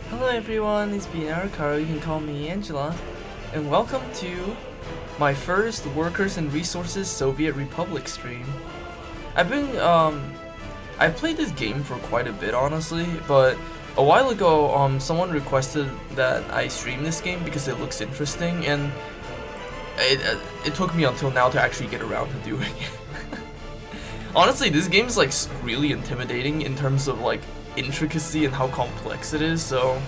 Hello everyone, it's Bina Caro, you can call me Angela, and welcome to my first Workers and Resources Soviet Republic stream. I played this game for quite a bit honestly, but a while ago someone requested that I stream this game because it looks interesting, and it took me until now to actually get around to doing it. Honestly, this game is like really intimidating in terms of like intricacy and how complex it is, so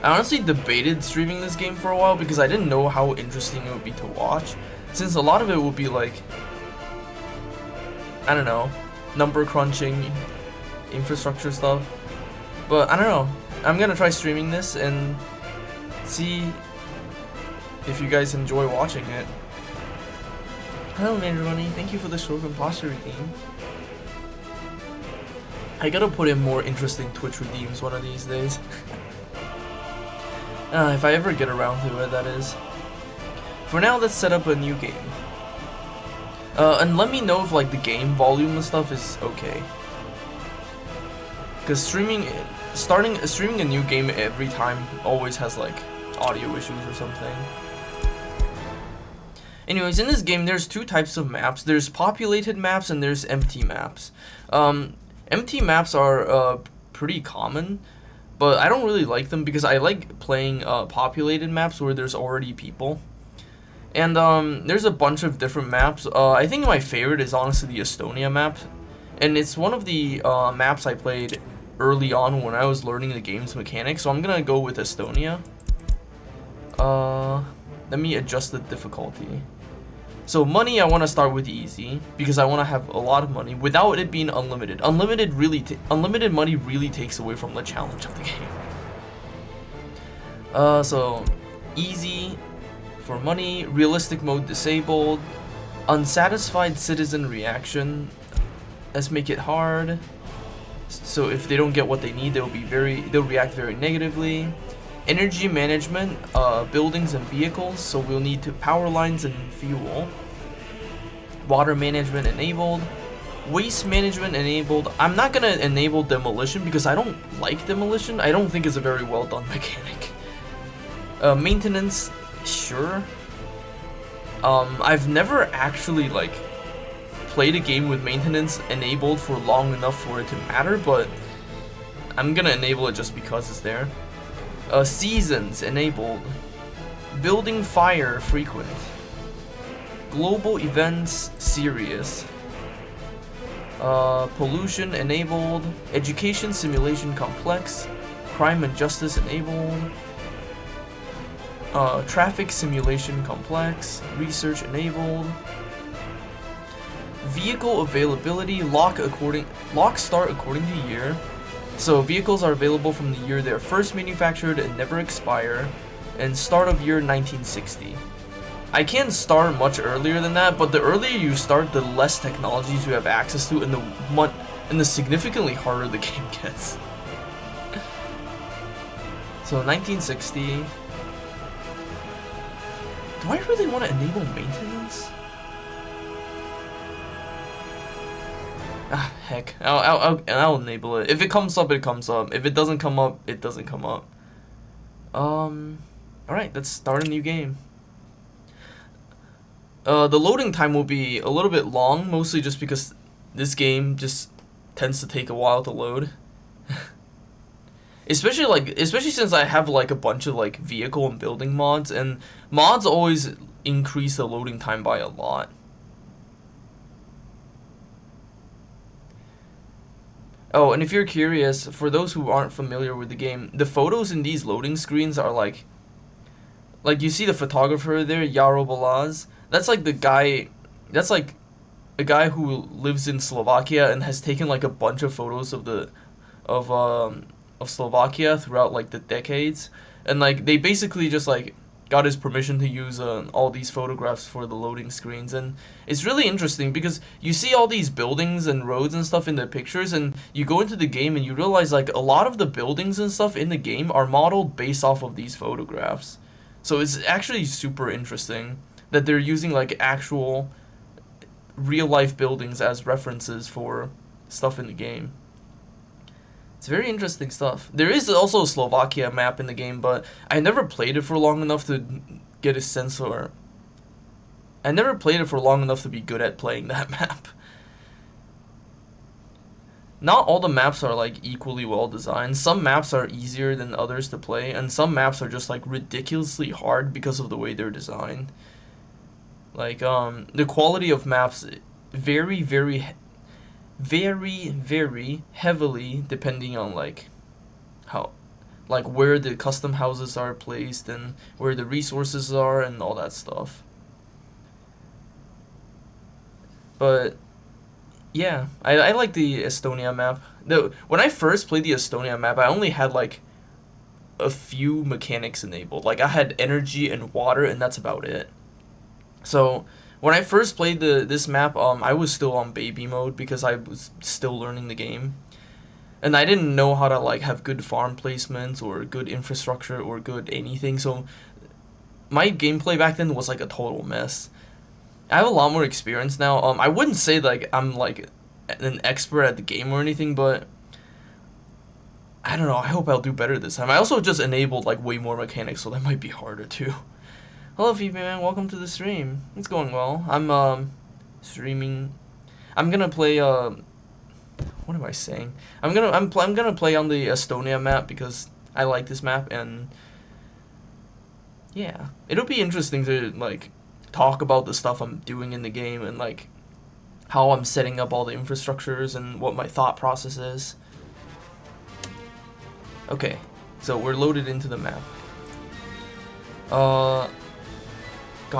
I honestly debated streaming this game for a while because I didn't know how interesting it would be to watch, since a lot of it would be like, I don't know, number crunching, infrastructure stuff. But I don't know, I'm gonna try streaming this and see if you guys enjoy watching it. Hello everybody, thank you for the short imposter redeem. I gotta put in more interesting Twitch redeems one of these days. If I ever get around to it, that is. For now, let's set up a new game. And let me know if like the game volume and stuff is okay. Because streaming a new game every time always has like audio issues or something. Anyways, in this game, there's two types of maps. There's populated maps and there's empty maps. Empty maps are pretty common, but I don't really like them because I like playing populated maps where there's already people. And there's a bunch of different maps. I think my favorite is honestly the Estonia map, and it's one of the maps I played early on when I was learning the game's mechanics, so I'm gonna go with Estonia. Let me adjust the difficulty. So money, I want to start with easy because I want to have a lot of money without it being unlimited. Unlimited money really takes away from the challenge of the game. So easy for money, realistic mode disabled, unsatisfied citizen reaction. Let's make it hard. So if they don't get what they need, they'll react very negatively. Energy management, buildings and vehicles, so we'll need to power lines and fuel. Water management enabled. Waste management enabled. I'm not gonna enable demolition because I don't like demolition. I don't think it's a very well done mechanic. Maintenance, sure. I've never actually like played a game with maintenance enabled for long enough for it to matter, but I'm gonna enable it just because it's there. Seasons enabled. Building fire frequent. Global events serious. Pollution enabled. Education simulation complex. Crime and justice enabled. Traffic simulation complex. Research enabled. Vehicle availability lock start according to year. So vehicles are available from the year they're first manufactured and never expire, and start of year 1960. I can start much earlier than that, but the earlier you start, the less technologies you have access to, and the significantly harder the game gets. So 1960. Do I really want to enable maintenance? Ah, heck. I'll enable it. If it comes up, it comes up. If it doesn't come up, it doesn't come up. Alright, let's start a new game. The loading time will be a little bit long, mostly just because this game just tends to take a while to load. Especially since I have like a bunch of like vehicle and building mods, and mods always increase the loading time by a lot. Oh, and if you're curious, for those who aren't familiar with the game, the photos in these loading screens are like you see the photographer there, Yaro Balaz. That's like that's like a guy who lives in Slovakia and has taken like a bunch of photos of Slovakia throughout like the decades, and like they basically just like got his permission to use all these photographs for the loading screens. And it's really interesting because you see all these buildings and roads and stuff in the pictures, and you go into the game and you realize like a lot of the buildings and stuff in the game are modeled based off of these photographs. So it's actually super interesting that they're using like actual real life buildings as references for stuff in the game. It's very interesting stuff. There is also a Slovakia map in the game, but I never played it for long enough to get a sense for... I never played it for long enough to be good at playing that map. Not all the maps are like equally well designed. Some maps are easier than others to play, and some maps are just like ridiculously hard because of the way they're designed. Like the quality of maps very heavily depending on like how, like where the custom houses are placed and where the resources are and all that stuff. But yeah, I like the Estonia map. When I first played the Estonia map, I only had like a few mechanics enabled. Like I had energy and water, and that's about it. So when I first played this map, I was still on baby mode because I was still learning the game, and I didn't know how to like have good farm placements or good infrastructure or good anything. So my gameplay back then was like a total mess. I have a lot more experience now. I wouldn't say like I'm like an expert at the game or anything, but I don't know. I hope I'll do better this time. I also just enabled like way more mechanics, so that might be harder too. Hello, Phoebe man. Welcome to the stream. It's going well. I'm streaming. I'm gonna play what am I saying? I'm gonna play on the Estonia map because I like this map, and yeah, it'll be interesting to like talk about the stuff I'm doing in the game and like how I'm setting up all the infrastructures and what my thought process is. Okay, so we're loaded into the map. God,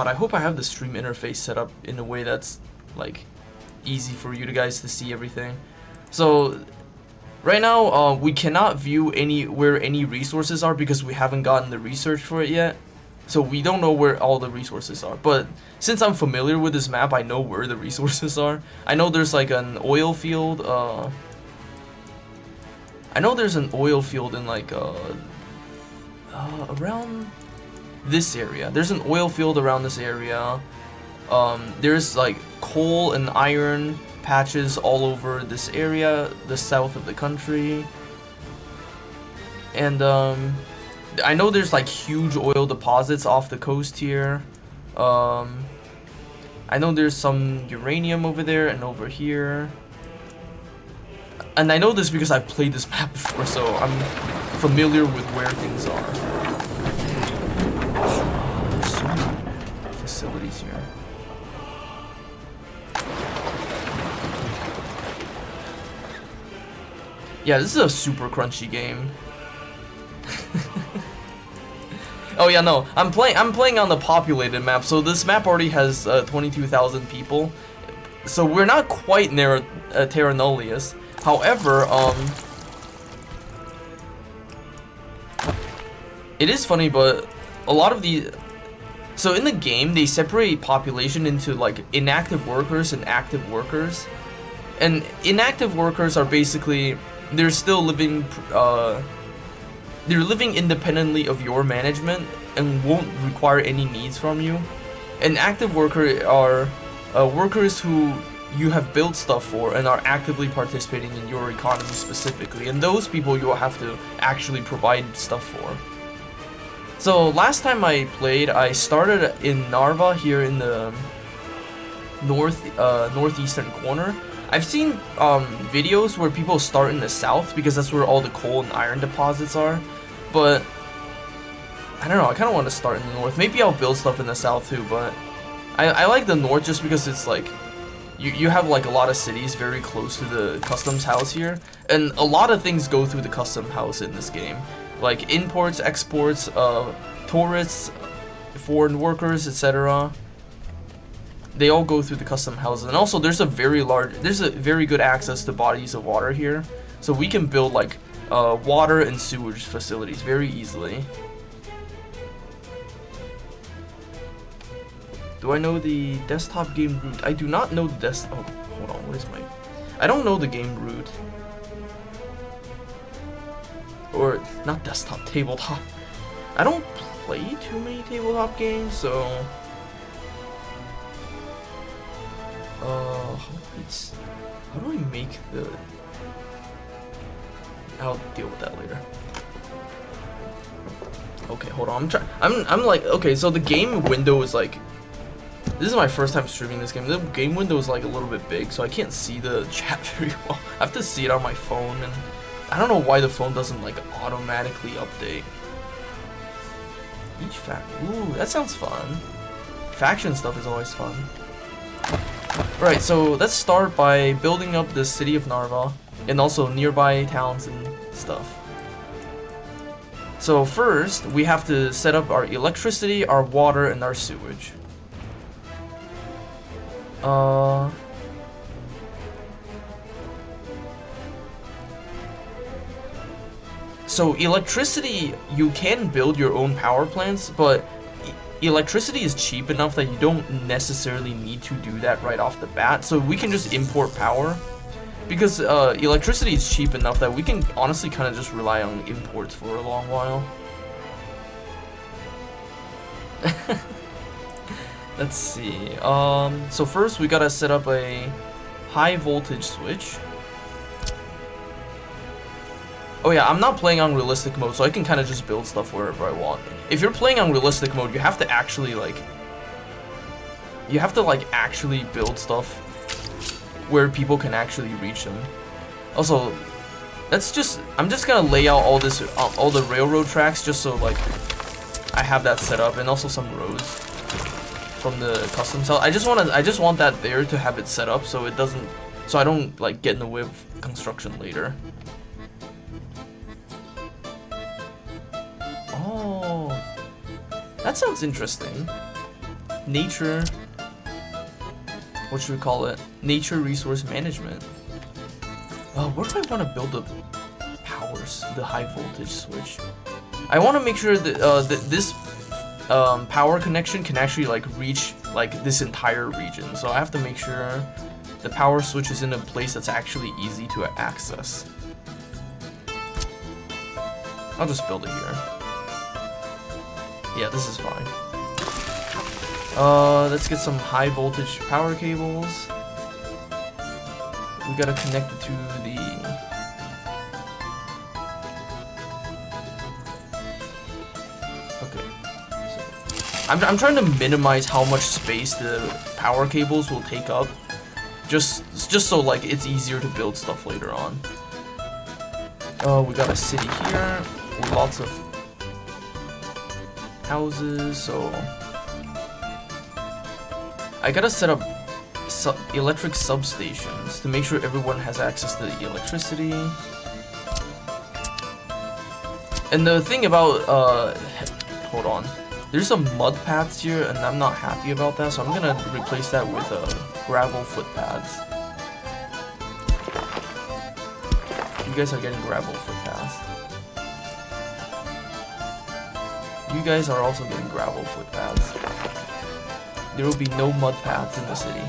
I hope I have the stream interface set up in a way that's like easy for you guys to see everything. So right now we cannot view where any resources are because we haven't gotten the research for it yet. So we don't know where all the resources are, but since I'm familiar with this map, I know where the resources are. I know there's like an oil field, I know there's an oil field in like, around this area. There's an oil field around this area. There's like coal and iron patches all over this area, the south of the country. And, I know there's like huge oil deposits off the coast here. I know there's some uranium over there and over here. And I know this because I've played this map before, so I'm familiar with where things are. There's so many facilities here. Yeah, this is a super crunchy game. Oh yeah, no, I'm playing on the populated map, so this map already has 22,000 people, so we're not quite near Terra Nullius. However, it is funny, but a lot of the... So in the game, they separate population into like inactive workers and active workers, and inactive workers are basically, they're still living they're living independently of your management and won't require any needs from you. And active workers are workers who you have built stuff for and are actively participating in your economy specifically. And those people you will have to actually provide stuff for. So last time I played, I started in Narva here in the northeastern corner. I've seen videos where people start in the south because that's where all the coal and iron deposits are, but I don't know, I kind of want to start in the north. Maybe I'll build stuff in the south too, but I like the north just because it's like, you have like a lot of cities very close to the customs house here, and a lot of things go through the custom house in this game. Like imports, exports, tourists, foreign workers, etc. They all go through the custom houses, and also there's a very good access to bodies of water here, so we can build like water and sewage facilities very easily. Do I know the desktop game route? I do not know the desktop. Oh, hold on. What is my? I don't know the game route. Or not desktop, tabletop. I don't play too many tabletop games, so. How do I make the I'll deal with that later. Okay, hold on. I'm like, okay, so the game window is like, this is my first time streaming this game. The game window is like a little bit big, so I can't see the chat very well. I have to see it on my phone, and I don't know why the phone doesn't like automatically update. Each ooh, that sounds fun. Faction stuff is always fun. Alright, so let's start by building up the city of Narva, and also nearby towns and stuff. So first, we have to set up our electricity, our water, and our sewage. So electricity, you can build your own power plants, but electricity is cheap enough that you don't necessarily need to do that right off the bat. So we can just import power, because electricity is cheap enough that we can honestly kind of just rely on imports for a long while. Let's see. So first we gotta set up a high voltage switch. Oh yeah, I'm not playing on realistic mode, so I can kind of just build stuff wherever I want. If you're playing on realistic mode, you have to actually actually build stuff where people can actually reach them. Also, I'm just gonna lay out all the railroad tracks just so like I have that set up, and also some roads from the custom cell. I just want that there to have it set up so it doesn't, so I don't like get in the way of construction later. Oh, that sounds interesting. Nature, what should we call it? Nature resource management. Where do I want to build the high voltage switch? I want to make sure that this power connection can actually like reach like this entire region. So I have to make sure the power switch is in a place that's actually easy to access. I'll just build it here. Yeah, this is fine. Let's get some high voltage power cables. We gotta connect it to the... Okay. So, I'm trying to minimize how much space the power cables will take up. Just so like it's easier to build stuff later on. We got a city here with lots of houses, so I gotta set up electric substations to make sure everyone has access to the electricity. And the thing about hold on, there's some mud paths here, and I'm not happy about that, so I'm gonna replace that with gravel footpaths. You guys are getting gravel footpaths. You guys are also getting gravel footpaths. There will be no mud paths in the city.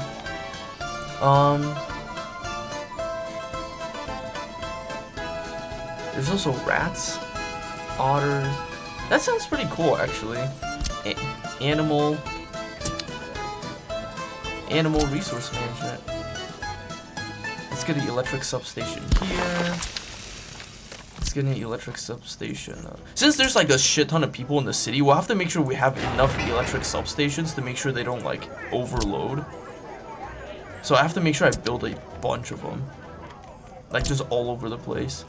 There's also rats, otters. That sounds pretty cool, actually. Animal resource management. Let's get an electric substation here. Let's get an electric substation. Since there's like a shit ton of people in the city, we'll have to make sure we have enough electric substations to make sure they don't like overload. So I have to make sure I build a bunch of them, like just all over the place.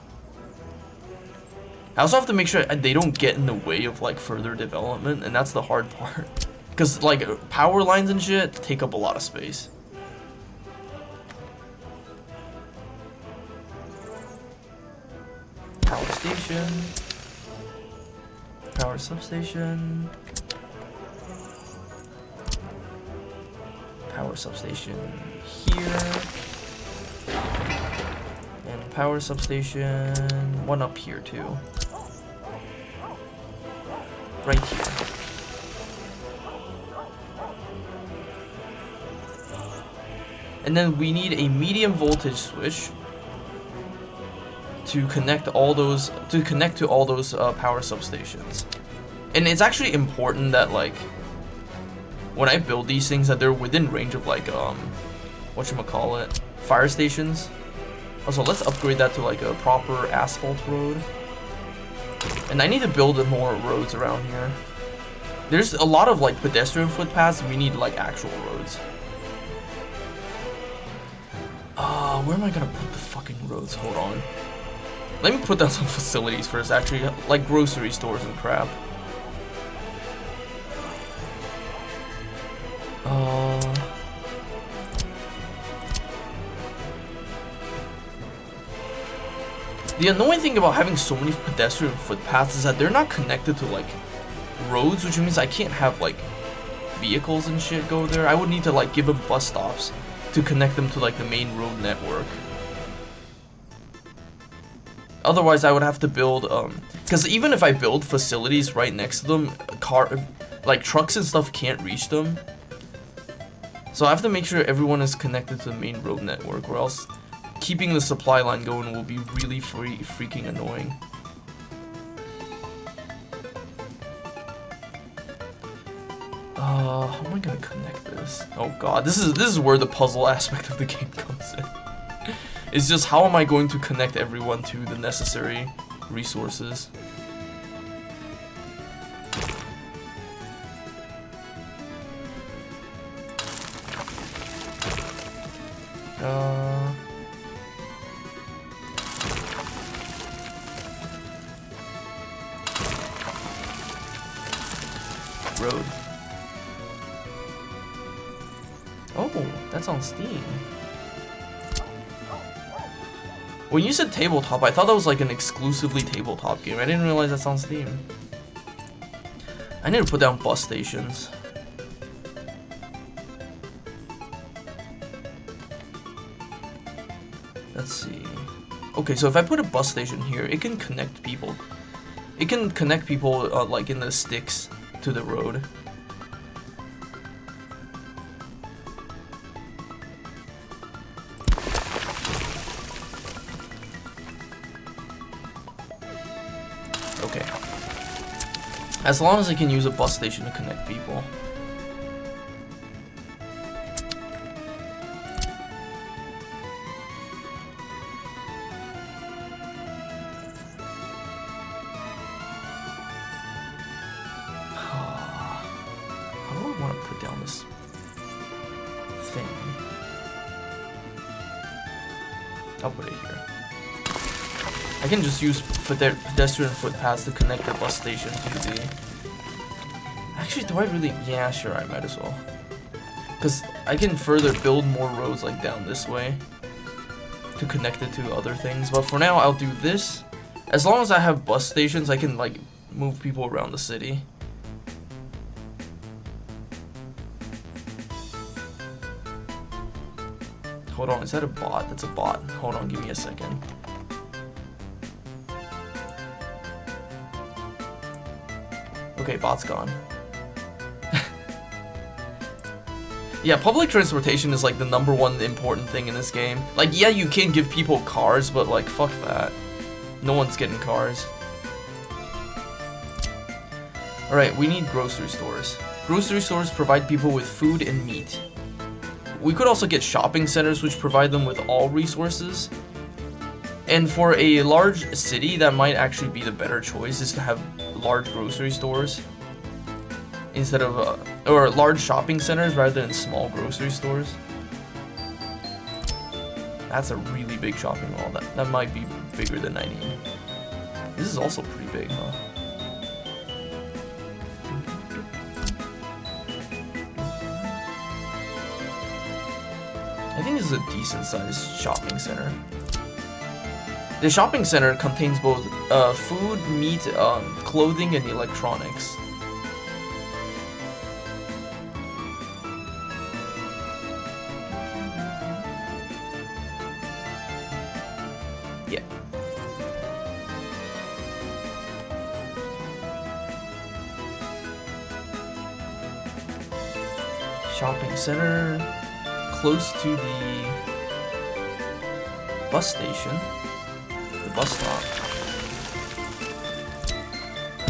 I also have to make sure they don't get in the way of like further development, and that's the hard part. Because like power lines and shit take up a lot of space. Power station. Power substation. Power substation here. And power substation, one up here too. Right here. And then we need a medium voltage switch to connect to all those power substations. And it's actually important that like when I build these things that they're within range of like whatchamacallit, fire stations. Also, let's upgrade that to like a proper asphalt road. And I need to build more roads around here. There's a lot of like pedestrian footpaths. We need like actual roads. Where am I gonna put the fucking roads? Hold on. Let me put down some facilities first, actually, like grocery stores and crap. The annoying thing about having so many pedestrian footpaths is that they're not connected to like roads, which means I can't have like vehicles and shit go there. I would need to like give them bus stops to connect them to like the main road network. Otherwise, I would have to build because even if I build facilities right next to them, like trucks and stuff can't reach them. So I have to make sure everyone is connected to the main road network, or else keeping the supply line going will be really freaking annoying. How am I gonna connect this? Oh god, this is where the puzzle aspect of the game comes in. It's just how am I going to connect everyone to the necessary resources? Road. Oh, that's on Steam. When you said tabletop, I thought that was like an exclusively tabletop game. I didn't realize that's on Steam. I need to put down bus stations. Let's see. Okay, so if I put a bus station here, it can connect people. It can connect people like in the sticks to the road. Okay. As long as I can use a bus station to connect people. I'll put it here. I can just use pedestrian footpaths to connect the bus station to the... Actually, do I really... Yeah, sure, I might as well. Because I can further build more roads like down this way to connect it to other things. But for now, I'll do this. As long as I have bus stations, I can like move people around the city. Hold on, is that a bot? That's a bot. Hold on, give me a second. Okay, bot's gone. Yeah, public transportation is like the #1 important thing in this game. Like, yeah, you can give people cars, but like, fuck that. No one's getting cars. Alright, we need grocery stores. Grocery stores provide people with food and meat. We could also get shopping centers which provide them with all resources. And for a large city, that might actually be the better choice, is to have large grocery stores instead of or large shopping centers rather than small grocery stores. That's a really big shopping mall. That might be bigger than I need. This is also pretty big, huh? I think this is a decent sized shopping center. The shopping center contains both food, meat, clothing, and electronics. Yeah. Shopping center. Close to the bus station, the bus stop.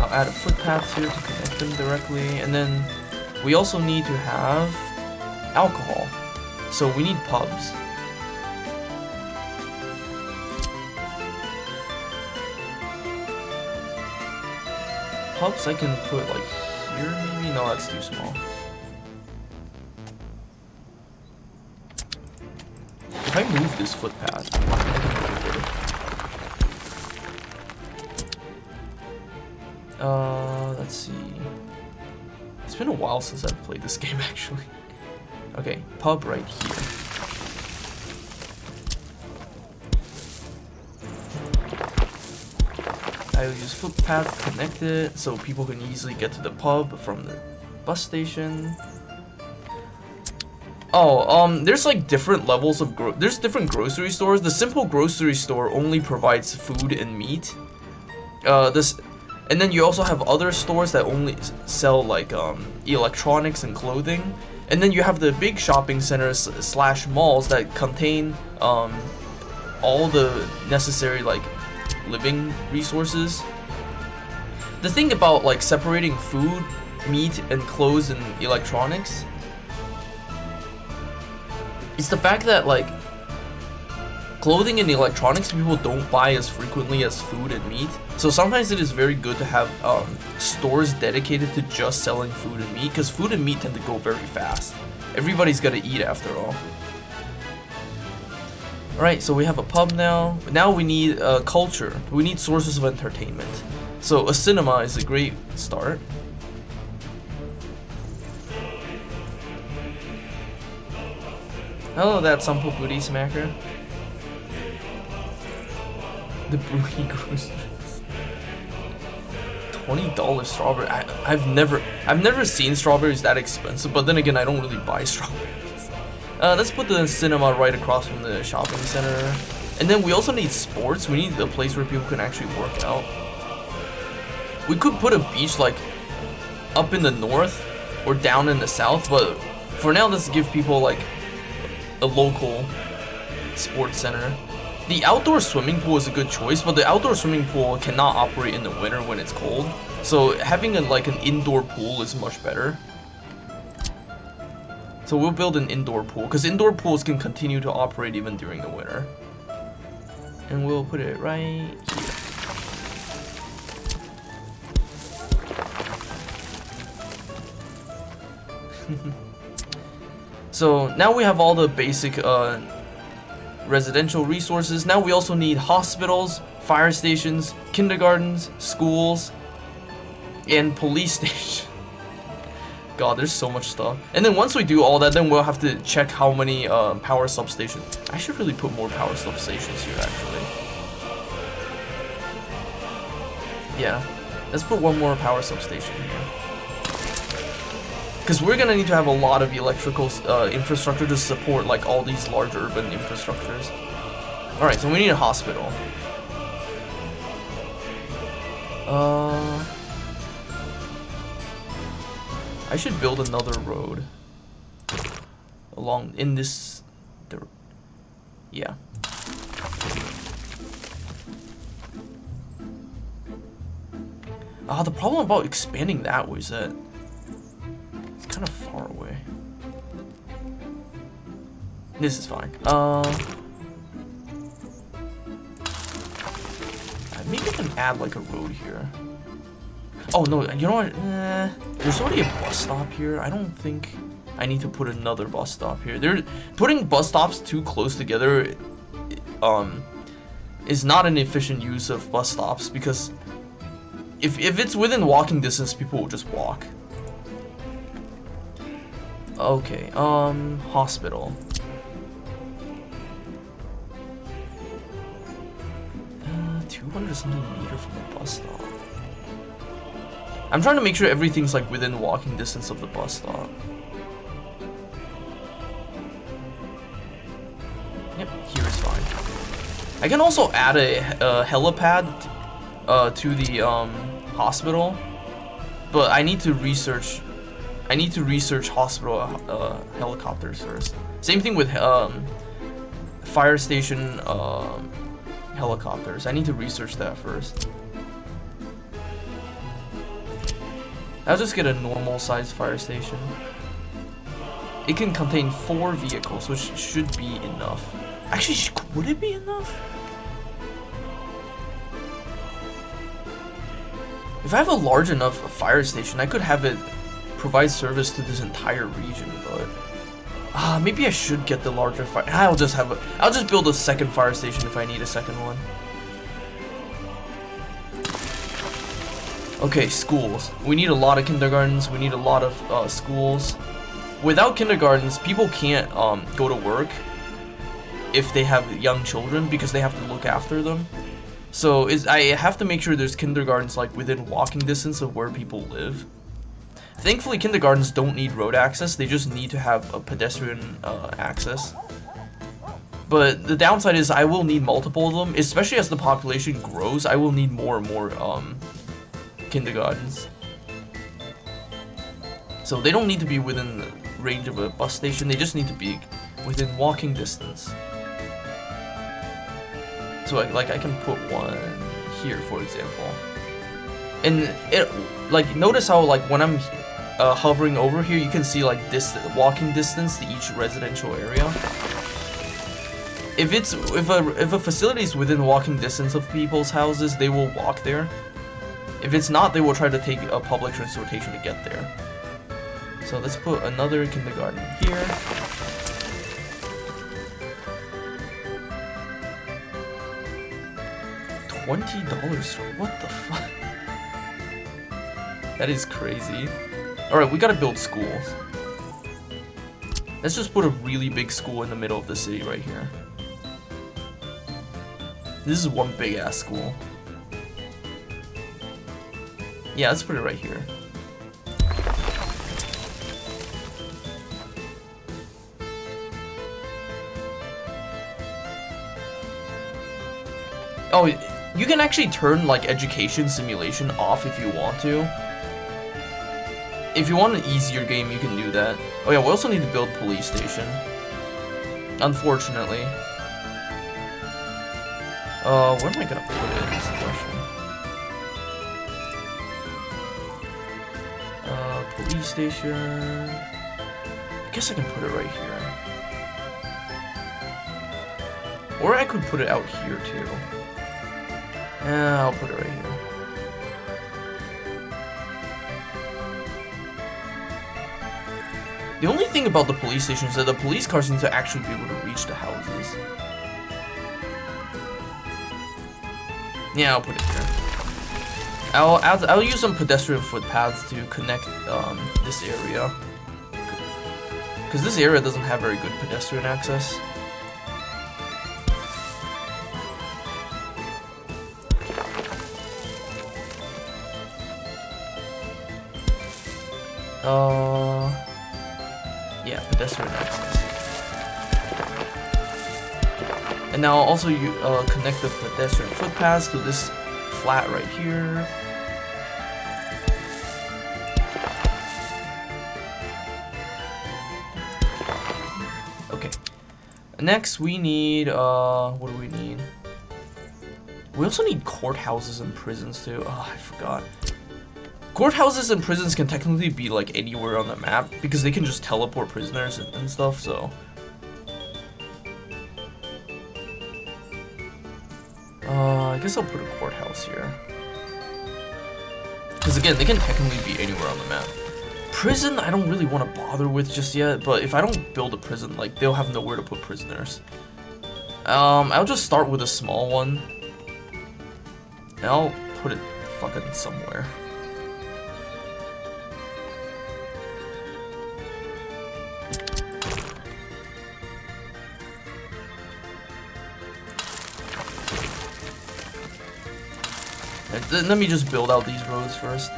I'll add a footpath here to connect them directly, and then we also need to have alcohol, so we need pubs. pubs I can put like here maybe? No, that's too small. If I move this footpath, I can put it. Let's see. It's been a while since I've played this game actually. Okay, pub right here. I will use footpath to connect it so people can easily get to the pub from the bus station. Oh, there's like different levels of there's different grocery stores. The simple grocery store only provides food and meat. And then you also have other stores that only sell like electronics and clothing. And then you have the big shopping centers / malls that contain all the necessary like living resources. The thing about like separating food, meat, and clothes and electronics is the fact that like clothing and electronics people don't buy as frequently as food and meat. So sometimes it is very good to have stores dedicated to just selling food and meat, because food and meat tend to go very fast. Everybody's got to eat after all. Alright, so we have a pub now. Now we need culture. We need sources of entertainment. So a cinema is a great start. Hello, that Sampo Booty Smacker. The Booty Groceries. $20 strawberry. I've never seen strawberries that expensive, but then again, I don't really buy strawberries. Let's put the cinema right across from the shopping center. And then we also need sports. We need a place where people can actually work out. We could put a beach like up in the north or down in the south, but for now, let's give people like a local sports center. The outdoor swimming pool is a good choice, but the outdoor swimming pool cannot operate in the winter when it's cold. So having like an indoor pool is much better. So we'll build an indoor pool, because indoor pools can continue to operate even during the winter. And we'll put it right here. So now we have all the basic residential resources. Now we also need hospitals, fire stations, kindergartens, schools, and police stations. God, there's so much stuff. And then once we do all that, then we'll have to check how many power substations. I should really put more power substations here, actually. Yeah, let's put one more power substation here. Because we're gonna need to have a lot of electrical infrastructure to support like all these large urban infrastructures. Alright, so we need a hospital. I should build another road along in this. Yeah. The problem about expanding that way is that it's kind of far away. This is fine. Maybe I can add like a road here. Oh no, you know what? There's already a bus stop here. I don't think I need to put another bus stop here. Putting bus stops too close together is not an efficient use of bus stops, because if it's within walking distance, people will just walk. Okay, hospital. 200 something meter from the bus stop. I'm trying to make sure everything's like within walking distance of the bus stop. Yep, here is fine. I can also add a helipad to the hospital, but I need to research. I need to research hospital helicopters first. Same thing with fire station helicopters. I need to research that first. I'll just get a normal sized fire station. It can contain 4 vehicles, which should be enough. Actually, would it be enough? If I have a large enough fire station, I could have it provide service to this entire region, but maybe I should get the larger fire. I'll just build a second fire station if I need a second one. Okay, schools. We need a lot of kindergartens. We need a lot of schools. Without kindergartens, people can't go to work if they have young children because they have to look after them. So I have to make sure there's kindergartens like within walking distance of where people live. Thankfully, kindergartens don't need road access. They just need to have a pedestrian access. But the downside is I will need multiple of them, especially as the population grows. I will need more and more kindergartens. So they don't need to be within the range of a bus station. They just need to be within walking distance. So I can put one here, for example. And it notice how when I'm hovering over here, you can see walking distance to each residential area. If a facility is within walking distance of people's houses, they will walk there. If it's not, they will try to take a public transportation to get there. So let's put another kindergarten here. $20 for what the fuck? That is crazy. Alright, we gotta build schools. Let's just put a really big school in the middle of the city right here. This is one big ass school. Yeah, let's put it right here. Oh, you can actually turn education simulation off if you want to. If you want an easier game, you can do that. Oh yeah, we also need to build police station. Unfortunately. Where am I gonna put it? Is the question. Police station. I guess I can put it right here. Or I could put it out here too. Yeah, I'll put it right here. The only thing about the police station is that the police cars need to actually be able to reach the houses. Yeah, I'll put it here. I'll use some pedestrian footpaths to connect this area, because this area doesn't have very good pedestrian access. Yeah, pedestrian access. And now also you connect the pedestrian footpaths to this flat right here. Okay. Next we need what do we need? We also need courthouses and prisons too. Oh, I forgot. Courthouses and prisons can technically be anywhere on the map because they can just teleport prisoners and stuff, so. I guess I'll put a courthouse here. Because again, they can technically be anywhere on the map. Prison, I don't really want to bother with just yet, but if I don't build a prison, they'll have nowhere to put prisoners. I'll just start with a small one. And I'll put it fucking somewhere. Let me just build out these roads first.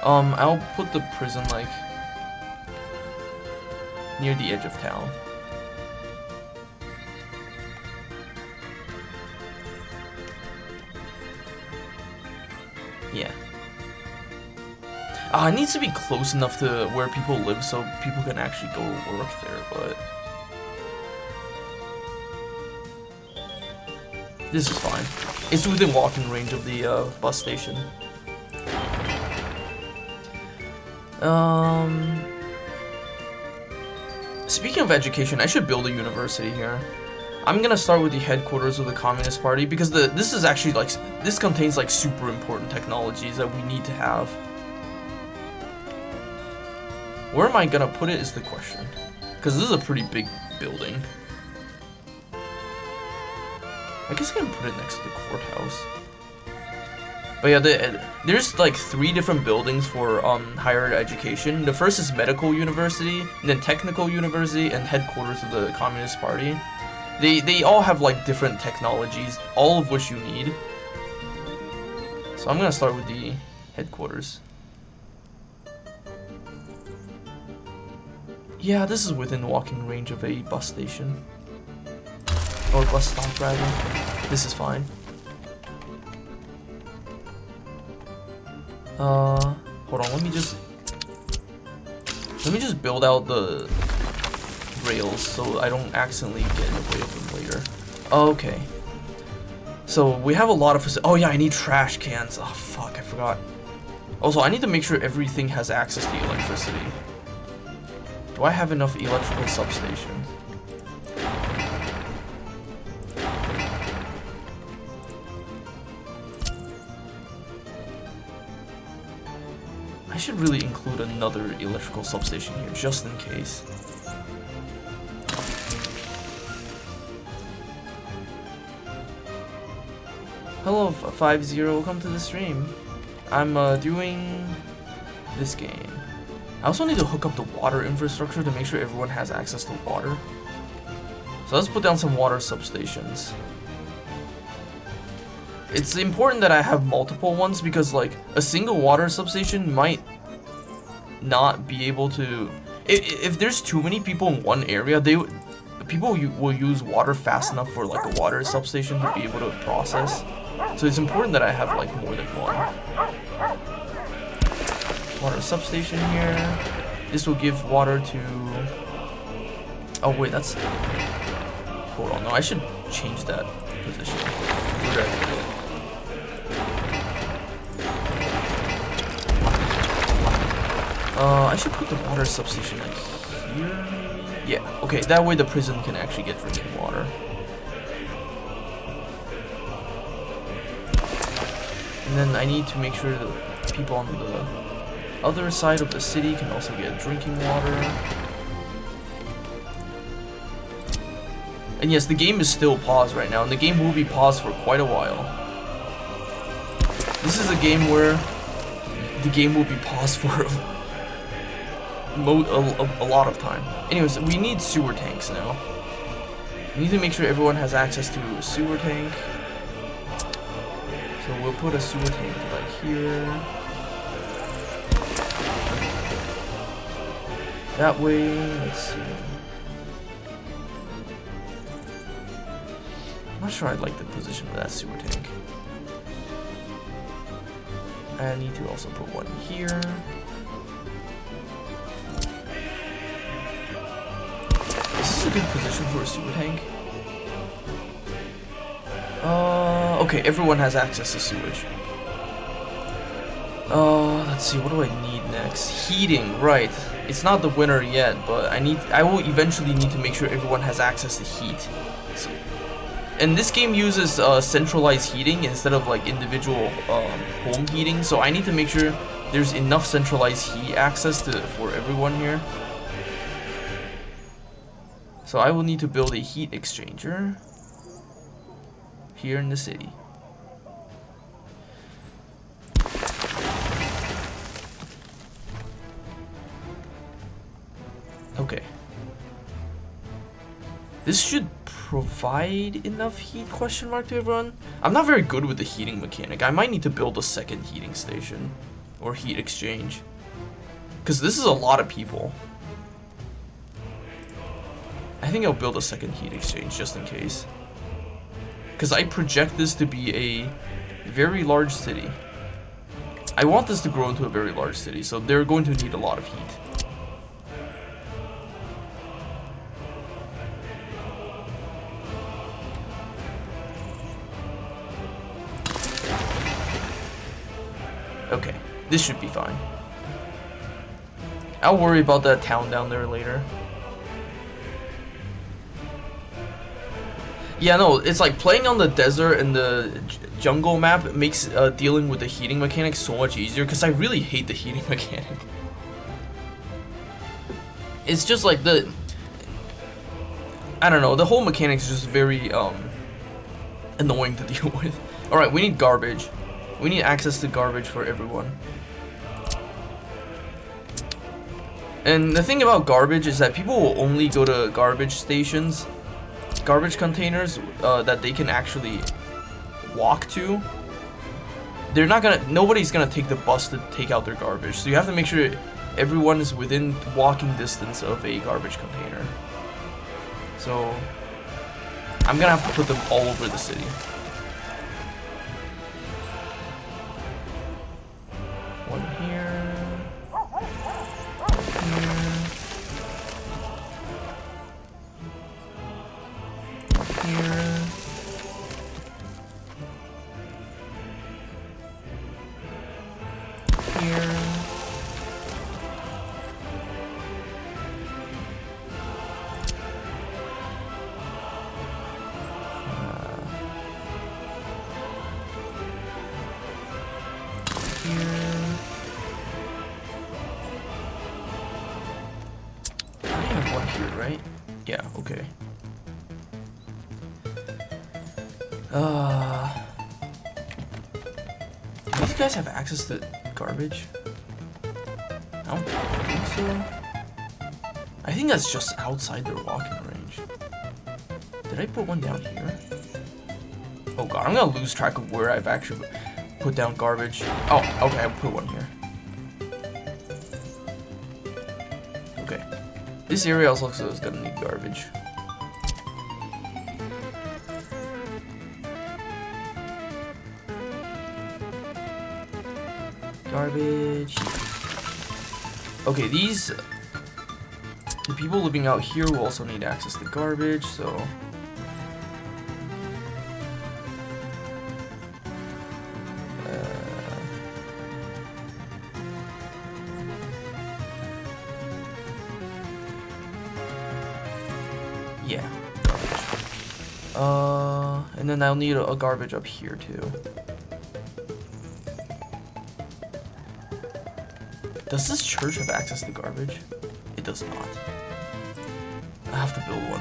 I'll put the prison near the edge of town. Yeah. It needs to be close enough to where people live so people can actually go work there, but this is fine. It's within walking range of the bus station. Speaking of education, I should build a university here. I'm gonna start with the headquarters of the Communist Party because this is actually like this contains like super important technologies that we need to have. Where am I gonna put it is the question, because this is a pretty big building. I guess I can put it next to the courthouse. But yeah, there's like 3 different buildings for higher education. The first is Medical University, then Technical University, and headquarters of the Communist Party. They all have like different technologies, all of which you need. So I'm gonna start with the headquarters. Yeah, this is within walking range of a bus station. Or bus stop, rather. This is fine. Hold on, let me just build out the rails so I don't accidentally get in the way of them later. Okay. So we have a lot of oh yeah, I need trash cans. Oh fuck, I forgot. Also, I need to make sure everything has access to electricity. Do I have enough electrical substations? I should really include another electrical substation here, just in case. Hello, 50, welcome to the stream. I'm doing this game. I also need to hook up the water infrastructure to make sure everyone has access to water. So let's put down some water substations. It's important that I have multiple ones because like a single water substation might not be able to. If there's too many people in one area, people will use water fast enough for like a water substation to be able to process. So it's important that I have like more than one. Water substation here. This will give water to. Oh wait, that's. Hold on, no, I should change that position. Where did I put it? I should put the water substation like here. Yeah, okay, that way the prison can actually get drinking water. And then I need to make sure that people on the other side of the city can also get drinking water. And yes, the game is still paused right now, and the game will be paused for quite a while. This is a game where the game will be paused for a lot of time. Anyways, we need sewer tanks now. We need to make sure everyone has access to a sewer tank. So we'll put a sewer tank like here. That way, let's see. I'm not sure I like the position of that sewer tank. I need to also put one here. This is a good position for a sewer tank. Okay, everyone has access to sewage. Let's see, what do I need next? Heating, right. It's not the winter yet, but I will eventually need to make sure everyone has access to heat. So, and this game uses centralized heating instead of like individual home heating, so I need to make sure there's enough centralized heat access for everyone here. So I will need to build a heat exchanger here in the city. Okay. This should provide enough heat, question mark, to everyone? I'm not very good with the heating mechanic. I might need to build a second heating station or heat exchange, because this is a lot of people. I think I'll build a second heat exchange just in case, because I project this to be a very large city. I want this to grow into a very large city, so they're going to need a lot of heat. Okay, this should be fine. I'll worry about that town down there later. Yeah, no, it's like playing on the desert and the jungle map makes dealing with the heating mechanic so much easier, because I really hate the heating mechanic. It's just like I don't know, the whole mechanic is just very annoying to deal with. Alright, we need garbage. We need access to garbage for everyone. And the thing about garbage is that people will only go to garbage stations, garbage containers that they can actually walk to. They're not gonna, nobody's gonna take the bus to take out their garbage. So you have to make sure everyone is within walking distance of a garbage container. So I'm gonna have to put them all over the city. One here. Here. Here. Right? Yeah, okay. Do these guys have access to garbage? I don't think so. I think that's just outside their walking range. Did I put one down here? Oh god, I'm gonna lose track of where I've actually put down garbage. Oh, okay, I put one here. Okay. This area also looks like it's gonna need garbage. Garbage. Okay, the people living out here will also need access to garbage, so. Yeah. And then I'll need a garbage up here too. Does this church have access to garbage? It does not. I have to build one.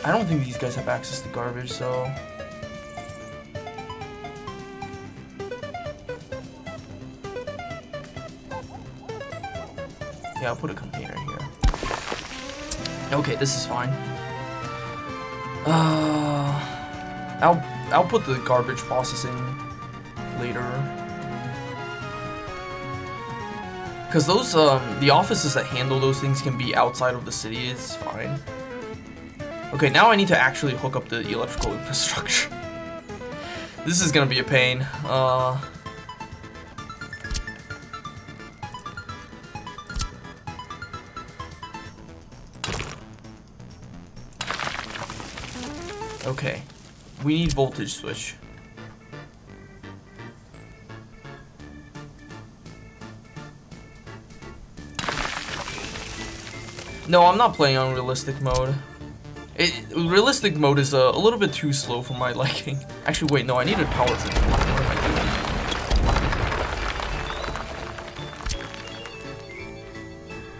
I don't think these guys have access to garbage, so. Yeah, I'll put a container here. Okay, this is fine. I'll put the garbage processing later. Cause those the offices that handle those things can be outside of the city, it's fine. Okay, now I need to actually hook up the electrical infrastructure. This is gonna be a pain. Okay, we need voltage switch. No, I'm not playing on realistic mode. Realistic mode is a little bit too slow for my liking. Actually, wait, no, I needed power transformer. What am I doing?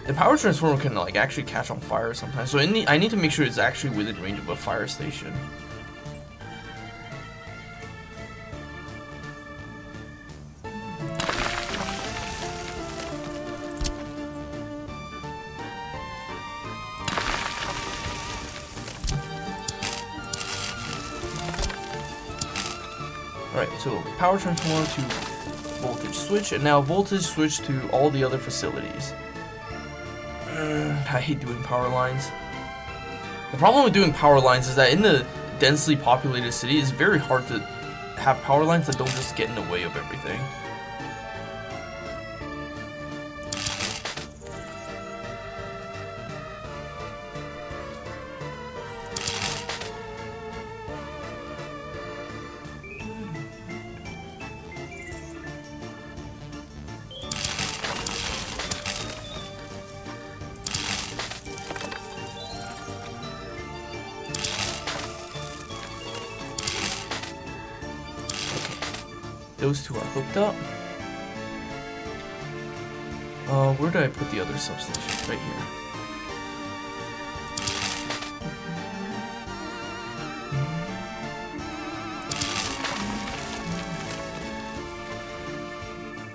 The power transformer can like actually catch on fire sometimes, so I need to make sure it's actually within range of a fire station. Alright, so power transformer to voltage switch, and now voltage switch to all the other facilities. I hate doing power lines. The problem with doing power lines is that in the densely populated city, it's very hard to have power lines that don't just get in the way of everything. Those two are hooked up. Where did I put the other substation? Right here.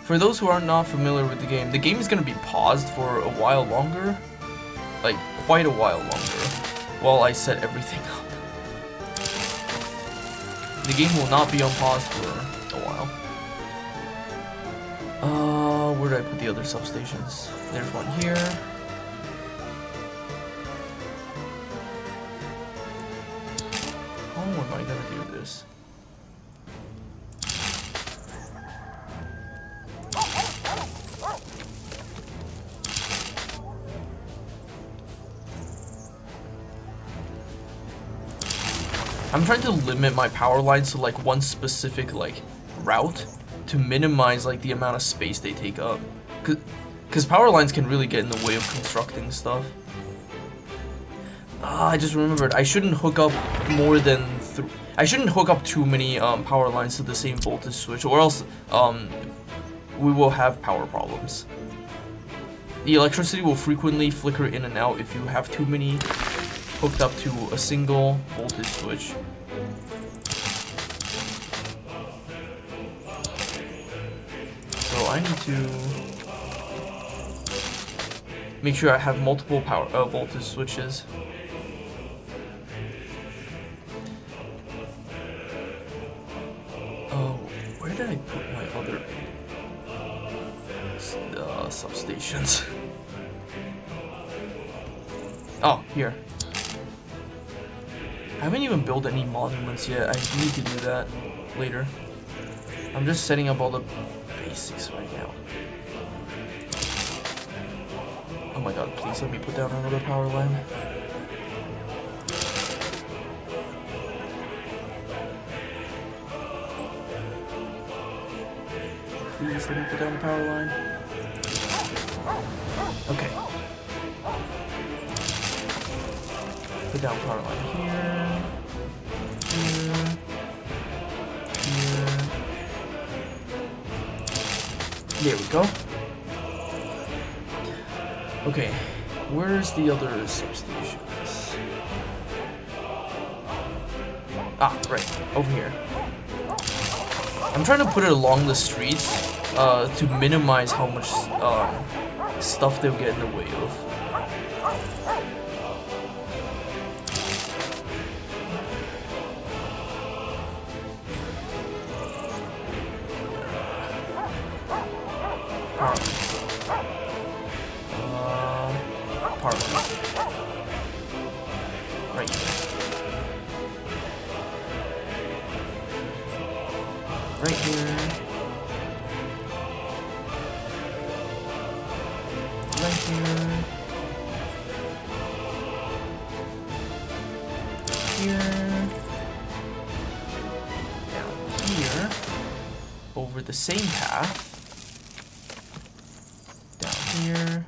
For those who are not familiar with the game is going to be paused for a while longer. Like, quite a while longer. While I set everything up. The game will not be on pause for a while. Where did I put the other substations? There's one here. How am I gonna do this? I'm trying to limit my power lines to like one specific like route to minimize like the amount of space they take up. Cause power lines can really get in the way of constructing stuff. I just remembered I shouldn't hook up more than I shouldn't hook up too many power lines to the same voltage switch, or else we will have power problems. The electricity will frequently flicker in and out if you have too many hooked up to a single voltage switch. So I need to make sure I have multiple power voltage switches. Where did I put my other substations? Oh, here. I haven't even built any monuments yet. I need to do that later. I'm just setting up all the basics right now. Oh my god, please let me put down another power line. Please let me put down the power line. Okay. Put down power line here. Here. There we go. Okay, where's the other substations? Ah, right, over here. I'm trying to put it along the streets to minimize how much stuff they'll get in the way of. Right here. Right here. Right here. Here. Down here. Over the same path. Down here.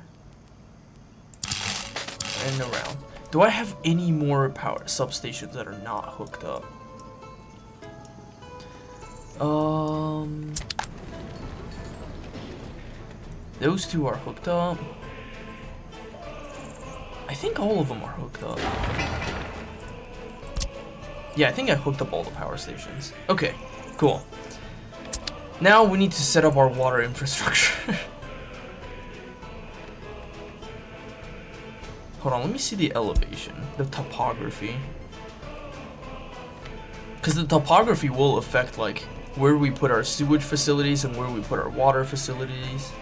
And around. Do I have any more power substations that are not hooked up? Those two are hooked up. I think all of them are hooked up. Yeah, I think I hooked up all the power stations. Okay, cool. Now we need to set up our water infrastructure. Hold on, let me see the elevation, the topography. Because the topography will affect, like, where we put our sewage facilities and where we put our water facilities.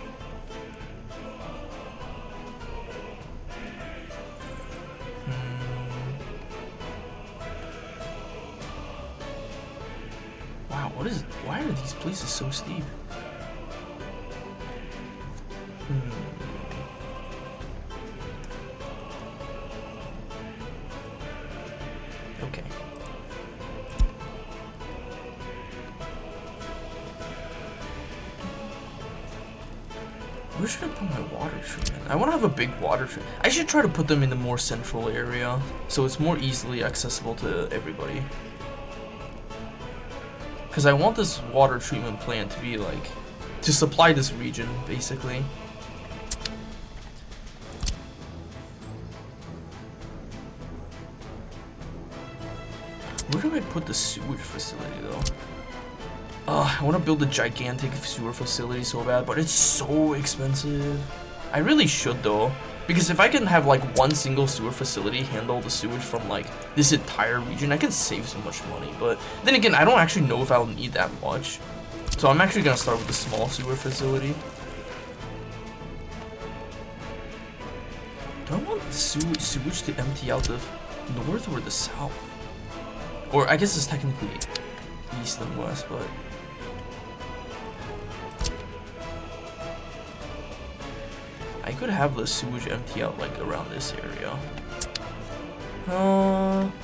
Wow, why are these places so steep? Okay. Where should I put my water treatment? I want to have a big water treatment. I should try to put them in the more central area, so it's more easily accessible to everybody. Because I want this water treatment plant to be like, to supply this region, basically. Where do I put the sewage facility, though? I want to build a gigantic sewer facility so bad, but it's so expensive. I really should, though. Because if I can have, like, one single sewer facility handle the sewage from, like, this entire region, I can save so much money. But then again, I don't actually know if I'll need that much. So I'm actually going to start with a small sewer facility. Do I want the sewage to empty out the north or the south? Or I guess it's technically east and west, but... I could have the sewage empty out like around this area.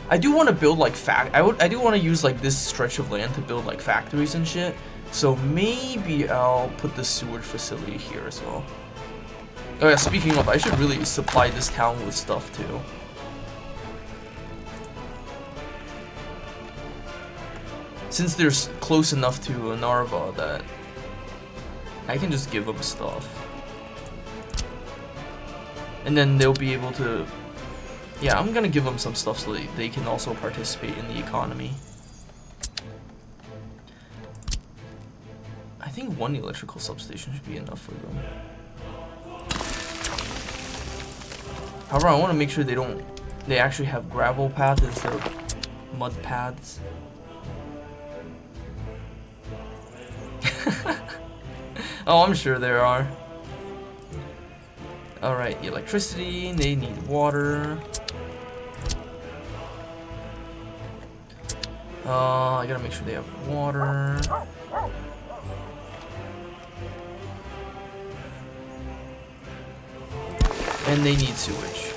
I do want to build like I do want to use like this stretch of land to build like factories and shit. So maybe I'll put the sewage facility here as well. Oh yeah, speaking of, I should really supply this town with stuff too. Since they're close enough to Narva that I can just give them stuff. And then they'll be able to... Yeah, I'm gonna give them some stuff so they can also participate in the economy. I think one electrical substation should be enough for them. However, I want to make sure they actually have gravel paths instead of mud paths. Oh, I'm sure there are. Alright, electricity, they need water. I gotta make sure they have water. And they need sewage.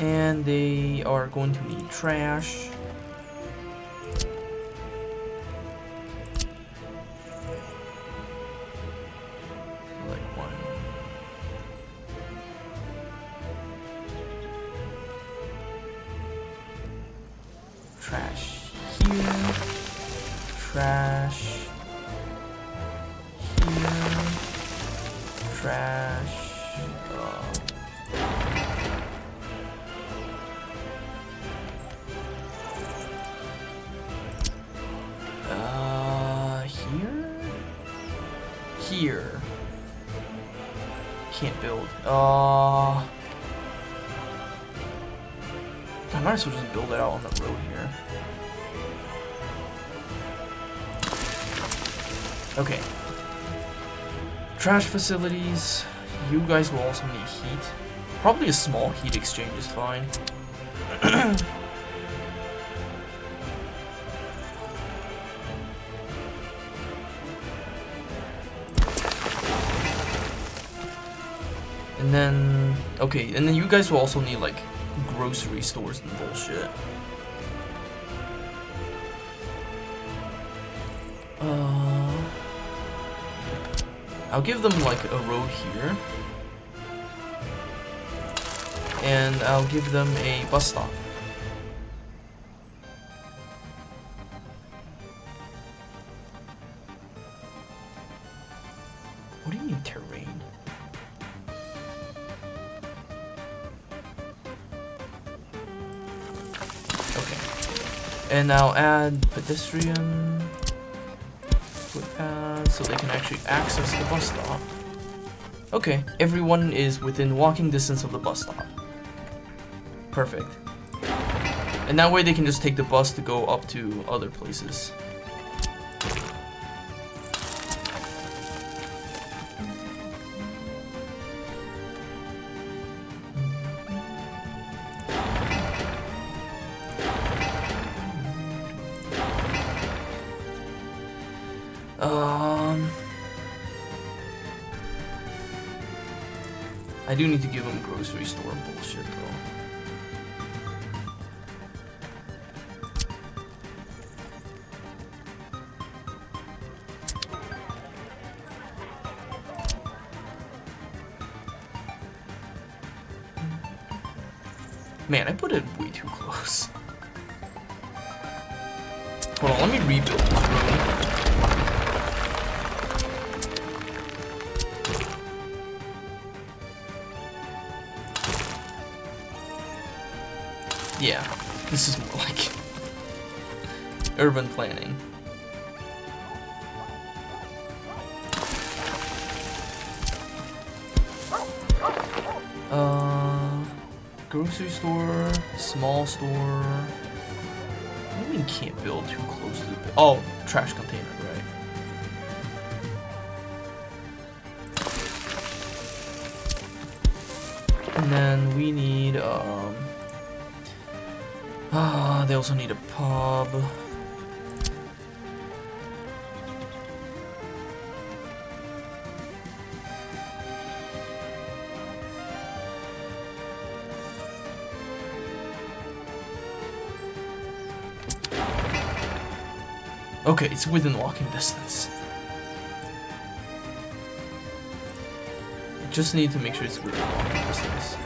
And they are going to need trash. Like one. Trash here. Trash here. Trash. Here. Can't build. I might as well just build it out on the road here. Okay. Trash facilities. You guys will also need heat. Probably a small heat exchange is fine. And then, okay, and then you guys will also need like grocery stores and bullshit. I'll give them like a road here. And I'll give them a bus stop. What do you mean terrain? And I'll add pedestrian footpaths so they can actually access the bus stop. Okay, everyone is within walking distance of the bus stop. Perfect. And that way they can just take the bus to go up to other places. I do need to give them grocery store bullshit though. Man, I put it way too close. Hold on, let me rebuild this room. Yeah, this is more like urban planning. Grocery store, small store. What do you mean can't build too close to the... Oh, trash container, right. And then we need, they also need a pub. Okay, it's within walking distance. I just need to make sure it's within walking distance.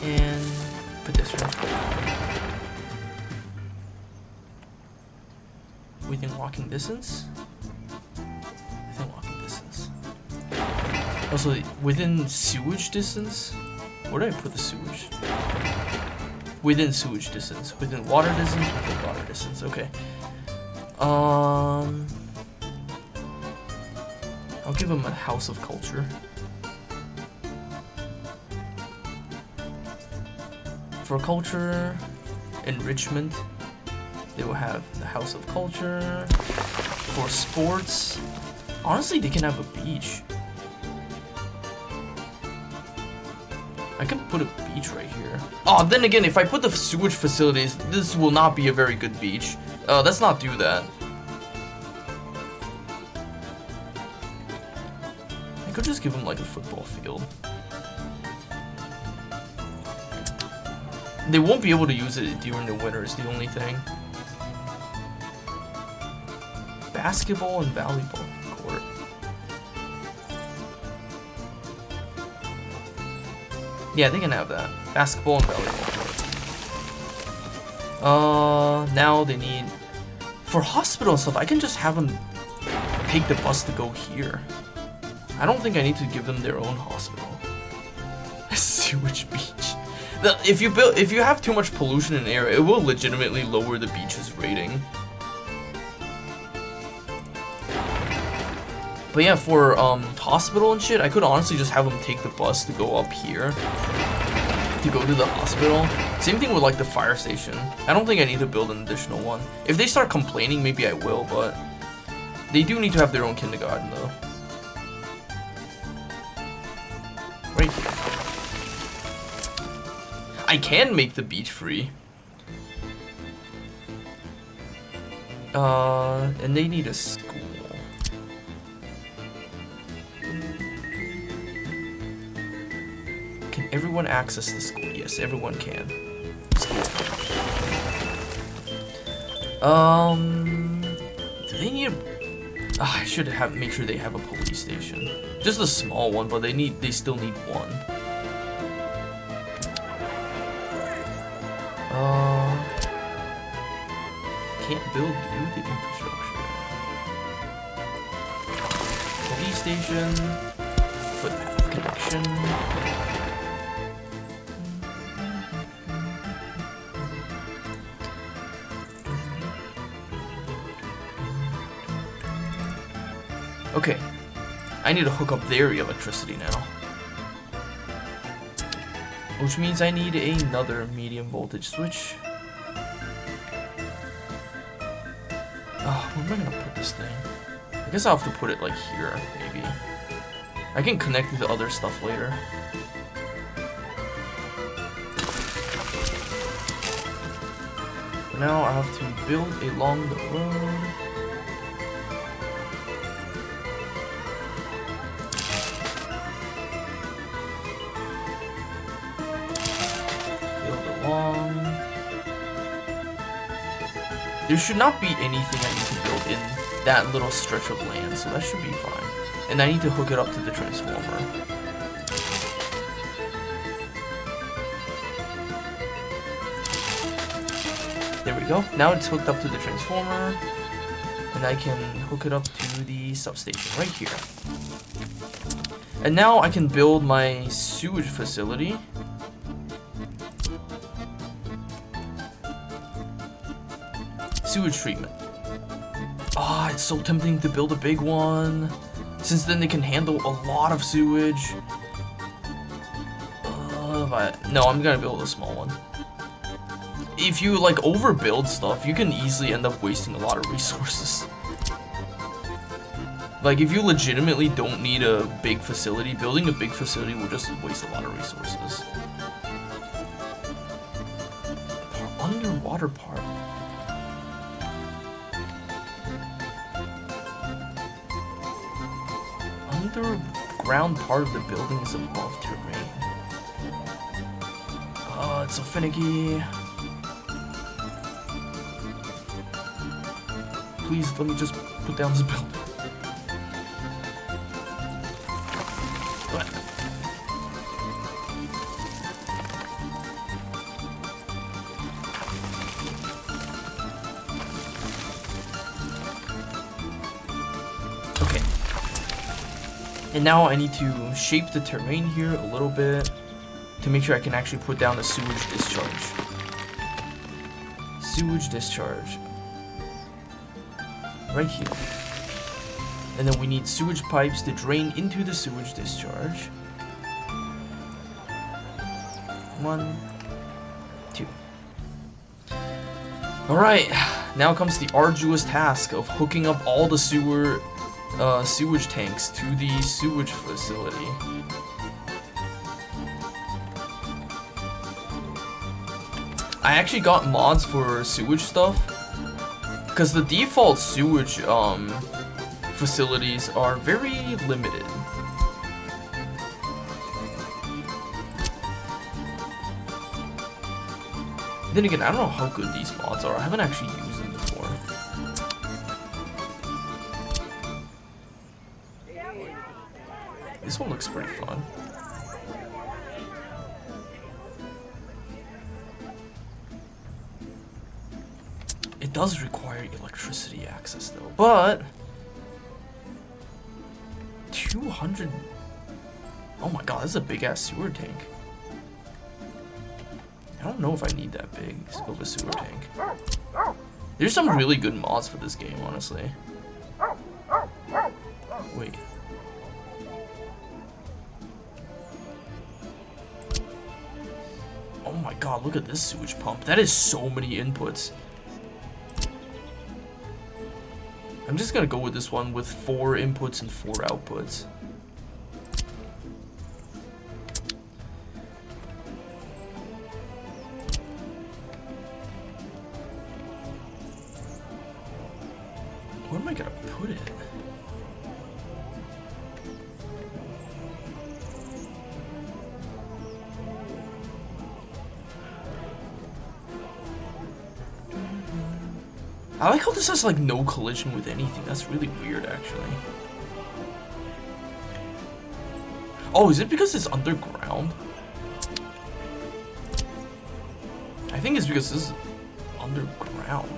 And pedestrian. Within walking distance? Also, within sewage distance? Where did I put the sewage? Within sewage distance. Within water distance? Within water distance. Okay. I'll give him a house of culture. For culture enrichment, they will have the house of culture. For sports, honestly, they can have a beach. I can put a beach right here. Oh, then again, if I put the sewage facilities, this will not be a very good beach. Let's not do that. I could just give him like a football field. They won't be able to use it during the winter is the only thing. Basketball and volleyball court. Yeah, they can have that. Basketball and volleyball court. Now they need... For hospital stuff, I can just have them take the bus to go here. I don't think I need to give them their own hospital. Sewage beach. If you have too much pollution in the area, it will legitimately lower the beach's rating. But yeah, for hospital and shit, I could honestly just have them take the bus to go up here to go to the hospital. Same thing with like the fire station. I don't think I need to build an additional one. If they start complaining, maybe I will, but they do need to have their own kindergarten though. Right here. I can make the beach free. And they need a school. Can everyone access the school? Yes, everyone can. School. Do they need a... I should make sure they have a police station. Just a small one, but they still need one. Can't build due to infrastructure. Police station. Footpath connection. Okay, I need to hook up their electricity now. Which means I need another medium voltage switch. Oh, where am I gonna put this thing? I guess I'll have to put it like here, maybe. I can connect it to other stuff later. Now I have to build along the road. there should not be anything I need to build in that little stretch of land, so that should be fine. And I need to hook it up to the transformer. There we go. Now it's hooked up to the transformer, and I can hook it up to the substation right here. And now I can build my sewage facility. Sewage treatment. Ah, it's so tempting to build a big one, since then they can handle a lot of sewage. But no, I'm gonna build a small one. If you like overbuild stuff, you can easily end up wasting a lot of resources. Like if you legitimately don't need a big facility, building a big facility will just waste a lot of resources. Underwater part. Underground part of the building is above terrain. Oh, it's so finicky. Please let me just put down this building. What? Okay. And now I need to shape the terrain here a little bit to make sure I can actually put down a sewage discharge. Sewage discharge. Right here. And then we need sewage pipes to drain into the sewage discharge. 1, 2. Alright, now comes the arduous task of hooking up all the sewage tanks to the sewage facility. I actually got mods for sewage stuff, because the default sewage facilities are very limited. Then again, I don't know how good these mods are. I haven't actually used them before. This one looks pretty fun. It does require electricity access though, but 200. Oh my god, this is a big ass sewer tank. I don't know if I need that big of a sewer tank. There's some really good mods for this game, honestly. Wait. Oh my god, look at this sewage pump. That is so many inputs. I'm just gonna go with this one with 4 inputs and 4 outputs. Where am I gonna put it? I like how this has like no collision with anything. That's really weird, actually. Oh, is it because it's underground? I think it's because this is underground.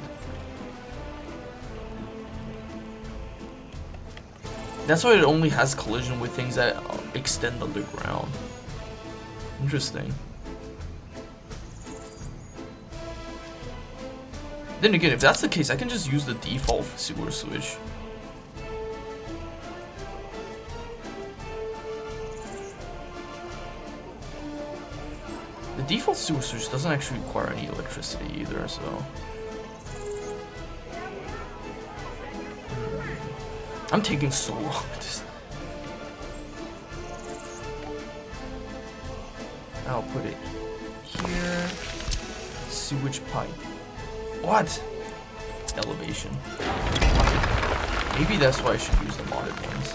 That's why it only has collision with things that extend underground. Interesting. Then again, if that's the case, I can just use the default sewer switch. The default sewer switch doesn't actually require any electricity either, so... I'm taking so long with this. I'll put it here. Sewage pipe. What? Elevation. Maybe that's why I should use the modded ones.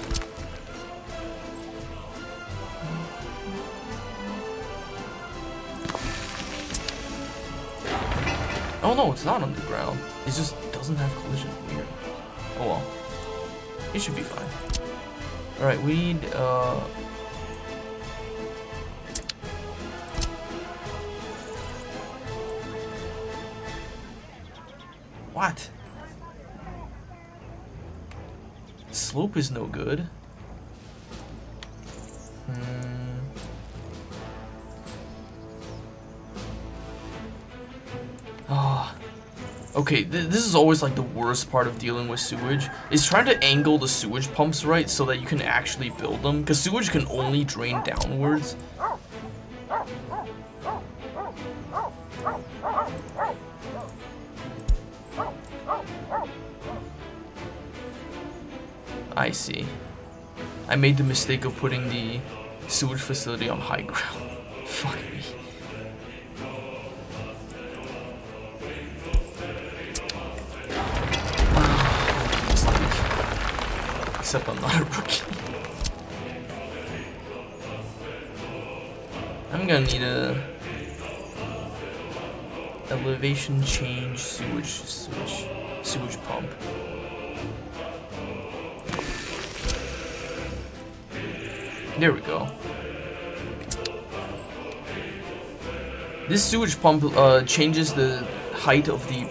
Oh no, it's not underground. It just doesn't have collision. Weird. Oh well. It should be fine. Alright, we need what? Slope is no good. Ah. Okay, this is always like the worst part of dealing with sewage, is trying to angle the sewage pumps right so that you can actually build them, because sewage can only drain downwards. I see. I made the mistake of putting the sewage facility on high ground. Fuck me. Except I'm not a rookie. I'm gonna need a elevation change sewage pump. There we go. This sewage pump changes the height of the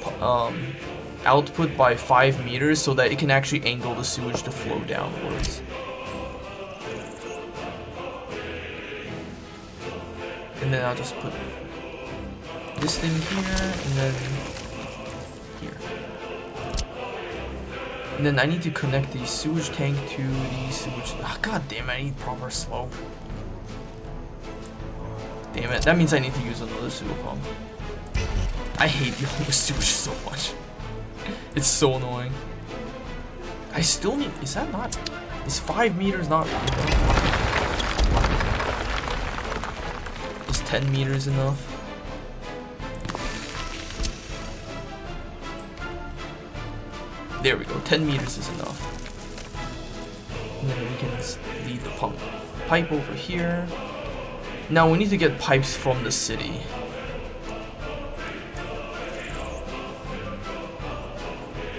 output by 5 meters so that it can actually angle the sewage to flow downwards. And then I'll just put this thing here and then here. And then I need to connect the sewage tank to the sewage. Oh, God damn it, I need proper slope. Damn it, that means I need to use another sewer pump. I hate dealing with sewage so much. It's so annoying. I still need. Is that not? Is 5 meters not enough? Is 10 meters enough? There we go. 10 meters is enough. And then we can lead the pipe over here. Now we need to get pipes from the city.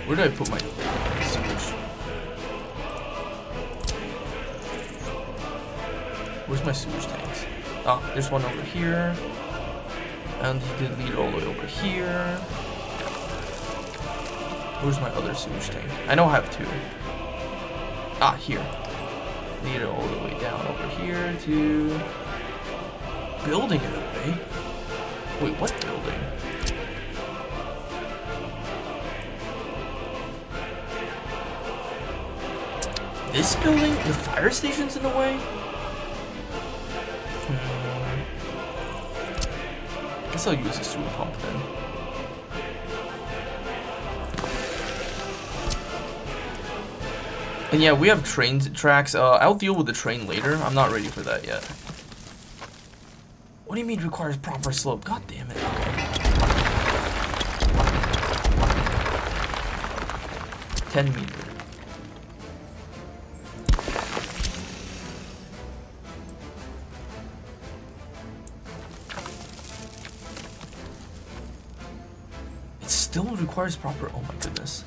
Where did I put my sewage? Where's my sewage tanks? Ah, there's one over here. And he did lead all the way over here. Where's my other sewage tank? I know I have 2. Ah, here. Lead it all the way down over here to... building it away? Wait, what building? This building? The fire station's in the way? Guess I'll use a sewer pump then. And yeah, we have train tracks. I'll deal with the train later. I'm not ready for that yet. What do you mean requires proper slope? God damn it. Okay. 10 meters. It still requires proper. Oh my goodness.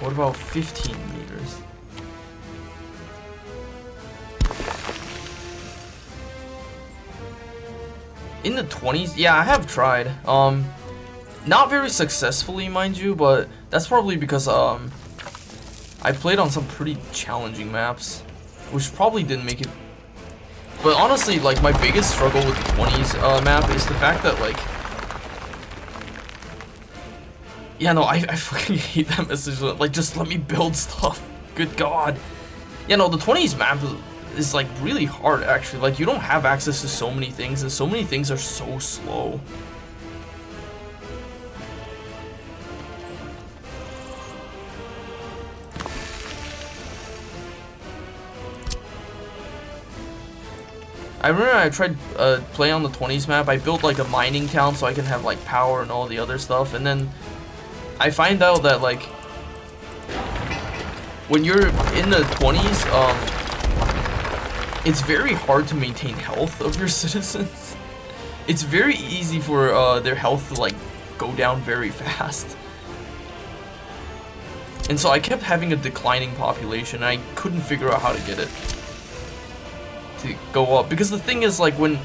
What about 15 meters? In the 20s? Yeah, I have tried. Not very successfully, mind you, but that's probably because I played on some pretty challenging maps, which probably didn't make it. But honestly, like, my biggest struggle with the 20s map is the fact that, like, yeah, no, I fucking hate that message. Like, just let me build stuff. Good God. Yeah, no, the 20s map is like really hard, actually. Like, you don't have access to so many things, and so many things are so slow. I remember I tried playing on the 20s map. I built like a mining town so I can have like power and all the other stuff, and then I find out that, like, when you're in the 20s, it's very hard to maintain health of your citizens. it's very easy for their health to like go down very fast. And so I kept having a declining population, and I couldn't figure out how to get it to go up. Because the thing is, like, when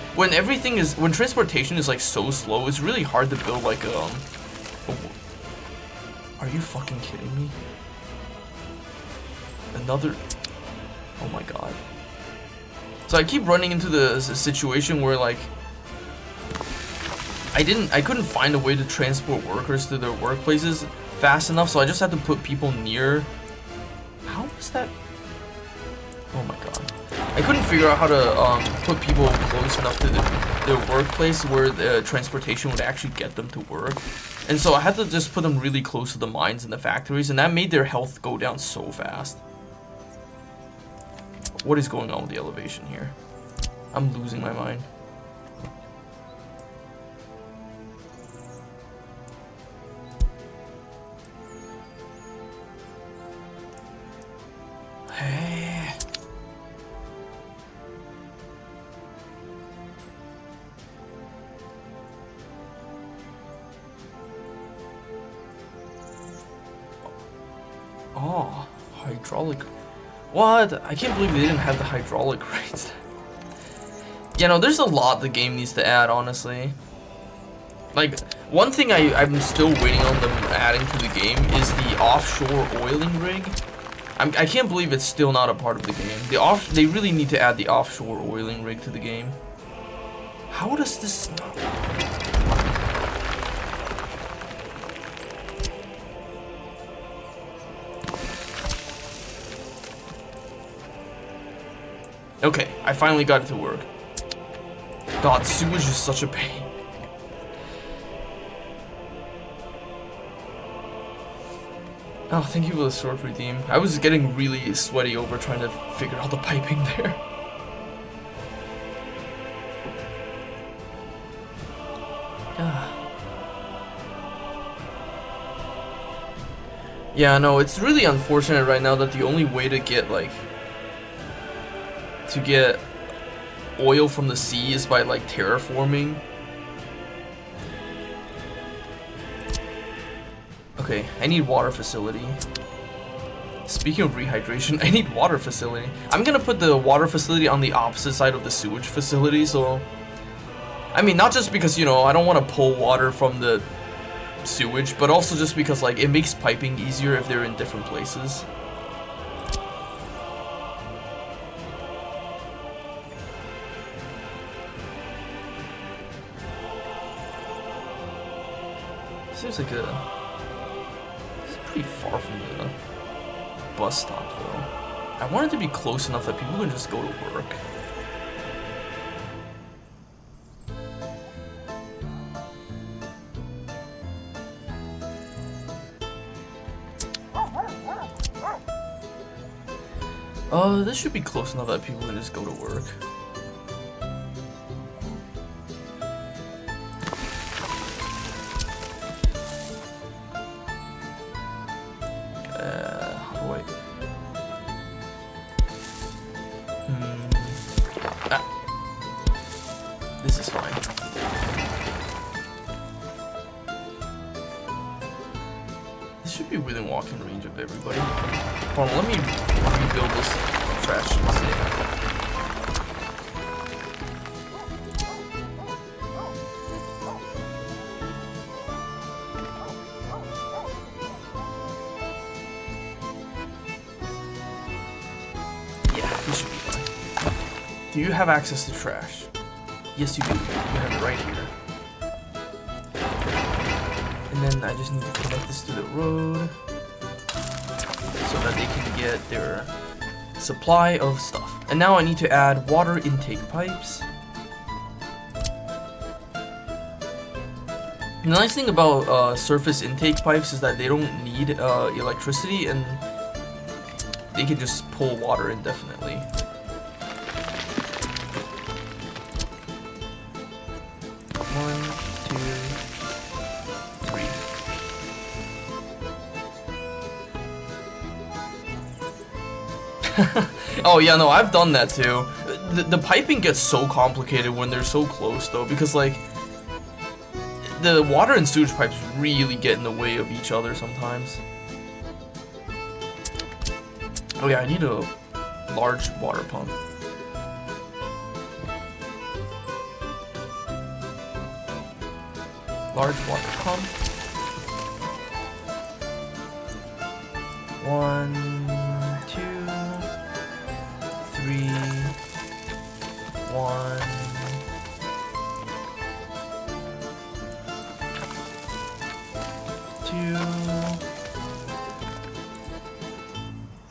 transportation is like so slow, it's really hard to build like a are you fucking kidding me? Another, oh my god. So I keep running into the situation where like I couldn't find a way to transport workers to their workplaces fast enough, so I just had to put people near. How was that? Oh my god. I couldn't figure out how to put people close enough to their workplace where the transportation would actually get them to work. And so I had to just put them really close to the mines and the factories, and that made their health go down so fast. What is going on with the elevation here? I'm losing my mind. Hey. Oh, hydraulic. What? I can't believe they didn't have the hydraulic rates. You know, there's a lot the game needs to add, honestly. Like, one thing I'm still waiting on them adding to the game is the offshore oiling rig. I can't believe it's still not a part of the game. They really need to add the offshore oiling rig to the game. How does this not... Okay, I finally got it to work. God, sewage is such a pain. Oh, thank you for the sword redeem. I was getting really sweaty over trying to figure out the piping there. Yeah, no, it's really unfortunate right now that the only way to get, like, oil from the sea is by, like, terraforming. Okay, I need water facility. Speaking of rehydration, I need water facility. I'm gonna put the water facility on the opposite side of the sewage facility, so... I mean, not just because, you know, I don't want to pull water from the sewage, but also just because, like, it makes piping easier if they're in different places. Seems like it's pretty far from the bus stop, though. I want it to be close enough that people can just go to work. This should be close enough that people can just go to work. How do I... This is fine. This should be within walking range of everybody. Hold on, let me rebuild this trash instead. Yeah, this should be fine. Do you have access to trash? Yes, you do. You have it right here. And then I just need to connect this to the road so that they can get their supply of stuff. And now I need to add water intake pipes. The nice thing about surface intake pipes is that they don't need electricity, and they can just pull water indefinitely. Oh yeah, no, I've done that too. the piping gets so complicated when they're so close though, because like the water and sewage pipes really get in the way of each other sometimes. Oh yeah, I need a large water pump. Large water pump. 1, 2, 3, 1. 2,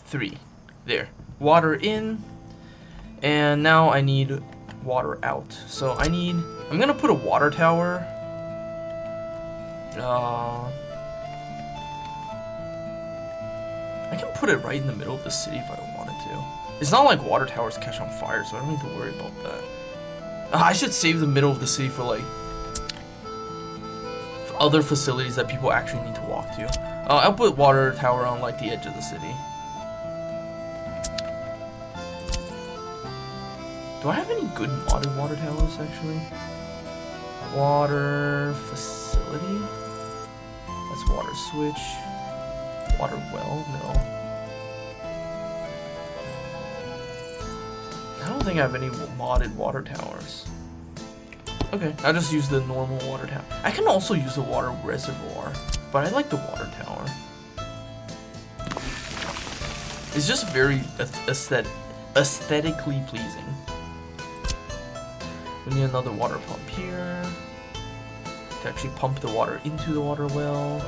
3. There. Water in. And now I need water out. So I'm gonna put a water tower. I can put it right in the middle of the city if I wanted to. It's not like water towers catch on fire, so I don't need to worry about that. I should save the middle of the city for like other facilities that people actually need to walk to. I'll put water tower on like the edge of the city. Do I have any good modded water towers actually? Water facility? That's water switch. Water well? No. I don't think I have any modded water towers. Okay, I'll just use the normal water tower. I can also use the water reservoir, but I like the water tower. It's just very aesthetically pleasing. We need another water pump here to actually pump the water into the water well.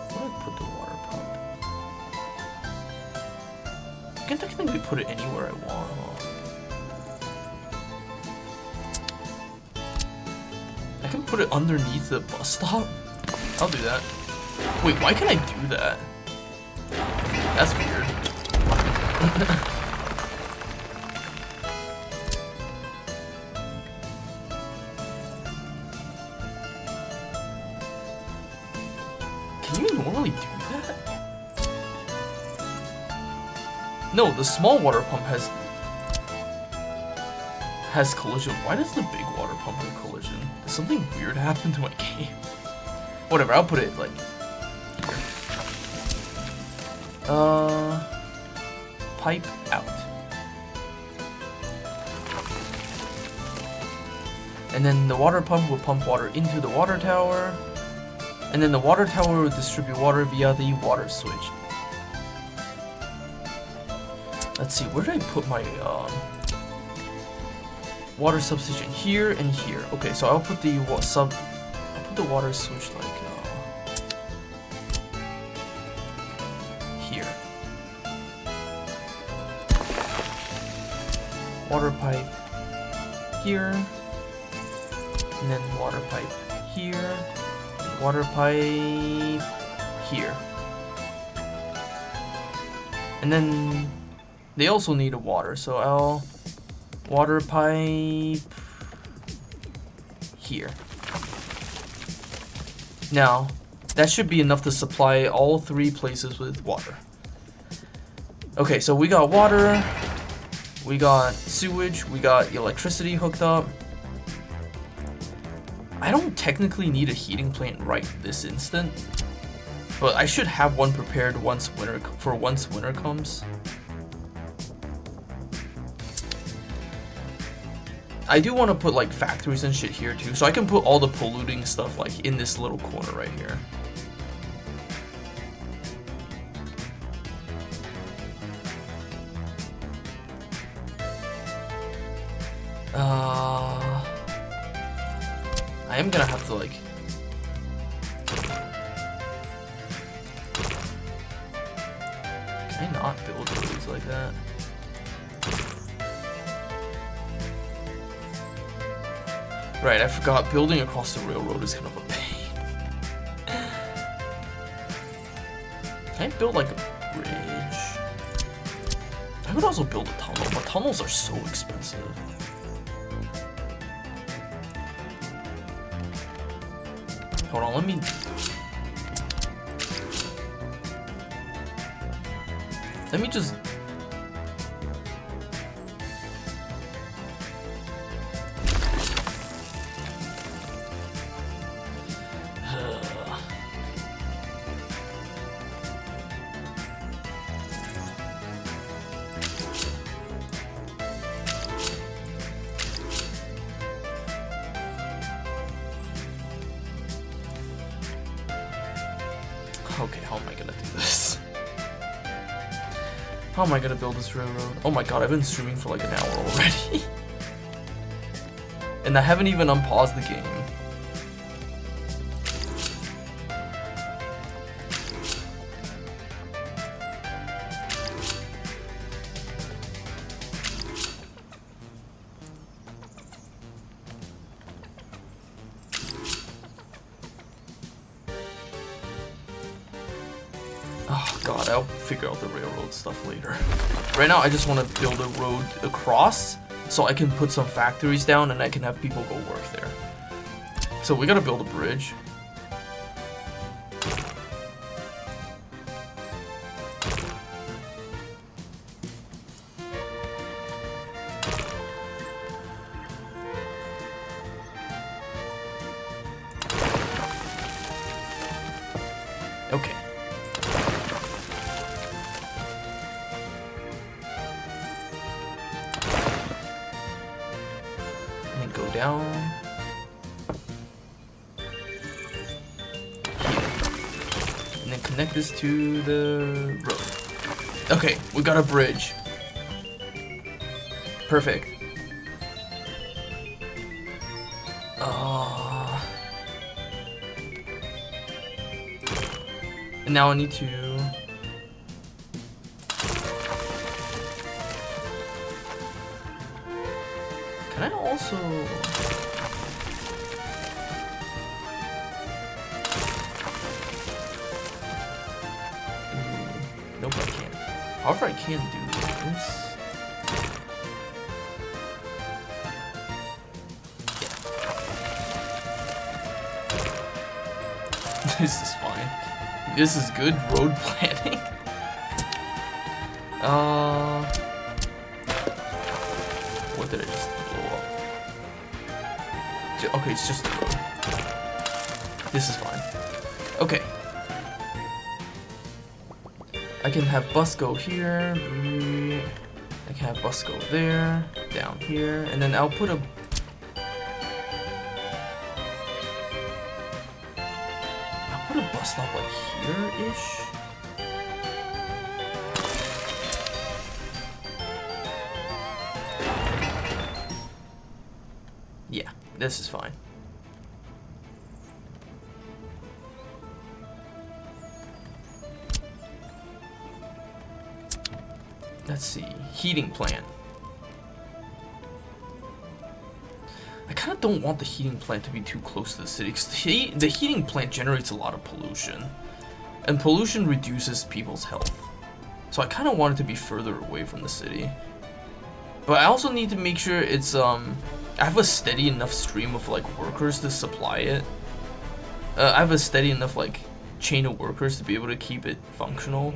Where do I put the water pump? I can technically put it anywhere I want. I can put it underneath the bus stop. I'll do that. Wait, why can I do that? That's weird. Can you normally do that? No, the small water pump has collision. Why does the big water pump have collision? Did something weird happen to my game? Whatever, I'll put it like here. Pipe out. And then the water pump will pump water into the water tower. And then the water tower will distribute water via the water switch. Let's see, where did I put my water substation? Here and here. Okay, so I'll put the water switch like here. Water pipe here, and then water pipe here, and water pipe here. And then they also need a water, so I'll water pipe here. Now, that should be enough to supply all three places with water. Okay, so we got water, we got sewage, we got electricity hooked up. I don't technically need a heating plant right this instant, but I should have one prepared once winter comes. I do want to put like factories and shit here too, so I can put all the polluting stuff like in this little corner right here. I am gonna have to like can I not build roads like that? Right, I forgot building across the railroad is kind of a pain. Can I build like a bridge? I would also build a tunnel, but tunnels are so expensive. Hold on, let me just Okay, how am I gonna do this? How am I gonna build this railroad? Oh my god, I've been streaming for like an hour already. And I haven't even unpaused the game. Oh god, I'll figure out the railroad stuff later. Right now, I just want to build a road across so I can put some factories down and I can have people go work there. So we gotta build a bridge. Okay. And go down. Here. And then connect this to the road. Okay, we got a bridge. Perfect. And now I need to... Can I also... Nope, I can't. However, I can do this. Yeah. This is fine. This is good road planning. What did I just blow up? Okay, it's just the road. This is fine. Okay. I can have bus go here. I can have bus go there, down here, and then I'll put a... I'll put a bus stop like here-ish. Yeah, this is fine. Let's see, heating plant. I kind of don't want the heating plant to be too close to the city because the heating plant generates a lot of pollution, and pollution reduces people's health. So I kind of want it to be further away from the city. But I also need to make sure it's I have a steady enough stream of like workers to supply it. I have a steady enough like chain of workers to be able to keep it functional.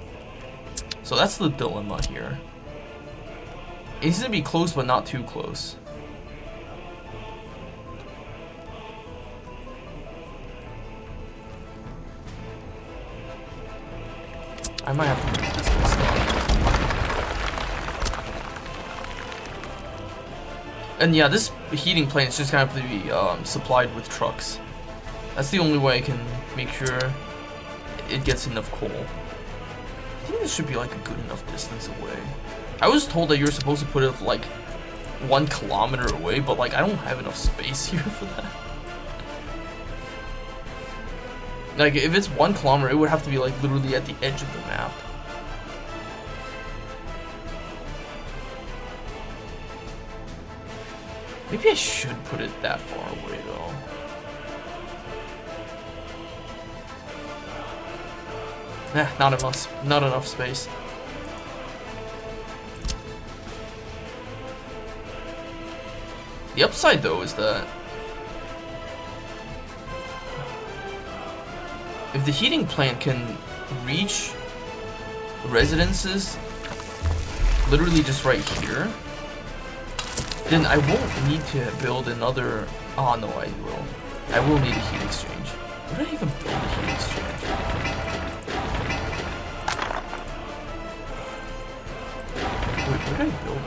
So that's the dilemma here. It needs to be close, but not too close. I might have to move this one stuff. And yeah, this heating plant is just gonna have to be supplied with trucks. That's the only way I can make sure it gets enough coal. I think this should be like a good enough distance away. I was told that you're supposed to put it like 1 kilometer away, but like I don't have enough space here for that. Like if it's 1 kilometer, it would have to be like literally at the edge of the map. Maybe I should put it that far away though. Not enough space. The upside though is that if the heating plant can reach residences literally just right here, then I won't need to build another... Oh no, I will. I will need a heat exchange. Where did I even build a heat exchange? Wait, where did I build it?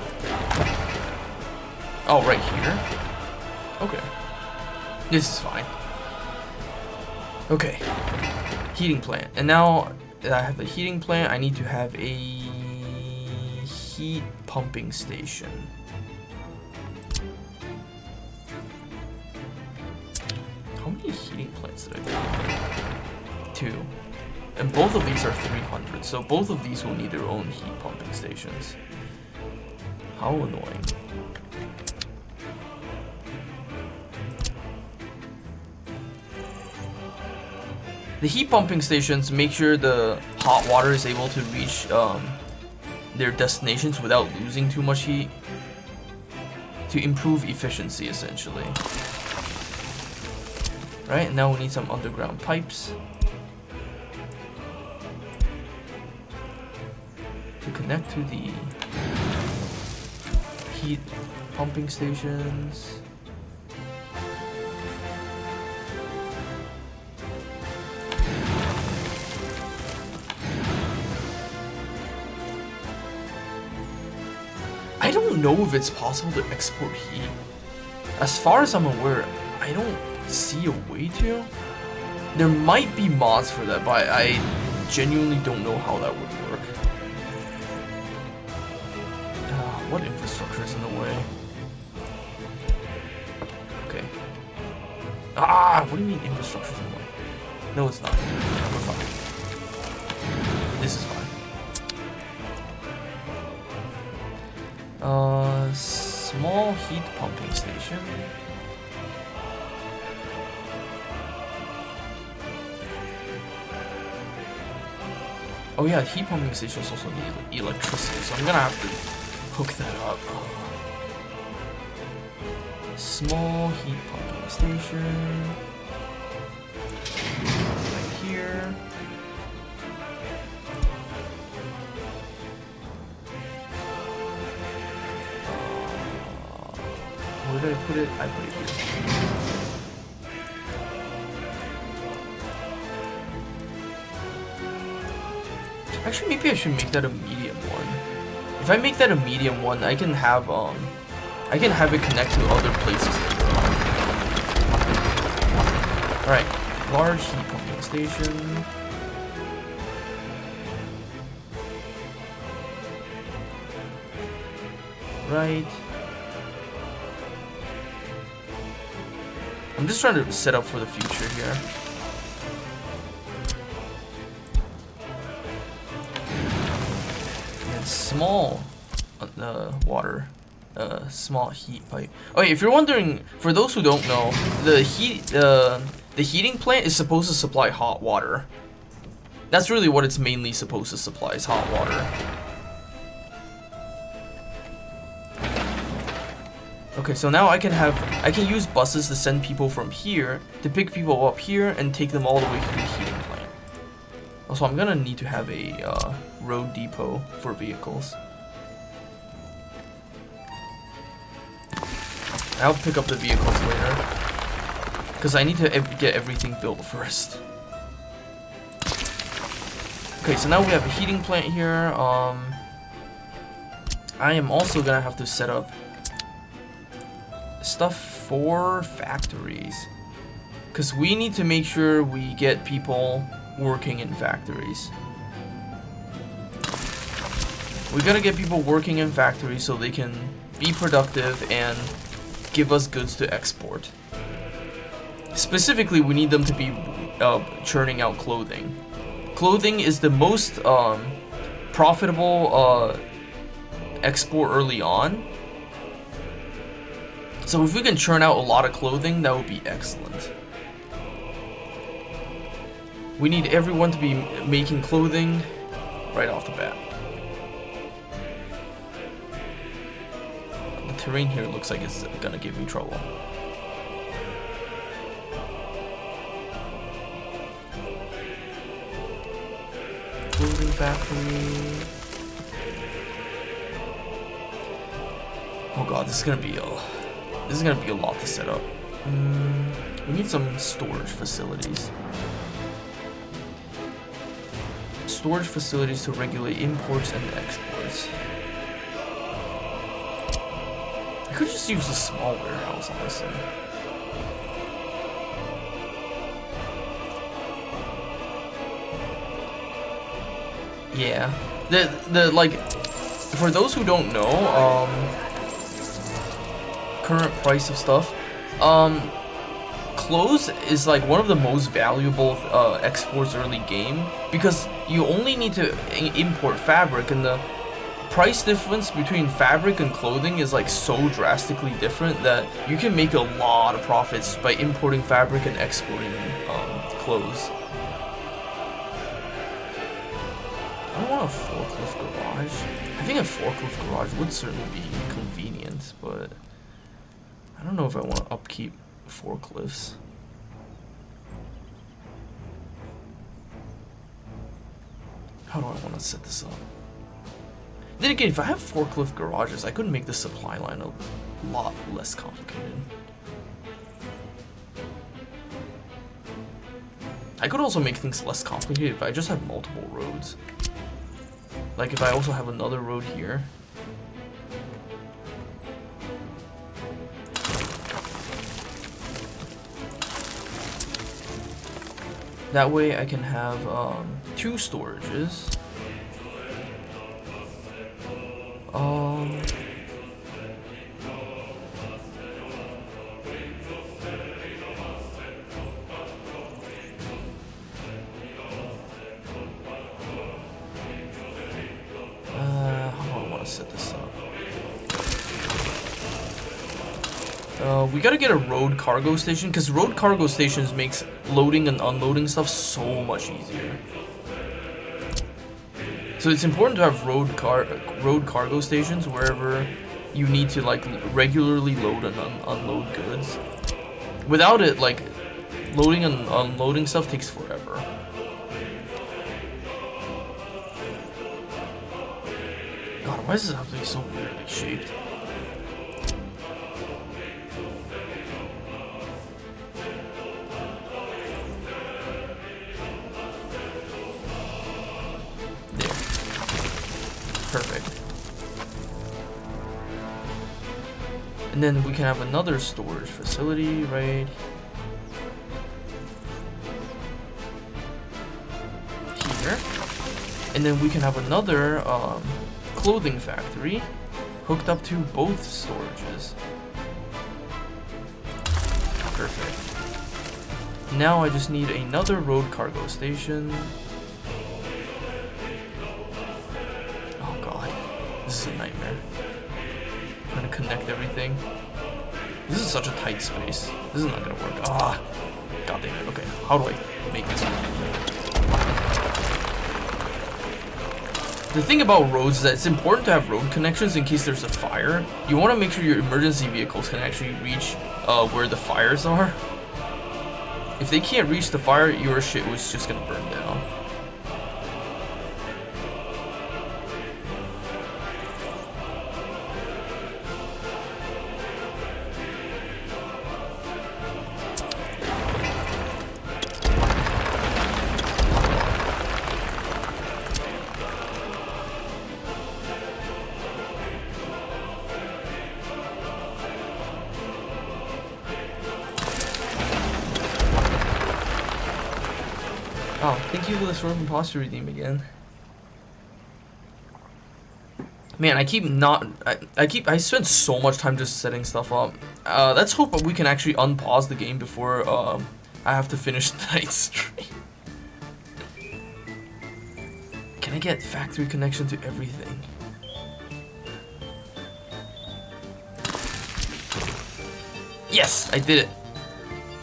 Oh, right here? Okay. This is fine. Okay. heating plant. And now that I have the heating plant, I need to have a heat pumping station. How many heating plants did I build? 2. And both of these are 300, so both of these will need their own heat pumping stations. How annoying. The heat pumping stations make sure the hot water is able to reach their destinations without losing too much heat, to improve efficiency essentially. Right, now we need some underground pipes to connect to the heat pumping stations. I don't know if it's possible to export heat. As far as I'm aware, I don't see a way to. There might be mods for that, but I genuinely don't know how that would work. What infrastructure is in the way? Okay. What do you mean infrastructure is in the way? No, it's not. We're fine. This is fine. Small heat pumping station. Oh yeah, heat pumping stations also need electricity, so I'm gonna have to hook that up. Small heat pumping station. Right here. Where did I put it? I put it here. Actually, maybe I should make that a medium one. If I make that a medium one, I can have it connect to other places later on. Alright, large heat pumping station. Right. I'm just trying to set up for the future here. And small water, small heat pipe. Okay, if you're wondering, for those who don't know, the heating plant is supposed to supply hot water. That's really what it's mainly supposed to supply, is hot water. Okay, so now I can use buses to send people from here to pick people up here and take them all the way to the heating plant. Also, I'm gonna need to have a road depot for vehicles. I'll pick up the vehicles later, because I need to get everything built first. Okay, so now we have a heating plant here. I am also gonna have to set up stuff for factories, because we need to make sure we get people working in factories. We gotta get people working in factories so they can be productive and give us goods to export. Specifically, we need them to be churning out clothing. Clothing is the most profitable export early on. So if we can churn out a lot of clothing, that would be excellent. We need everyone to be making clothing right off the bat. The terrain here looks like it's gonna give me trouble. Clothing factory. Oh god, this is gonna be a lot to set up. We need some storage facilities. Storage facilities to regulate imports and exports. I could just use a small warehouse, honestly. Yeah. The like, for those who don't know, current price of stuff, clothes is like one of the most valuable exports early game, because you only need to import fabric, and the price difference between fabric and clothing is like so drastically different that you can make a lot of profits by importing fabric and exporting clothes. I don't want a forklift garage. I think a forklift garage would certainly be convenient, but I don't know if I want to upkeep forklifts. How do I want to set this up? Then again, if I have forklift garages, I could make the supply line a lot less complicated. I could also make things less complicated if I just have multiple roads. Like if I also have another road here. That way I can have 2 storages. How do I want to set this up? We gotta get a road cargo station, because road cargo stations makes loading and unloading stuff so much easier. So it's important to have road cargo stations wherever you need to like regularly load and unload goods. Without it, like loading and unloading stuff takes forever. God, why is this house so weirdly shaped? Perfect. And then we can have another storage facility right here. And then we can have another clothing factory hooked up to both storages. Perfect. Now I just need another road cargo station. This is a nightmare. Trying to connect everything. This is such a tight space. This is not gonna work. Ah, god damn it. Okay, how do I make this work? The thing about roads is that it's important to have road connections in case there's a fire. You want to make sure your emergency vehicles can actually reach where the fires are. If they can't reach the fire, your shit was just gonna burn down. Oh, thank you for the Sword of Imposter redeem again. Man, I spent so much time just setting stuff up. Let's hope we can actually unpause the game before I have to finish tonight's stream. Can I get factory connection to everything? Yes, I did it.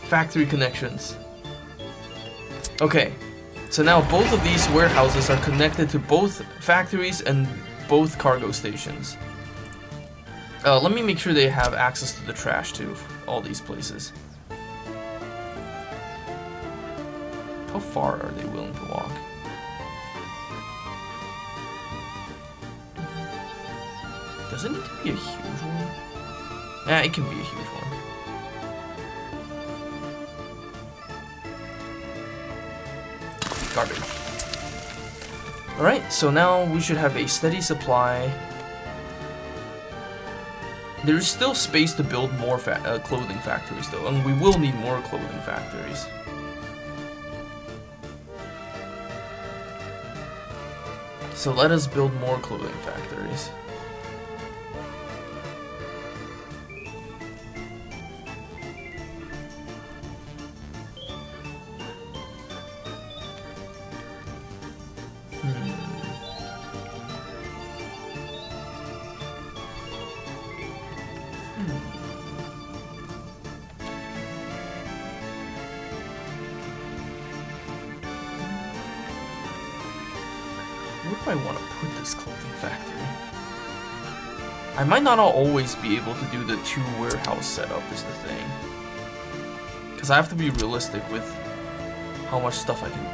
Factory connections. Okay. So now both of these warehouses are connected to both factories and both cargo stations. Let me make sure they have access to the trash too, all these places. How far are they willing to walk? Does it need to be a huge one? Yeah, it can be a huge one. Garbage. Alright, so now we should have a steady supply. There is still space to build more clothing factories though, and we will need more clothing factories. So let us build more clothing factories. Where do I want to put this clothing factory? I might not always be able to do the 2 warehouse setup is the thing. Because I have to be realistic with how much stuff I can do.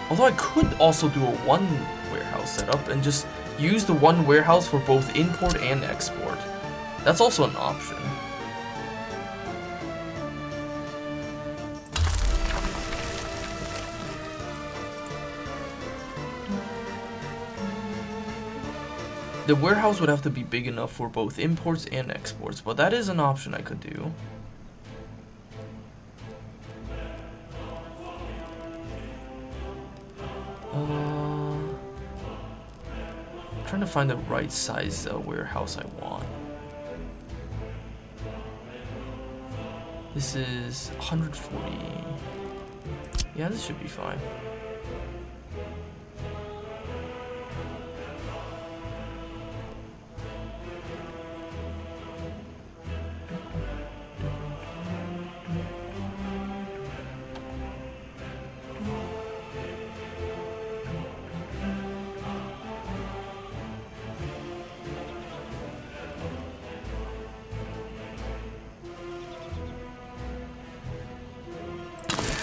Although I could also do a 1 warehouse setup and just use the 1 warehouse for both import and export. That's also an option. The warehouse would have to be big enough for both imports and exports, but that is an option I could do. I'm trying to find the right size warehouse I want. This is 140. Yeah, this should be fine.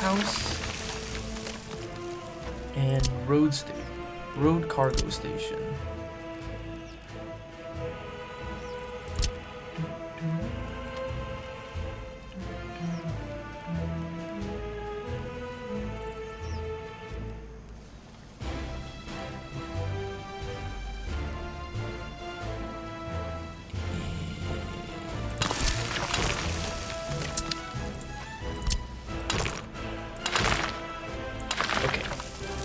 House and road cargo station.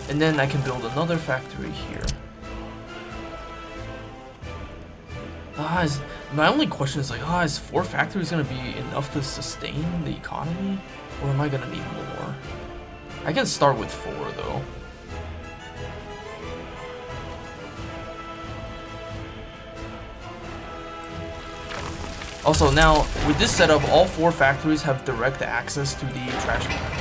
And then I can build another factory here. My only question is like, is 4 factories gonna be enough to sustain the economy? Or am I gonna need more? I can start with 4 though. Also now, with this setup, all 4 factories have direct access to the trash compactor.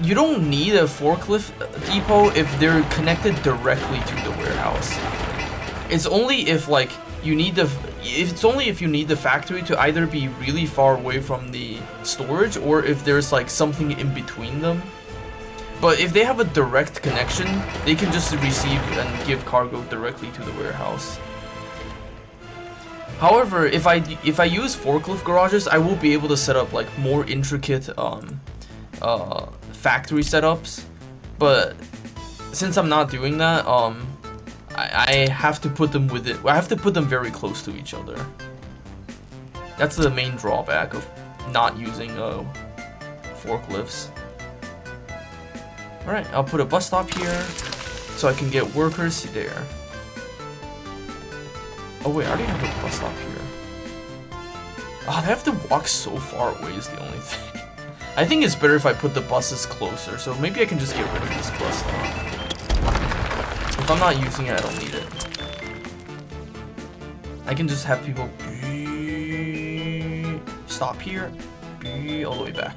You don't need a forklift depot if they're connected directly to the warehouse. It's only if like you need if you need the factory to either be really far away from the storage or if there's like something in between them. But if they have a direct connection, they can just receive and give cargo directly to the warehouse. However, if I use forklift garages, I will be able to set up like more intricate factory setups, but since I'm not doing that, I have to put them I have to put them very close to each other. That's the main drawback of not using forklifts. Alright, I'll put a bus stop here so I can get workers there. Oh wait, I already have a bus stop here. They have to walk so far away is the only thing. I think it's better if I put the buses closer, so maybe I can just get rid of this bus stop. If I'm not using it, I don't need it. I can just have people stop here, all the way back.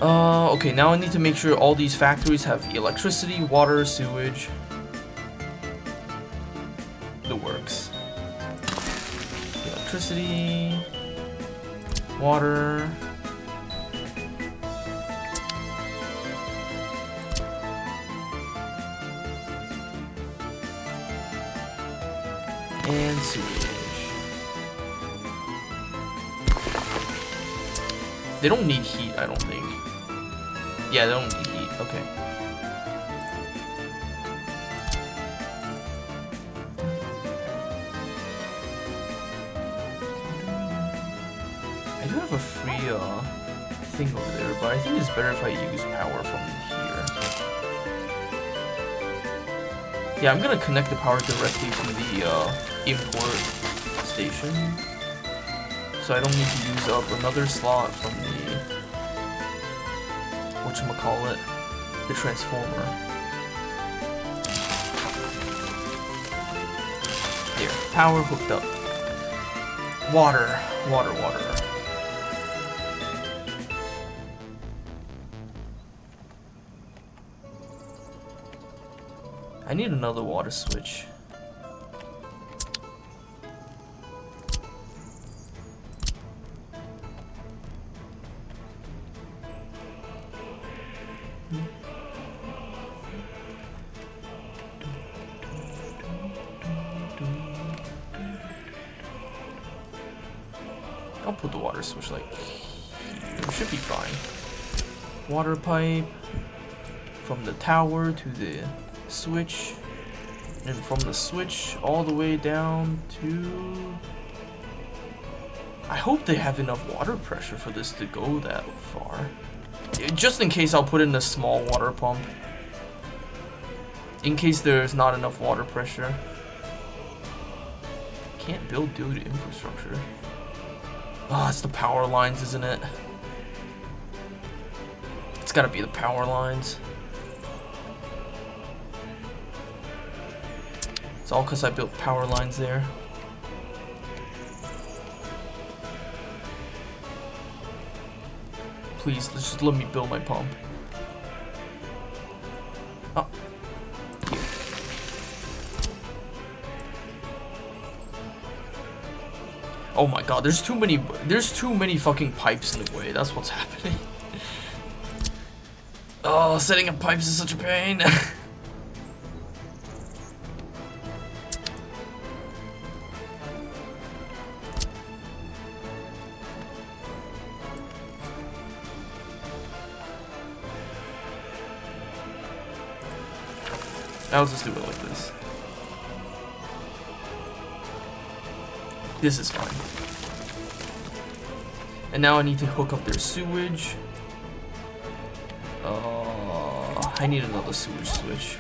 Okay, now I need to make sure all these factories have electricity, water, sewage. The works. Electricity. Water. And sewage. They don't need heat, I don't think. Yeah, they don't need heat. Okay. I do have have a free thing over there, but I think it's better if I use power from here. Yeah, I'm gonna connect the power directly to the import station, so I don't need to use up another slot from the whatchamacallit, the transformer. There, power hooked up. Water, water, water. I need another water switch. I'll put the water switch like here. Should be fine. Water pipe from the tower to the switch, and from the switch all the way down to... I hope they have enough water pressure for this to go that far. Just in case, I'll put in a small water pump. In case there's not enough water pressure. Can't build due to infrastructure. Ah, it's the power lines, isn't it? It's gotta be the power lines. It's all because I built power lines there. Please, let's just let me build my pump. Oh. Here. Oh my god, there's too many fucking pipes in the way. That's what's happening. Oh, setting up pipes is such a pain. I'll just do it like this. This is fine. And now I need to hook up their sewage. I need another sewage switch.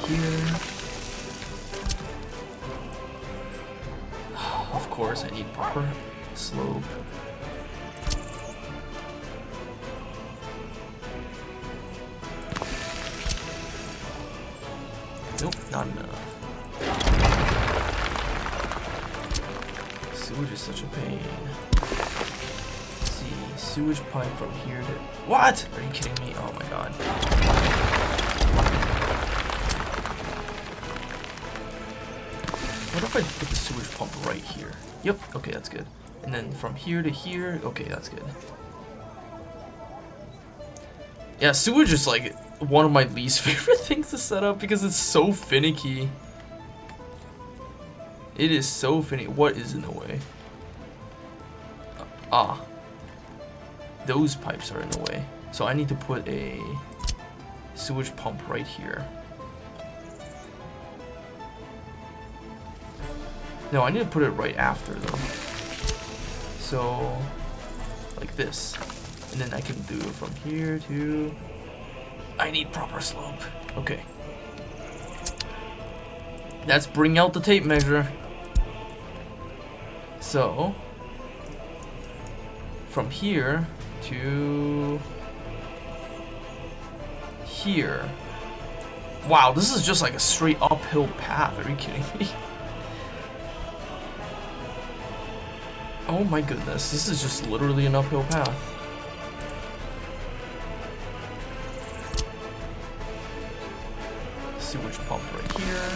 Here. Of course, I need proper slope. Nope, not enough. Sewage is such a pain. Let's see, sewage pipe from here to... What? Are you kidding me? Oh my god. What if I put the sewage pump right here? Yep, okay, that's good. And then from here to here, okay, that's good. Yeah, sewage is like one of my least favorite things to set up because it's so finicky. It is so finicky. What is in the way? Those pipes are in the way. So I need to put a sewage pump right here. No, I need to put it right after though. So, like this. And then I can do it from here to... I need proper slope. Okay. Let's bring out the tape measure. So, from here to here. Wow, this is just like a straight uphill path. Are you kidding me? Oh my goodness, this is just literally an uphill path. Sewage pump right here.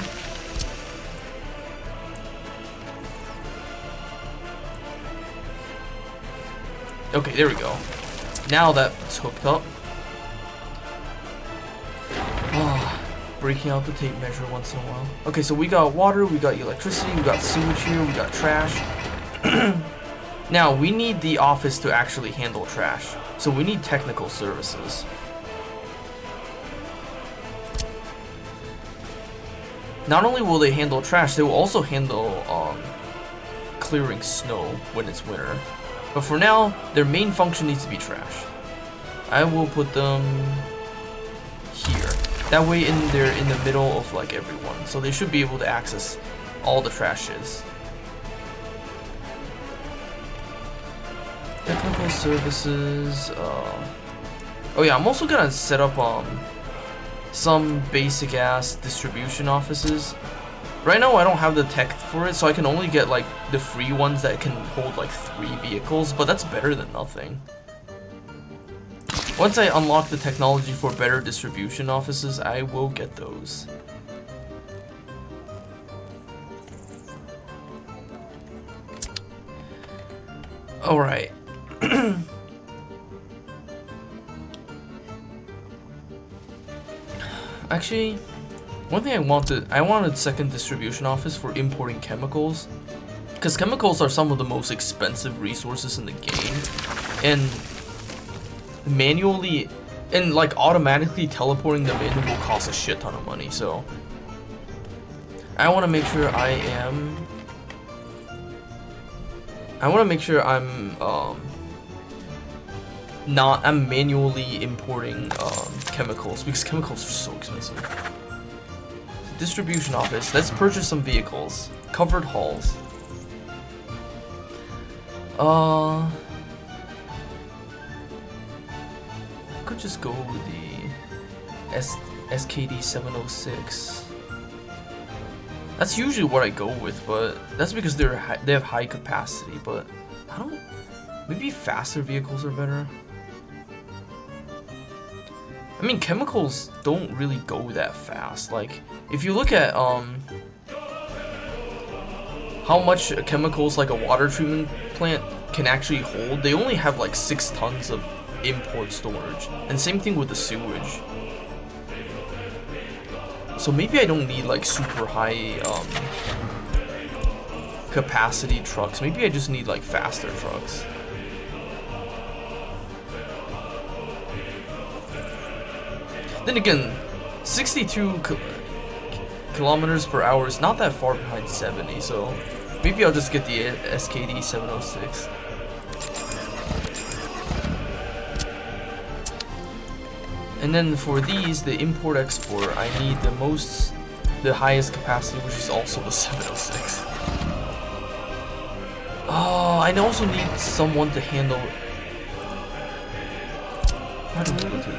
Okay, there we go. Now that's hooked up. Breaking out the tape measure once in a while. Okay, so we got water, we got electricity, we got sewage here, we got trash. Now, we need the office to actually handle trash. So we need technical services. Not only will they handle trash, they will also handle clearing snow when it's winter. But for now, their main function needs to be trash. I will put them here. That way they're in the middle of like everyone. So they should be able to access all the trashes. Technical services. Oh yeah, I'm also gonna set up some basic ass distribution offices. Right now I don't have the tech for it, so I can only get like the free ones that can hold like 3 vehicles, but that's better than nothing. Once I unlock the technology for better distribution offices, I will get those. Alright. Actually, one thing I wanted second distribution office for importing chemicals, because chemicals are some of the most expensive resources in the game, and manually and like automatically teleporting them in will cost a shit ton of money. So I want to make sure I'm manually importing chemicals, because chemicals are so expensive. Distribution office. Let's purchase some vehicles. Covered halls. I could just go with the SKD 706. That's usually what I go with, but that's because they have high capacity. But I don't. Maybe faster vehicles are better. I mean, chemicals don't really go that fast. Like, if you look at how much chemicals like a water treatment plant can actually hold, they only have like 6 tons of import storage. And same thing with the sewage. So maybe I don't need like super high capacity trucks. Maybe I just need like faster trucks. Then again, 62 kilometers per hour is not that far behind 70, so maybe I'll just get the SKD 706. And then for these, the import-export, I need the highest capacity, which is also the 706. Oh, I also need someone to handle. How do we go to?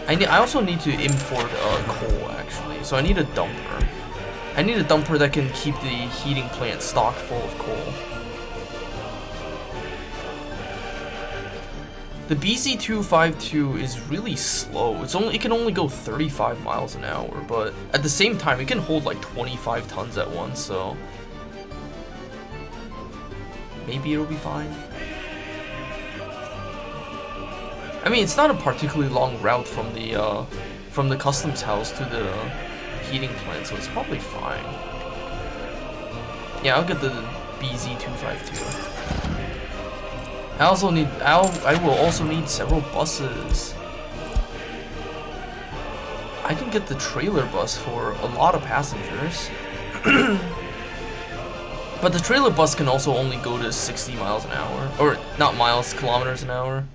I also need to import coal, actually, so I need a dumper. I need a dumper that can keep the heating plant stocked full of coal. The BZ252 is really slow. It can only go 35 miles an hour, but at the same time, it can hold like 25 tons at once, so maybe it'll be fine. I mean, it's not a particularly long route from the customs house to the heating plant, so it's probably fine. Yeah, I'll get the BZ252. I will also need several buses. I can get the trailer bus for a lot of passengers. But the trailer bus can also only go to 60 miles an hour. Or, not miles, kilometers an hour.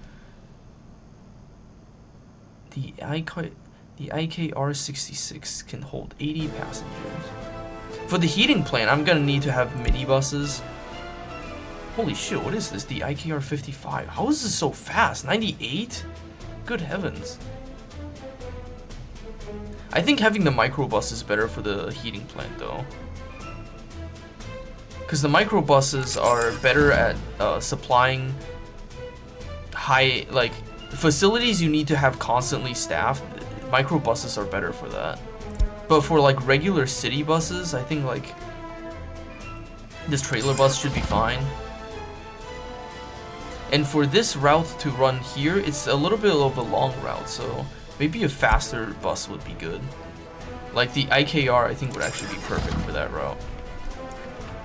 The IKR-66 can hold 80 passengers. For the heating plant, I'm gonna need to have minibuses. Holy shit, what is this? The IKR-55. How is this so fast? 98? Good heavens. I think having the microbus is better for the heating plant, though. Because the microbuses are better at supplying high, like, facilities you need to have constantly staffed. Microbuses are better for that. But for like regular city buses, I think like this trailer bus should be fine. And for this route to run here, it's a little bit of a long route, so maybe a faster bus would be good. Like the IKR, I think would actually be perfect for that route.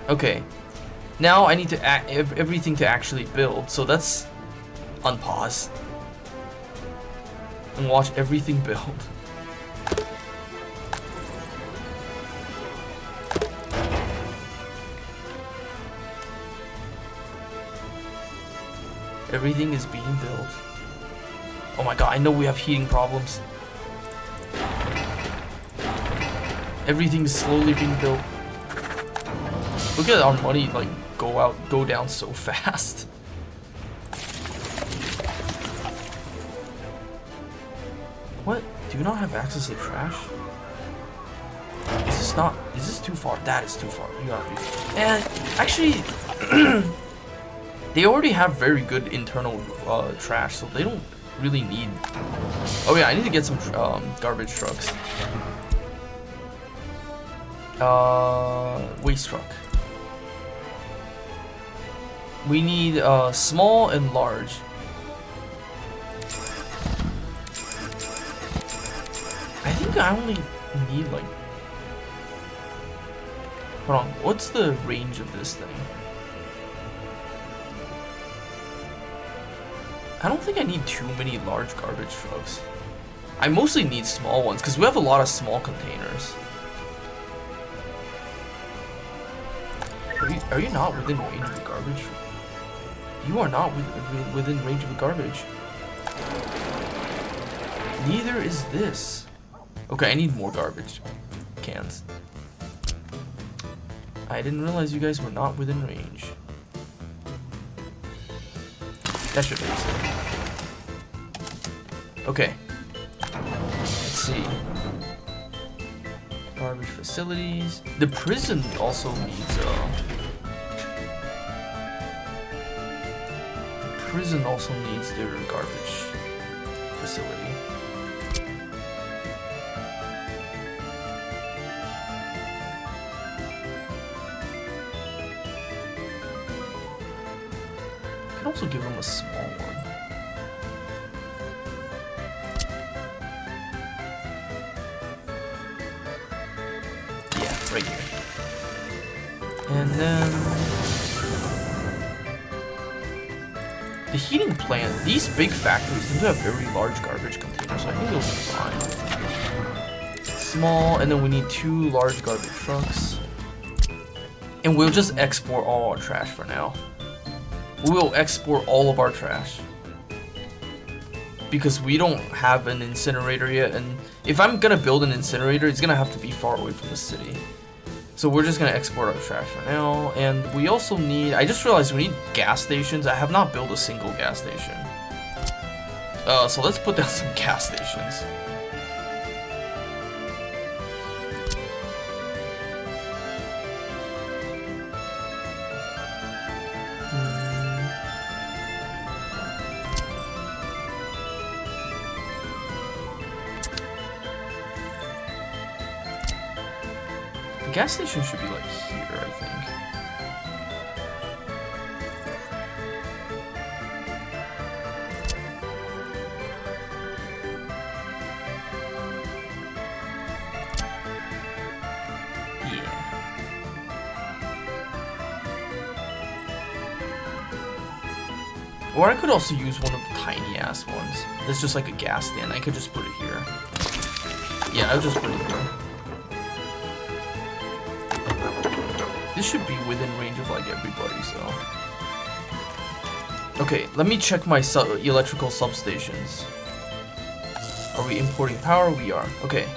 Okay. Now I need to everything to actually build. So let's unpause and watch everything build. Everything is being built. Oh my god, I know we have heating problems. Everything is slowly being built. Look at our money like go down so fast. What? Do you not have access to trash? Is this too far? That is too far. You have to. And actually they already have very good internal trash, so they don't really need. Oh yeah, I need to get some garbage trucks. Waste truck. We need small and large. I think I only need like. Hold on, what's the range of this thing? I don't think I need too many large garbage trucks. I mostly need small ones because we have a lot of small containers. Are you not within range of the garbage? You are not within range of the garbage. Neither is this. Okay, I need more garbage cans. I didn't realize you guys were not within range. That should fix it. Okay. Let's see. Garbage facilities. The prison also needs prison also needs their garbage facility. I can also give them a small one. Yeah, right here. And then the heating plant, these big factories seem to have very large garbage containers, so I think they'll be fine. Small, and then we need 2 large garbage trucks. And we'll just export all our trash for now. We will export all of our trash. Because we don't have an incinerator yet, and if I'm gonna build an incinerator, it's gonna have to be far away from the city. So we're just gonna export our trash for now, and we also need, I just realized we need gas stations. I have not built a single gas station. So let's put down some gas stations. The gas station should be like here, I think. Or I could also use one of the tiny ass ones. That's just like a gas stand. I could just put it here. Yeah, I'll just put it here. This should be within range of like everybody, so. Okay, let me check my electrical substations. Are we importing power? We are. Okay.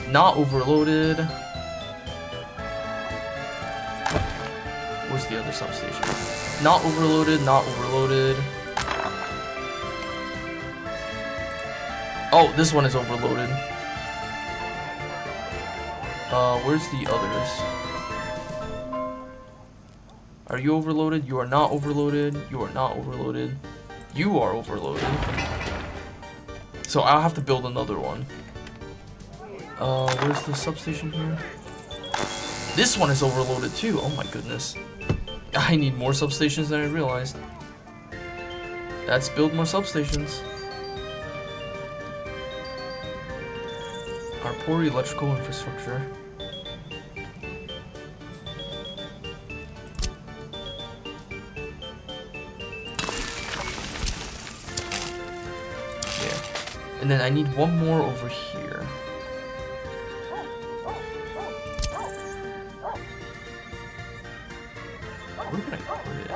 Not overloaded. Where's the other substation? Not overloaded, not overloaded. Oh, this one is overloaded. Where's the others? Are you overloaded? You are not overloaded. You are not overloaded. You are overloaded. So I'll have to build another one. Where's the substation here? This one is overloaded too. Oh my goodness. I need more substations than I realized. Let's build more substations. Our poor electrical infrastructure. And then I need one more over here. Where can I put it?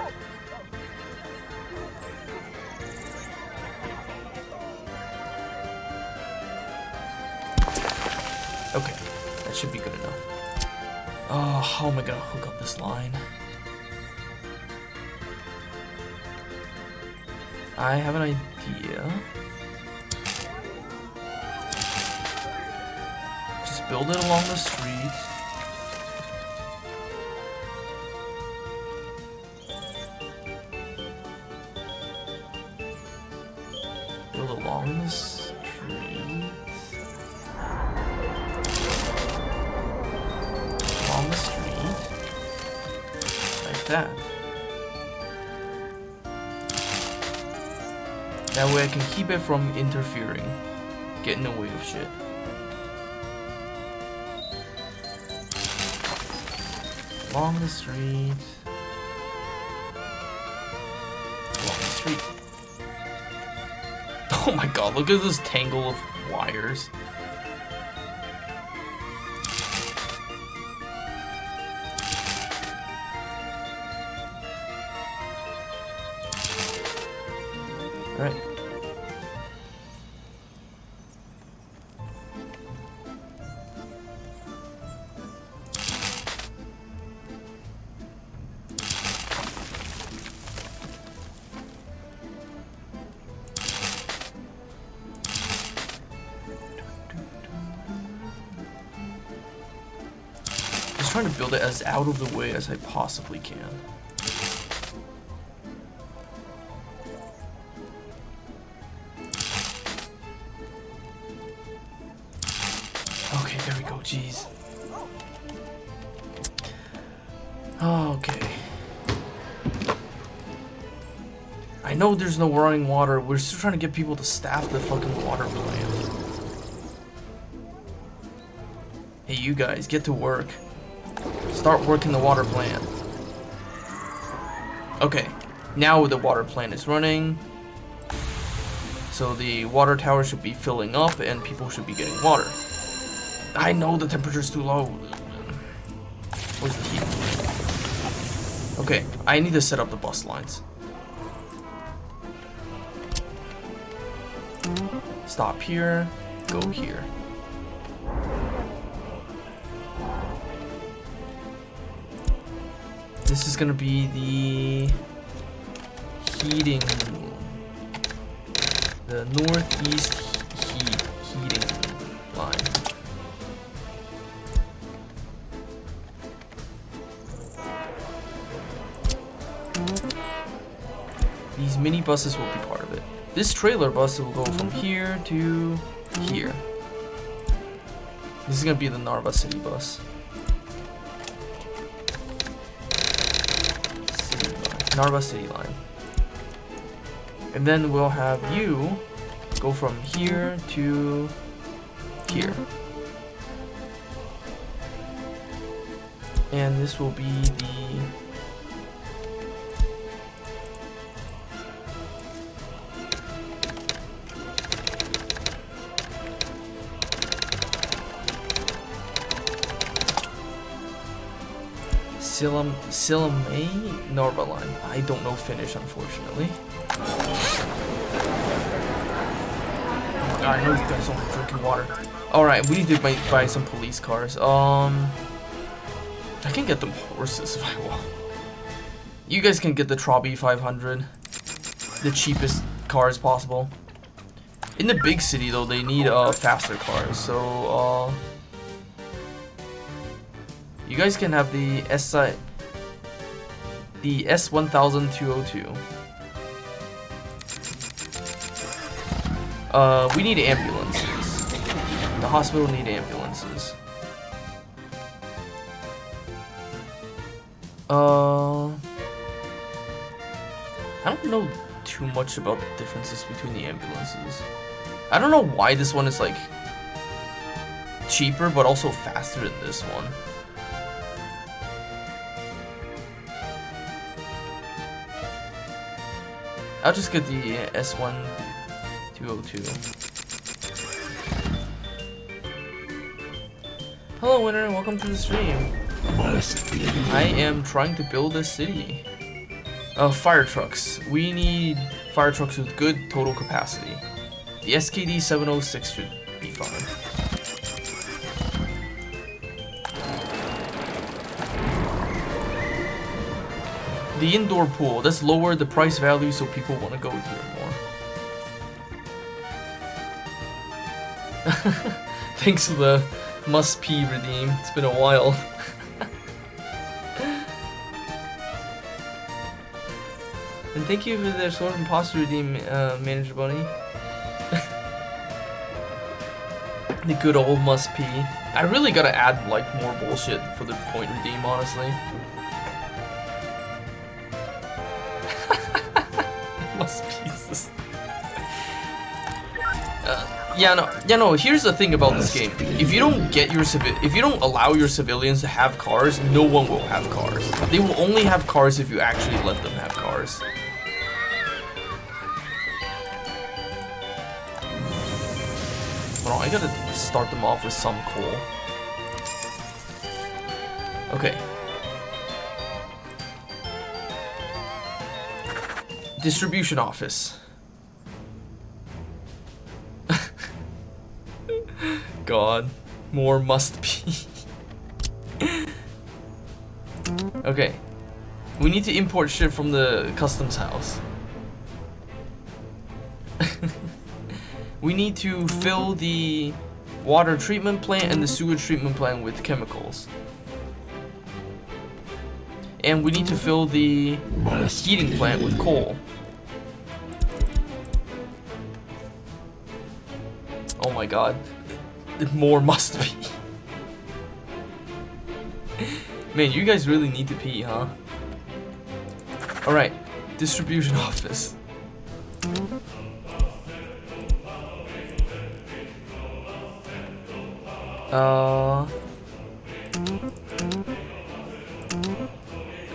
Okay, that should be good enough. Oh, how am I gonna hook up this line? I have an idea. Just build it along the street. Build along the street. Along the street. Like that. That way I can keep it from interfering, getting in the way of shit. Along the street. Along the street. Oh my god, look at this tangle of wires. Alright. Just trying to build it as out of the way as I possibly can. Okay, there we go, jeez. Okay. I know there's no running water. We're still trying to get people to staff the fucking water plant. Hey, you guys, get to work. Start working the water plant. Okay, now the water plant is running. So the water tower should be filling up and people should be getting water. I know the temperature's too low. Where's the heat? Okay, I need to set up the bus lines. Stop here, go here. This is gonna be the heating, the northeast heating line. These mini buses will be part of it. This trailer bus will go from here to here. This is gonna be the Narva City bus. Narva City line. And then we'll have you go from here to here. And this will be the Silame Narva line. I don't know Finnish, unfortunately. I know you guys don't like drinking water. Alright, we need to buy some police cars. I can get them horses if I want. You guys can get the Trabi 500. The cheapest cars possible. In the big city though, they need faster cars, so you guys can have the S1202. We need ambulances. The hospital need ambulances. I don't know too much about the differences between the ambulances. I don't know why this one is like cheaper but also faster than this one. I'll just get the S1202. Hello, winner. Welcome to the stream. I am trying to build a city. Fire trucks. We need fire trucks with good total capacity. The SKD 706 should be fine. The indoor pool. Let's lower the price value so people want to go here more. Thanks for the must pee redeem. It's been a while. And thank you for the Sword of Imposter redeem, Manager Bunny. The good old must pee. I really gotta add like more bullshit for the point redeem, honestly. Must pieces. Yeah, no. Here's the thing about this game: if you don't allow your civilians to have cars, no one will have cars. They will only have cars if you actually let them have cars. Hold on, I gotta start them off with some coal. Okay. Distribution office. God, more must be. Okay, we need to import shit from the customs house. We need to fill the water treatment plant and the sewage treatment plant with chemicals. And we need to fill the heating plant with coal. Oh my god. More must be. Man, you guys really need to pee, huh? Alright, distribution office.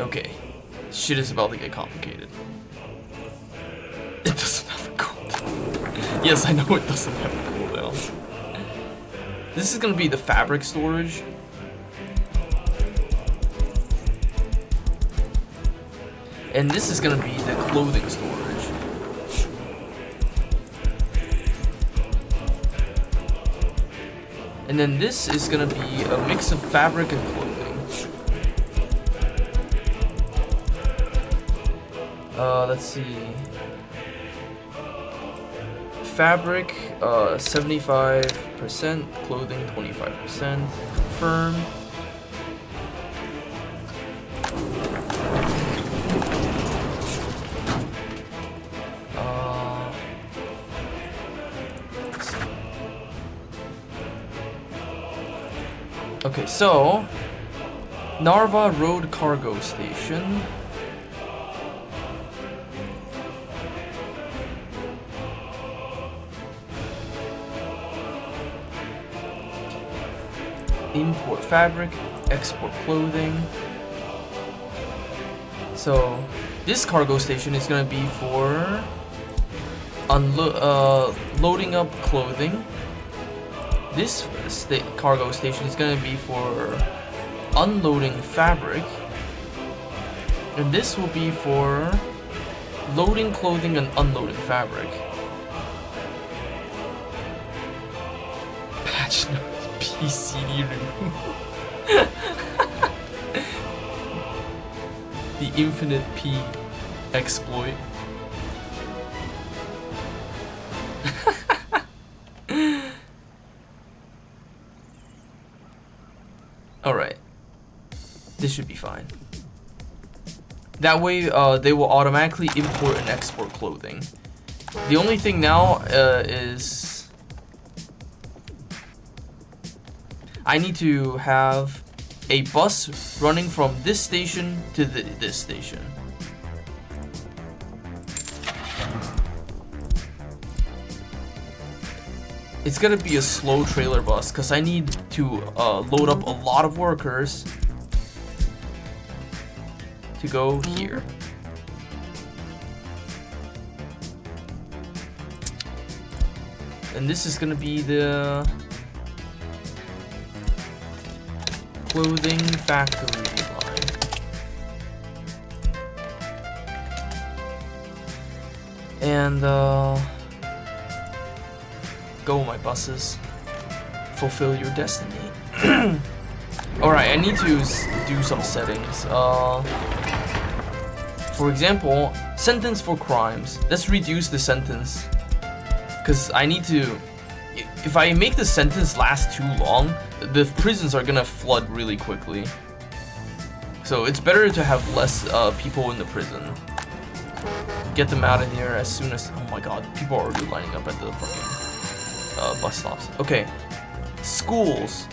Okay. Shit is about to get complicated. It doesn't have a cooldown. Yes, I know it doesn't have a cooldown. This is gonna be the fabric storage. And this is gonna be the clothing storage. And then this is gonna be a mix of fabric and clothing. Let's see. Fabric, 75%, clothing, 25%, confirm. Okay, so Narva Road Cargo Station. Import fabric, export clothing. So this cargo station is going to be for loading up clothing. This cargo station is going to be for unloading fabric. And this will be for loading clothing and unloading fabric. Patch notes. PCD remove. The infinite P exploit. Alright. This should be fine. That way, they will automatically import and export clothing. The only thing now is I need to have a bus running from this station to this station. It's gonna be a slow trailer bus because I need to load up a lot of workers to go here. And this is gonna be the clothing factory line. And go my buses. Fulfill your destiny. Alright, I need to do some settings. For example, sentence for crimes. Let's reduce the sentence. Because I need to... If I make the sentence last too long, the prisons are gonna flood really quickly. So it's better to have less people in the prison. Get them out of here as soon as... Oh my god, people are already lining up at the fucking bus stops. Okay. Schools.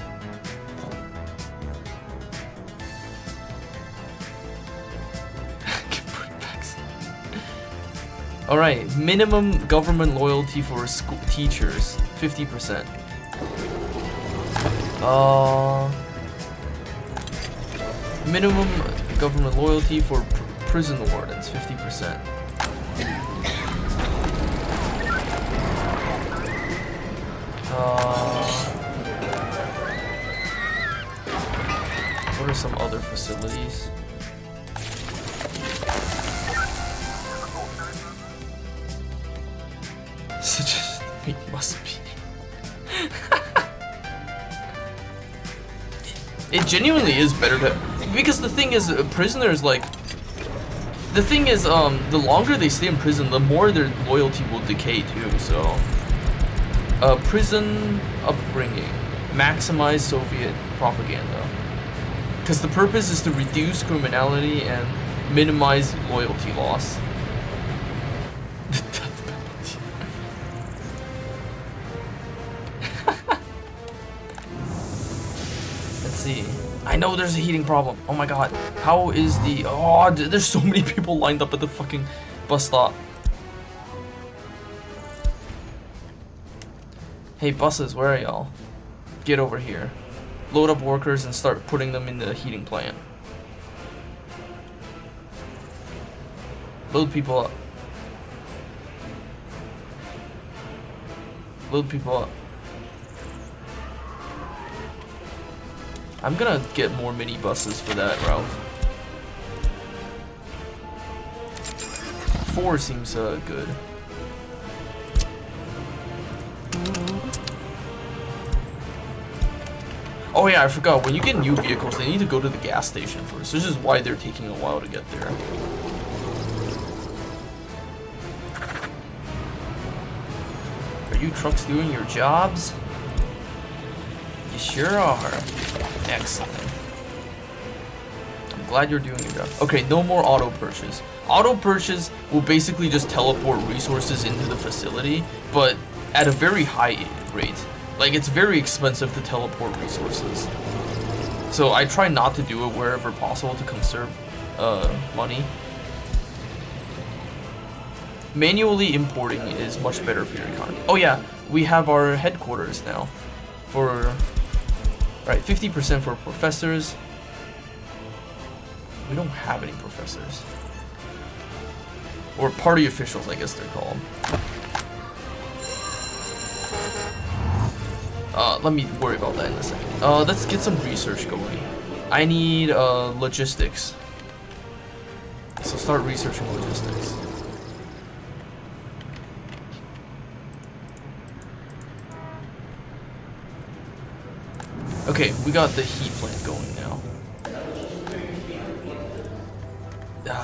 Alright, minimum government loyalty for school teachers, 50%. Minimum government loyalty for prison wardens, 50%. What are some other facilities? It must be. It genuinely is better to, because the thing is, prisoners like. The thing is, the longer they stay in prison, the more their loyalty will decay too. So, prison upbringing, maximize Soviet propaganda, because the purpose is to reduce criminality and minimize loyalty loss. I know there's a heating problem. Oh my god. How is the... Oh, there's so many people lined up at the fucking bus stop. Hey, buses, where are y'all? Get over here. Load up workers and start putting them in the heating plant. Load people up. Load people up. I'm gonna get more mini buses for that route. 4 seems good. Oh yeah, I forgot. When you get new vehicles, they need to go to the gas station first. This is why they're taking a while to get there. Are you trucks doing your jobs? You sure are. Excellent. I'm glad you're doing your job. Okay, no more auto purchase. Auto purchase will basically just teleport resources into the facility, but at a very high rate. Like, it's very expensive to teleport resources. So I try not to do it wherever possible to conserve money. Manually importing is much better for your economy. Oh yeah, we have our headquarters now. For... Right, 50% for professors. We don't have any professors. Or party officials, I guess they're called. Let me worry about that in a second. Let's get some research going. I need, logistics. So start researching logistics. Okay, we got the heat plant going now.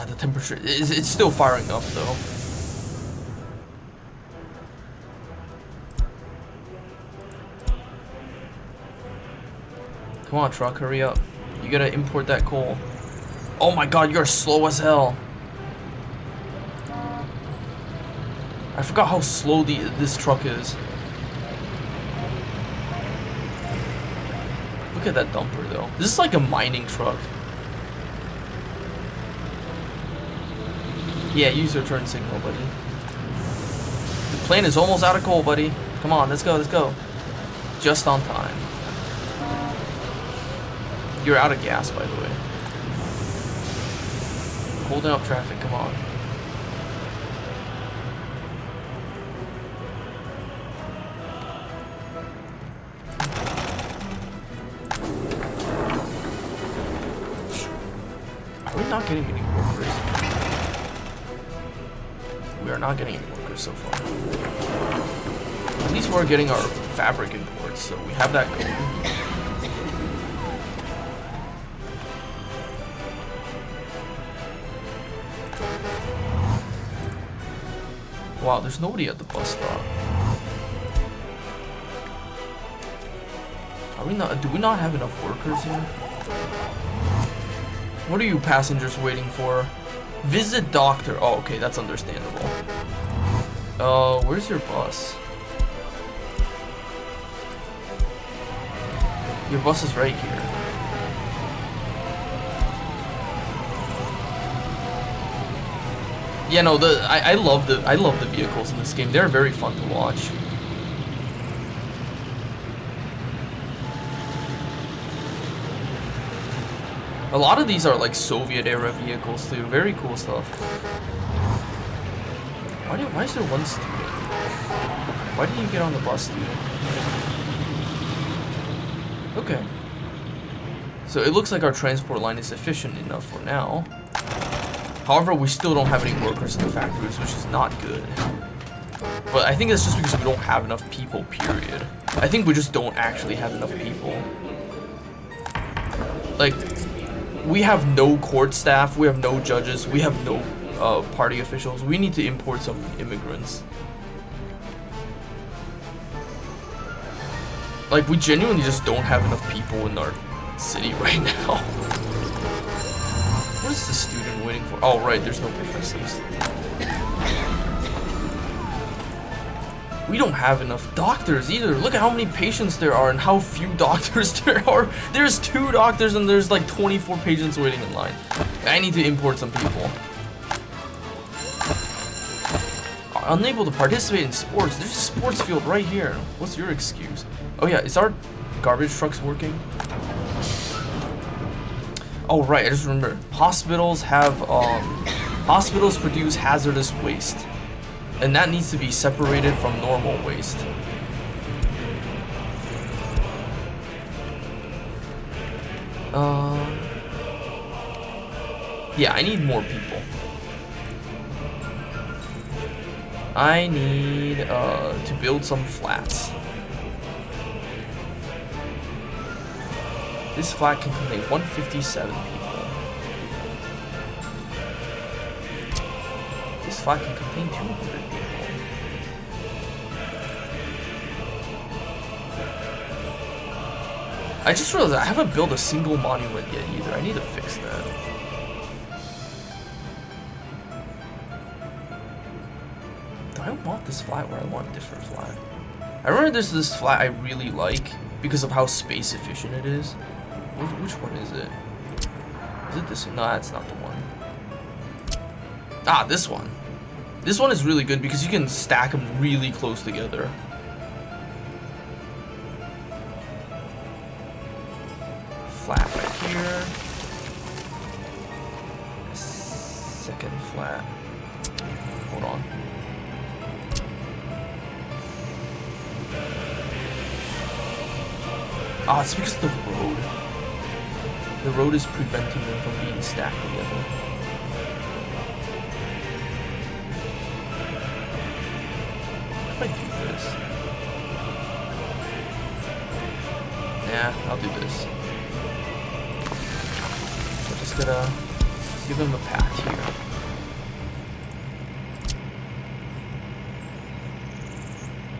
The temperature, it's still firing up though. Come on, truck, hurry up. You gotta import that coal. Oh my god, you're slow as hell. I forgot how slow this truck is. Look at that dumper though. This is like a mining truck. Yeah, use your turn signal, buddy. The plane is almost out of coal, buddy. Come on, let's go, let's go. Just on time. You're out of gas, by the way. Holding up traffic, come on. not getting any workers? We are not getting any workers so far. At least we're getting our fabric imports, so we have that going. Wow, there's nobody at the bus stop. Are we not? Do we not have enough workers here? What are you passengers waiting for? Visit doctor. Oh, okay, that's understandable. Where's your bus? Your bus is right here. Yeah, no, I love the vehicles in this game. They're very fun to watch. A lot of these are like Soviet era vehicles too. Very cool stuff. Why is there one student? Why didn't you get on the bus, student? Okay. So it looks like our transport line is efficient enough for now. However, we still don't have any workers in the factories, which is not good. But I think it's just because we don't have enough people, period. I think we just don't actually have enough people. Like, we have no court staff, we have no judges, we have no party officials. We need to import some immigrants. Like, we genuinely just don't have enough people in our city right now. What is the student waiting for? Oh, right, there's no professors. We don't have enough doctors either. Look at how many patients there are and how few doctors there are. There's 2 doctors and there's like 24 patients waiting in line. I need to import some people. Unable to participate in sports. There's a sports field right here. What's your excuse? Oh yeah, is our garbage trucks working? Oh right, I just remember. Hospitals have hospitals produce hazardous waste. And that needs to be separated from normal waste. Yeah, I need more people. I need to build some flats. This flat can contain 157 people. This flat can contain 200 people. I just realized I haven't built a single monument yet either. I need to fix that. Do I want this flat or I want a different flat? I remember there's this flat I really like because of how space efficient it is. Which one is it? Is it this one? No, that's not the one. Ah, this one. This one is really good because you can stack them really close together. Flat right here. Second flat. Hold on. Ah, it's because of the road. The road is preventing them from being stacked together. What if I do this? Yeah, I'll do this. I'm just gonna give them a path here.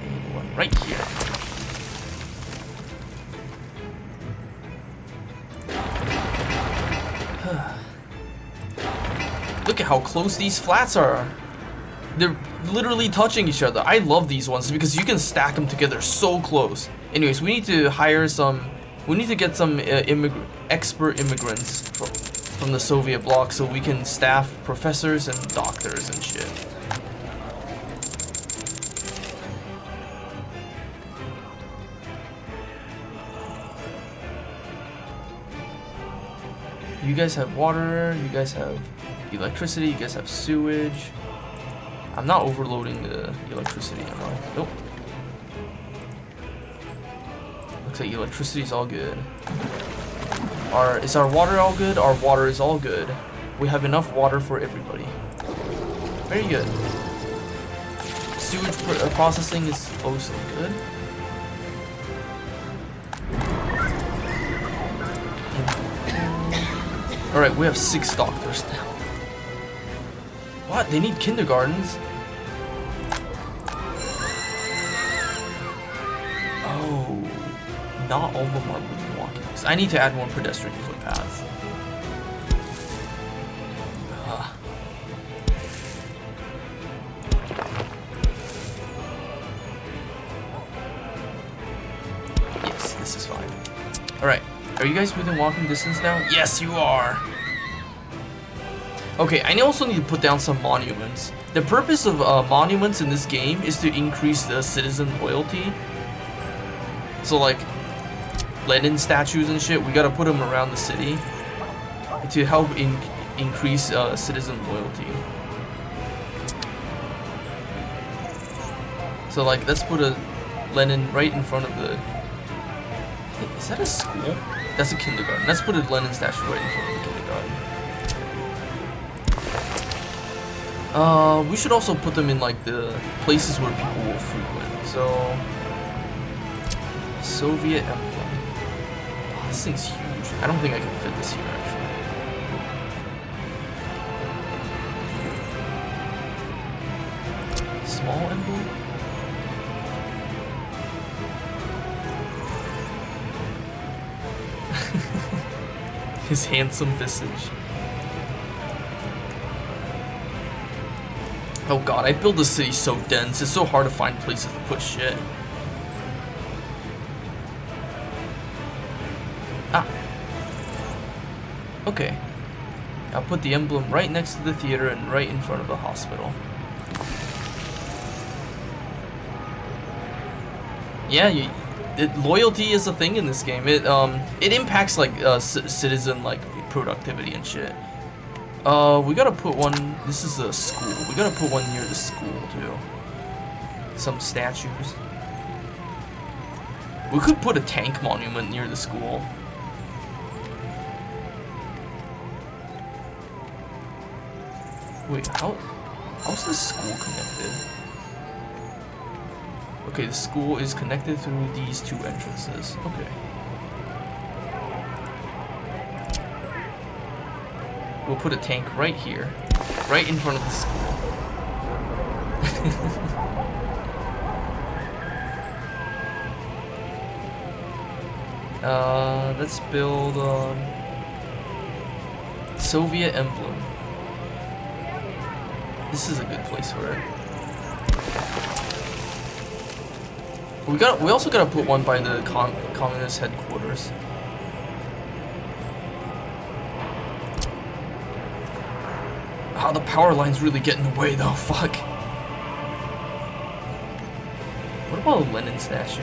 And one right here. Look at how close these flats are. They're literally touching each other. I love these ones because you can stack them together so close. Anyways, we need to hire some. We need to get some expert immigrants from the Soviet bloc so we can staff professors and doctors and shit. You guys have water, you guys have electricity, you guys have sewage. I'm not overloading the electricity, am I? Nope. Looks like electricity's all good. Is our water all good? Our water is all good. we have enough water for everybody. Very good. Sewage processing is also good. Alright, we have 6 doctors now. What? They need kindergartens? Oh. Not all of them are wooden walkways. I need to add more pedestrian footpaths. Yes, this is fine. Alright. Are you guys within walking distance now? Yes, you are! Okay, I also need to put down some monuments. The purpose of monuments in this game is to increase the citizen loyalty. So like, Lenin statues and shit, we gotta put them around the city to help increase citizen loyalty. So like, let's put a Lenin right in front of the... Is that a school? That's a kindergarten. Let's put a Lenin statue right in front of the kindergarten. We should also put them in like the places where people will frequent. So, Soviet emblem. Oh, this thing's huge. I don't think I can fit this here actually. Small emblem? His handsome visage. Oh god, I build the city so dense, it's so hard to find places to put shit. Ah. Okay. I'll put the emblem right next to the theater and right in front of the hospital. Yeah, loyalty is a thing in this game. It impacts like citizen like productivity and shit. We gotta put one. This is a school. We gotta put one near the school too. Some statues. We could put a tank monument near the school. Wait, how's the school connected? Okay, the school is connected through these 2 entrances. Okay. We'll put a tank right here, right in front of the school. Let's build Soviet emblem. This is a good place for it. We also gotta put one by the communist headquarters. Ah, the power lines really get in the way though, fuck. What about a Lenin statue?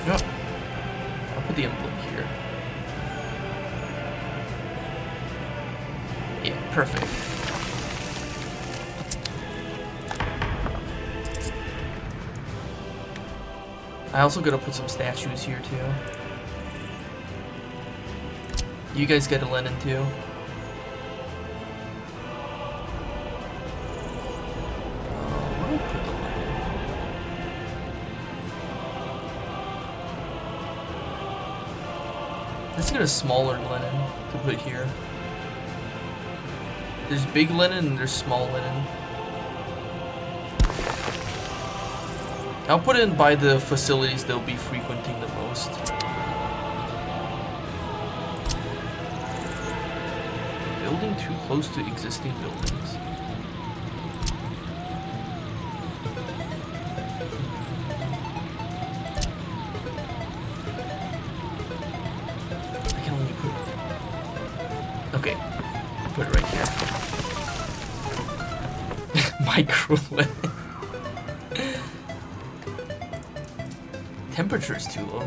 Yep. I'll put the emblem here. Yeah, perfect. I also gotta put some statues here too. You guys get a Lenin too. Where do I put the Lenin? Let's get a smaller Lenin to put here. There's big Lenin and there's small Lenin. I'll put it by the facilities they'll be frequenting the most. Building too close to existing buildings. I can only put... Okay, I'll put it right here. Micro Lenin. Temperature is too low.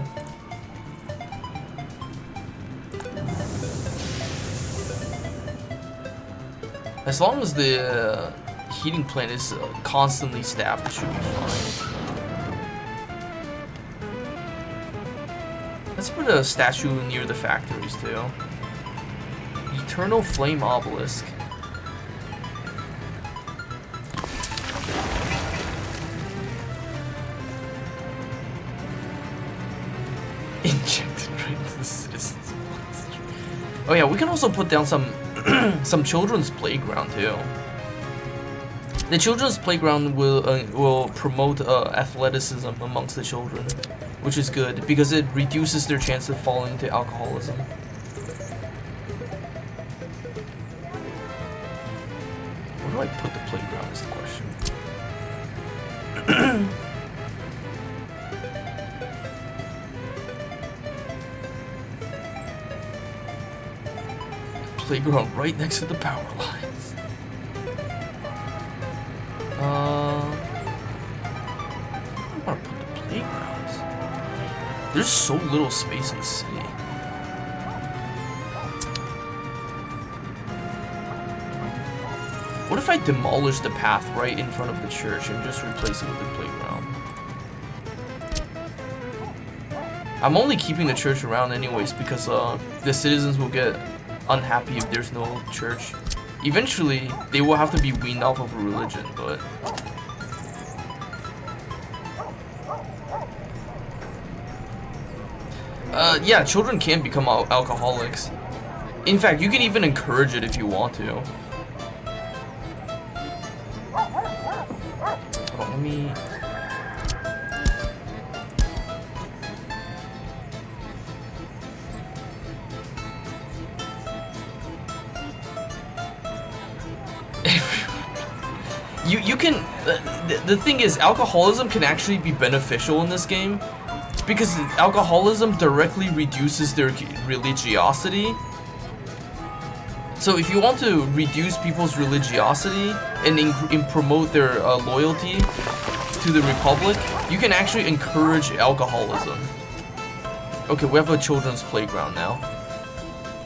As long as the heating plant is constantly staffed, it should be fine. Let's put a statue near the factories too. Eternal Flame Obelisk. Injected right into the citizens. Oh yeah, we can also put down some some children's playground too. The children's playground will promote athleticism amongst the children, which is good because it reduces their chance of falling into alcoholism. Where do I put the playground is the question. Playground right next to the power lines. I want to put the playgrounds. There's so little space in the city. What if I demolish the path right in front of the church and just replace it with the playground? I'm only keeping the church around anyways because the citizens will get unhappy if there's no church. Eventually, they will have to be weaned off of a religion, but... yeah, children can become alcoholics. In fact, you can even encourage it if you want to. Hold on, let me... You can, the thing is, alcoholism can actually be beneficial in this game because alcoholism directly reduces their religiosity. So if you want to reduce people's religiosity and promote their loyalty to the Republic, you can actually encourage alcoholism. Okay, we have a children's playground now.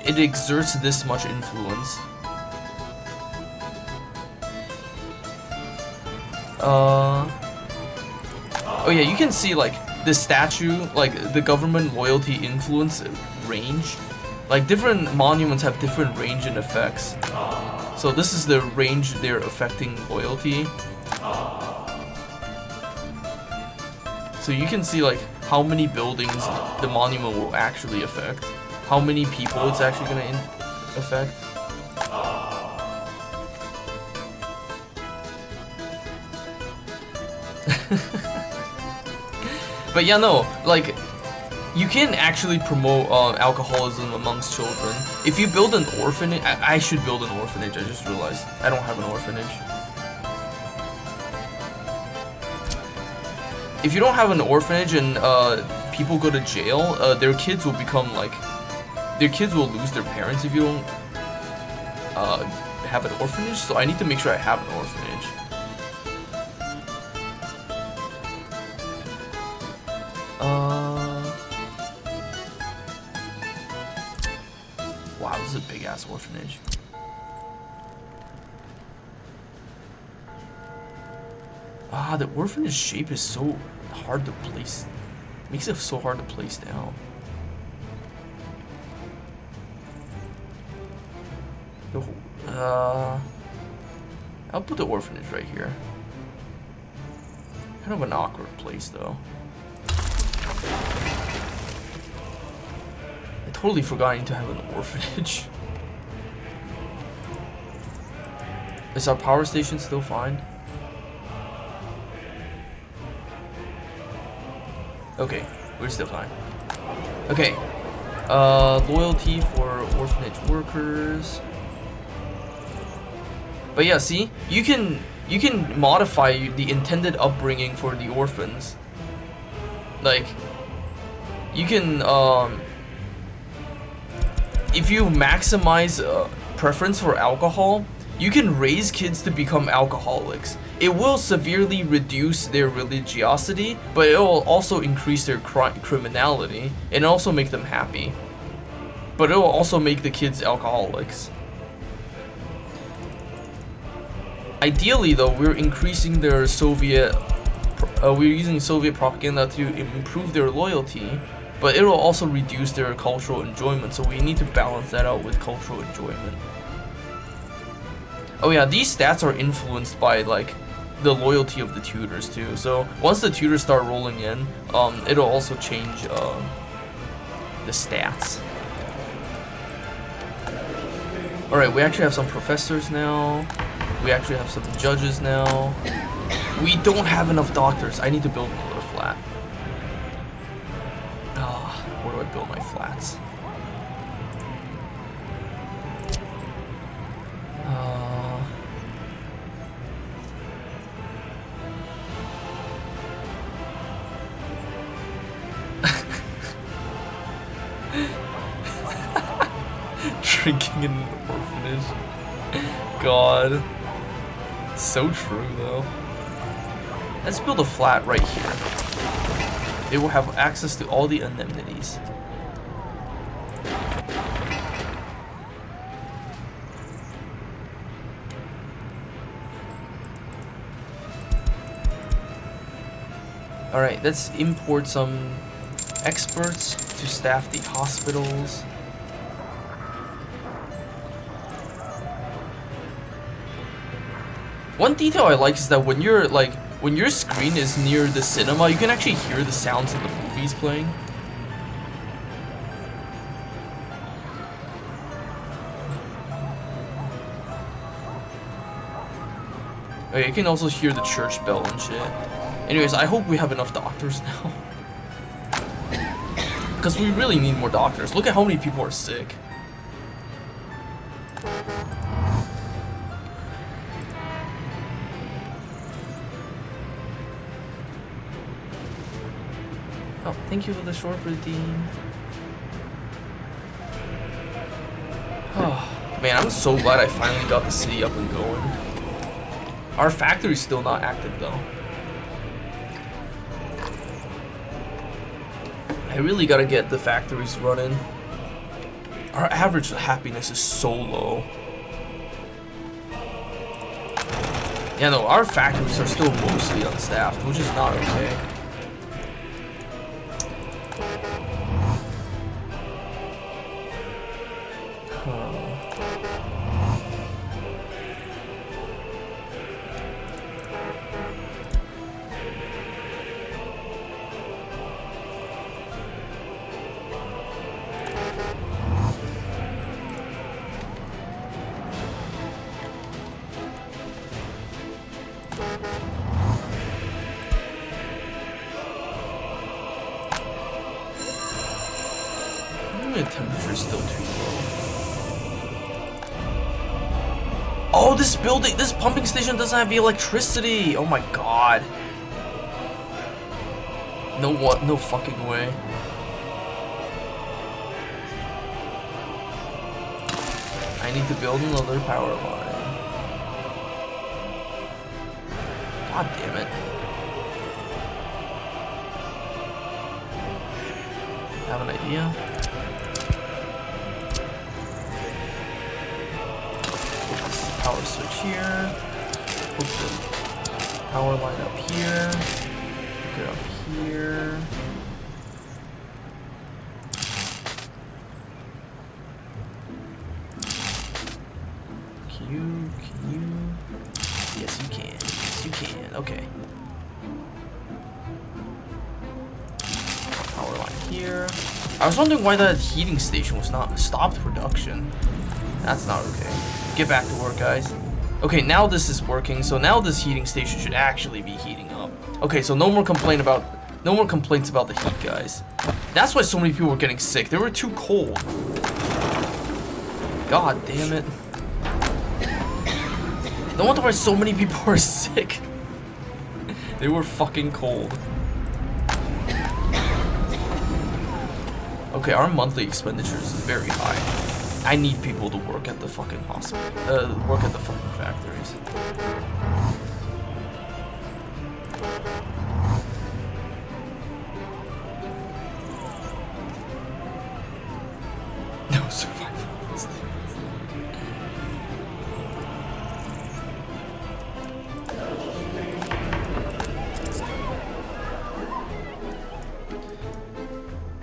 It exerts this much influence. Oh yeah, you can see like the statue, like the government loyalty influence range. Like different monuments have different range and effects. So this is the range they're affecting loyalty. So you can see like how many buildings the monument will actually affect, how many people it's actually gonna affect. But yeah, no, like, you can actually promote alcoholism amongst children. If you build an orphanage, I should build an orphanage, I just realized. I don't have an orphanage. If you don't have an orphanage and people go to jail, their kids will become like, their kids will lose their parents if you don't have an orphanage, so I need to make sure I have an orphanage. Wow, this is a big ass orphanage. Ah, the orphanage shape is so hard to place. Makes it so hard to place down. I'll put the orphanage right here. Kind of an awkward place though. I totally forgot to have an orphanage. Is our power station still fine? Okay, we're still fine. Okay, loyalty for orphanage workers. But yeah, see, you can modify the intended upbringing for the orphans. Like, you can if you maximize preference for alcohol, you can raise kids to become alcoholics. It will severely reduce their religiosity, but it will also increase their criminality and also make them happy. But it will also make the kids alcoholics. Ideally though, we're increasing their we're using Soviet propaganda to improve their loyalty but it'll also reduce their cultural enjoyment, so we need to balance that out with cultural enjoyment. Oh yeah, these stats are influenced by like the loyalty of the tutors too. So once the tutors start rolling in, it'll also change the stats. Alright, we actually have some professors now. We actually have some judges now. We don't have enough doctors. I need to build another flat. Where do I build my flats? Drinking in an orphanage. God. So true, though. Let's build a flat right here. It will have access to all the indemnities. Alright, let's import some experts to staff the hospitals. One detail I like is that when your screen is near the cinema, you can actually hear the sounds of the movies playing. Oh, yeah, you can also hear the church bell and shit. Anyways, I hope we have enough doctors now. Because we really need more doctors. Look at how many people are sick. Oh, thank you for the short redeem. Oh, man, I'm so glad I finally got the city up and going. Our factory's still not active, though. I really gotta get the factories running. Our average happiness is so low. Yeah, no, our factories are still mostly unstaffed, which is not okay. The temperature's still too low. Oh, this pumping station doesn't have the electricity. Oh my god. No fucking way. I need to build another power line. God damn it. Have an idea? Power switch here. Put the power line up here. Hook it up here. Can you? Yes, you can. Yes, you can. Okay. Power line here. I was wondering why that heating station was not stopped production. That's not okay. Get back to work, guys. Okay, now this is working, so now this heating station should actually be heating up. Okay, so no more complaints about the heat, guys. That's why so many people were getting sick. They were too cold. God damn it. No wonder why so many people were sick. They were fucking cold. Okay, our monthly expenditure is very high. I need people to work at the fucking hospital, work at the fucking factories. No survival.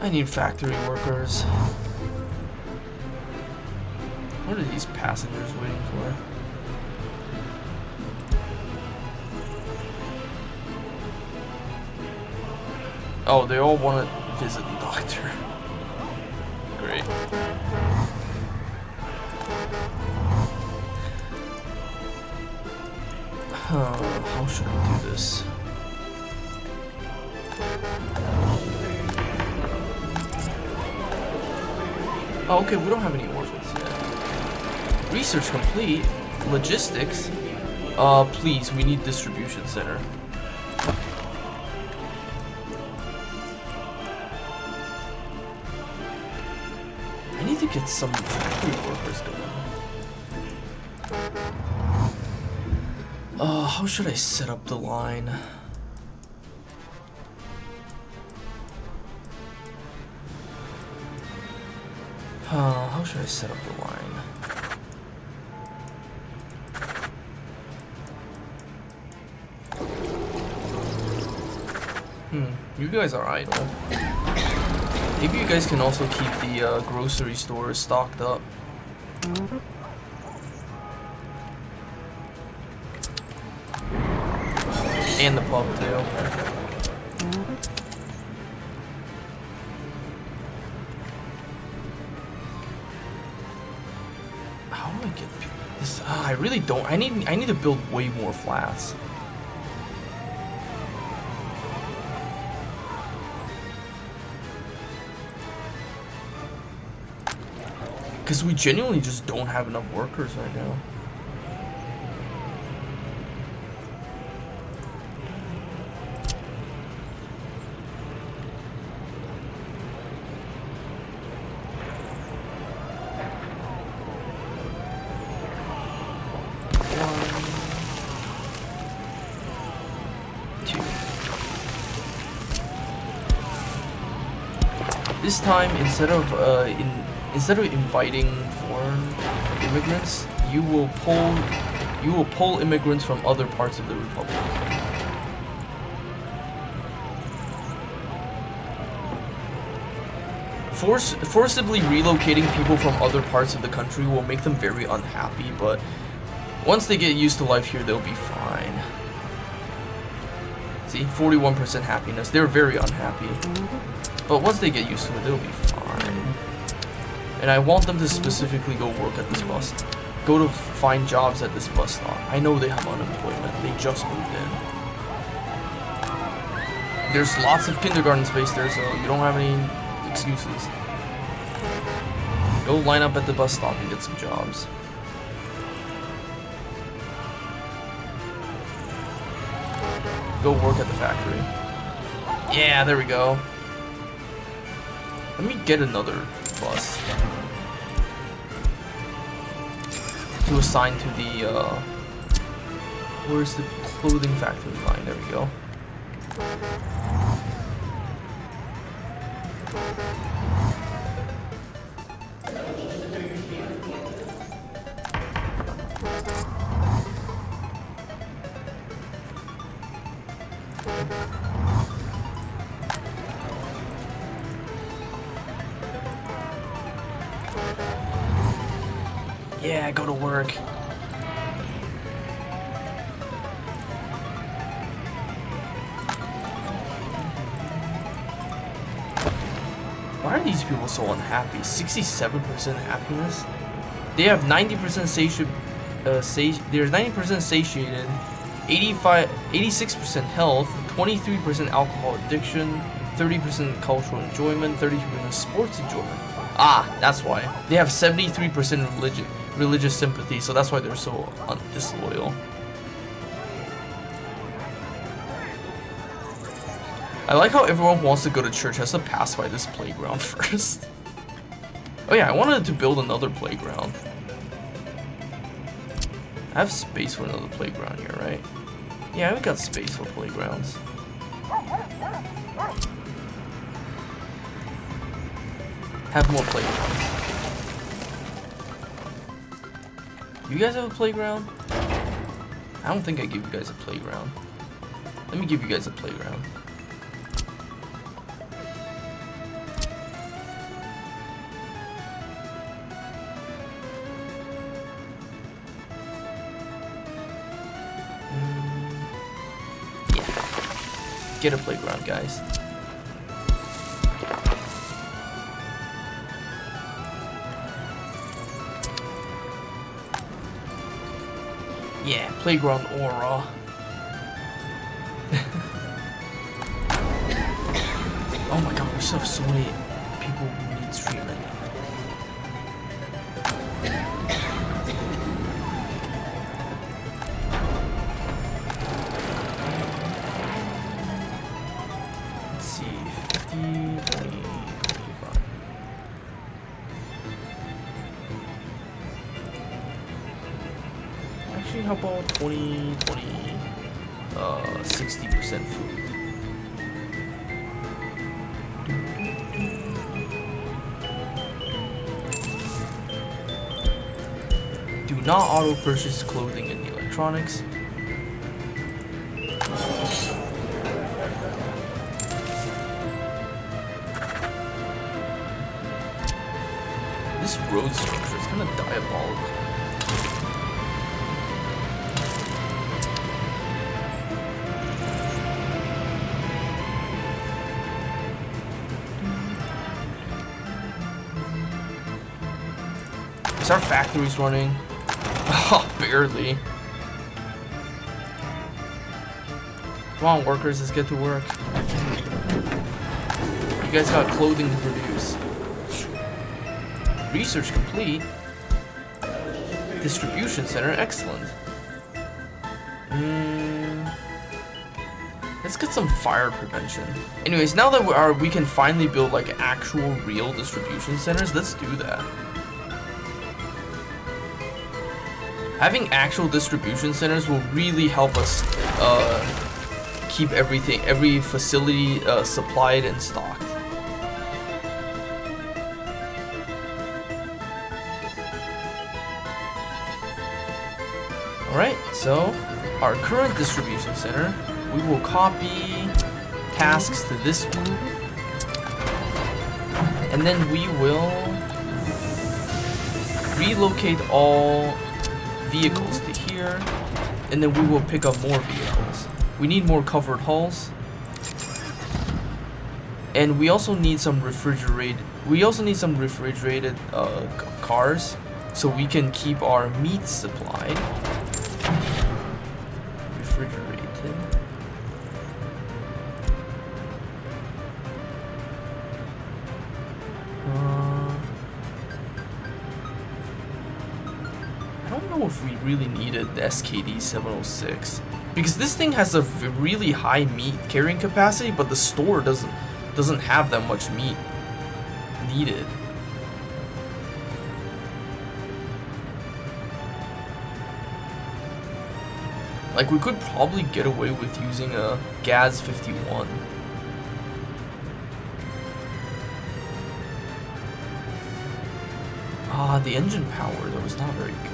I need factory workers. What are these passengers waiting for? Oh, they all want to visit the doctor. Great. How should I do this? Oh, okay, we don't have any orphans yet. Research complete. Logistics. Please, we need distribution center. I need to get some factory workers going. How should I set up the line? How should I set up the line? You guys are idle. Maybe you guys can also keep the grocery stores stocked up. And the pub too. How do I get this? I really don't. I need to build way more flats. Because we genuinely just don't have enough workers right now. This time, instead of inviting foreign immigrants, you will pull immigrants from other parts of the republic. Forcibly relocating people from other parts of the country will make them very unhappy, but once they get used to life here, they'll be fine. See, 41% happiness. They're very unhappy. But once they get used to it, they'll be fine. And I want them to specifically go work at this bus. Go to find jobs at this bus stop. I know they have unemployment. They just moved in. There's lots of kindergarten space there, so you don't have any excuses. Go line up at the bus stop and get some jobs. Go work at the factory. Yeah, there we go. Let me get another bus to assign to the, where's the clothing factory line? There we go. Yeah, go to work. Why are these people so unhappy? 67% happiness? They have 90% they're 90% satiated, 86% health, 23% alcohol addiction, 30% cultural enjoyment, 32% sports enjoyment. Ah, that's why. They have 73% religious sympathy, so that's why they're so disloyal. I like how everyone who wants to go to church has to pass by this playground first. Oh yeah, I wanted to build another playground. I have space for another playground here, right? Yeah, we got space for playgrounds. Have more playgrounds. You guys have a playground? I don't think I give you guys a playground. Let me give you guys a playground. get a playground, guys. Yeah, playground aura. Oh my god, we still have so many people who need treatment. Let's see, 50, 20, 25. Actually, how about 20, 60% food? Do not auto-purchase clothing and electronics. This road structure is kind of diabolical. Is our factories running? Oh, barely. Come on, workers, let's get to work. You guys got clothing to produce. Research complete. Distribution center, excellent. Let's get some fire prevention. Anyways, now that we can finally build like actual real distribution centers, let's do that. Having actual distribution centers will really help us keep every facility supplied and stocked. Alright, so our current distribution center, we will copy tasks to this one. And then we will relocate all vehicles to here, and then we will pick up more vehicles. We need more covered hulls, and we also need some refrigerated cars, so we can keep our meat supplied. Refrigerated. I don't know if we really needed the SKD 706 because this thing has a really high meat carrying capacity, but the store doesn't have that much meat needed. Like, we could probably get away with using a Gaz 51. Ah, the engine power though was not very good.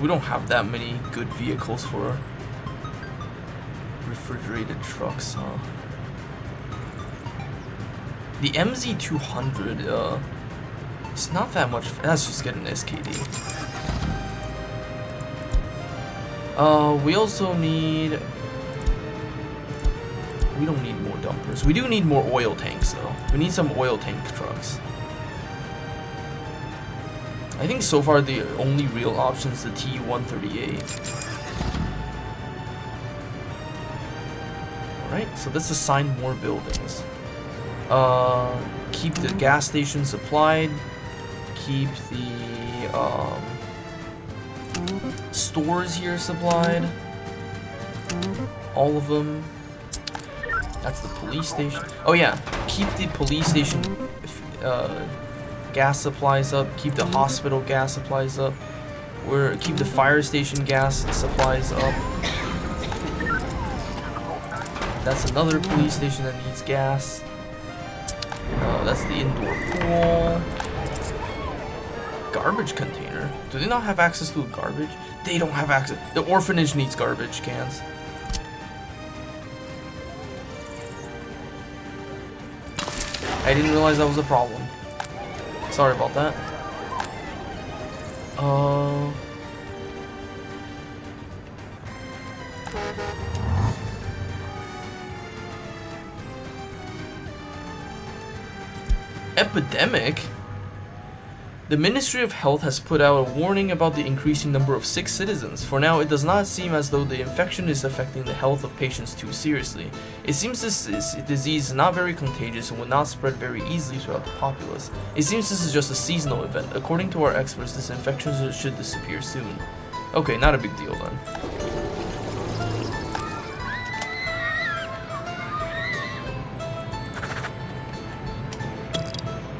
We don't have that many good vehicles for refrigerated trucks, huh? The MZ200, it's not that much. Let's just get an SKD. We also need... We don't need more dumpers. We do need more oil tanks, though. We need some oil tank trucks. I think so far the only real option is the T138. Alright, so let's assign more buildings. Keep the gas station supplied. Keep the stores here supplied. All of them. That's the police station. Oh yeah, keep the police station gas supplies up. Keep the hospital gas supplies up. Keep the fire station gas supplies up. That's another police station that needs gas. That's the indoor pool. Garbage container. Do they not have access to garbage? They don't have access. The orphanage needs garbage cans. I didn't realize that was a problem. Sorry about that. Epidemic? The Ministry of Health has put out a warning about the increasing number of sick citizens. For now, it does not seem as though the infection is affecting the health of patients too seriously. It seems this disease is not very contagious and will not spread very easily throughout the populace. It seems this is just a seasonal event. According to our experts, this infection should disappear soon. Okay, not a big deal then.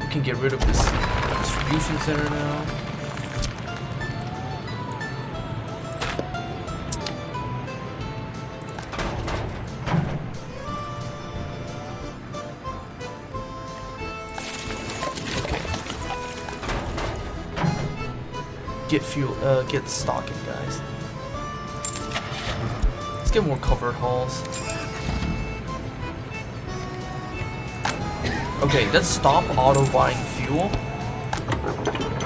We can get rid of this distribution center now. Okay. Get fuel, get stocking, guys. Let's get more covered halls. Okay, let's stop auto buying fuel.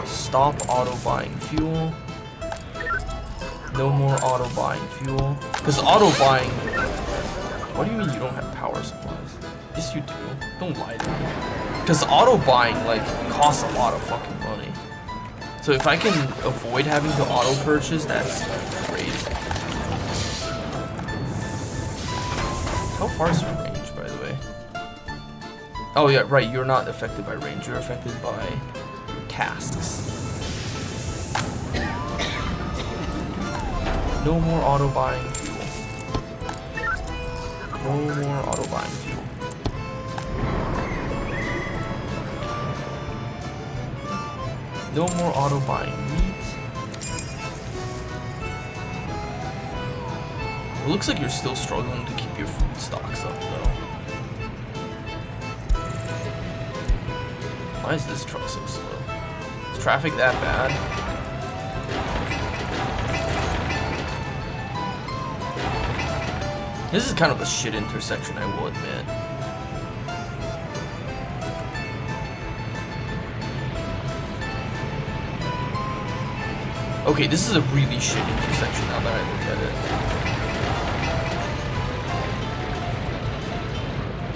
Stop auto buying fuel. No more auto buying fuel. Because auto buying... What do you mean you don't have power supplies? Yes, you do. Don't lie to me. Because auto buying, like, costs a lot of fucking money. So if I can avoid having to auto purchase, that's great. How far is your range, by the way? Oh yeah, right, you're not affected by range, you're affected by tasks. No more auto buying fuel. No more auto buying fuel. No more auto buying meat. It looks like you're still struggling to keep your food stocks up though. Why is this truck so slow? Is traffic that bad? This is kind of a shit intersection, I will admit. Okay, this is a really shit intersection now that I look at it.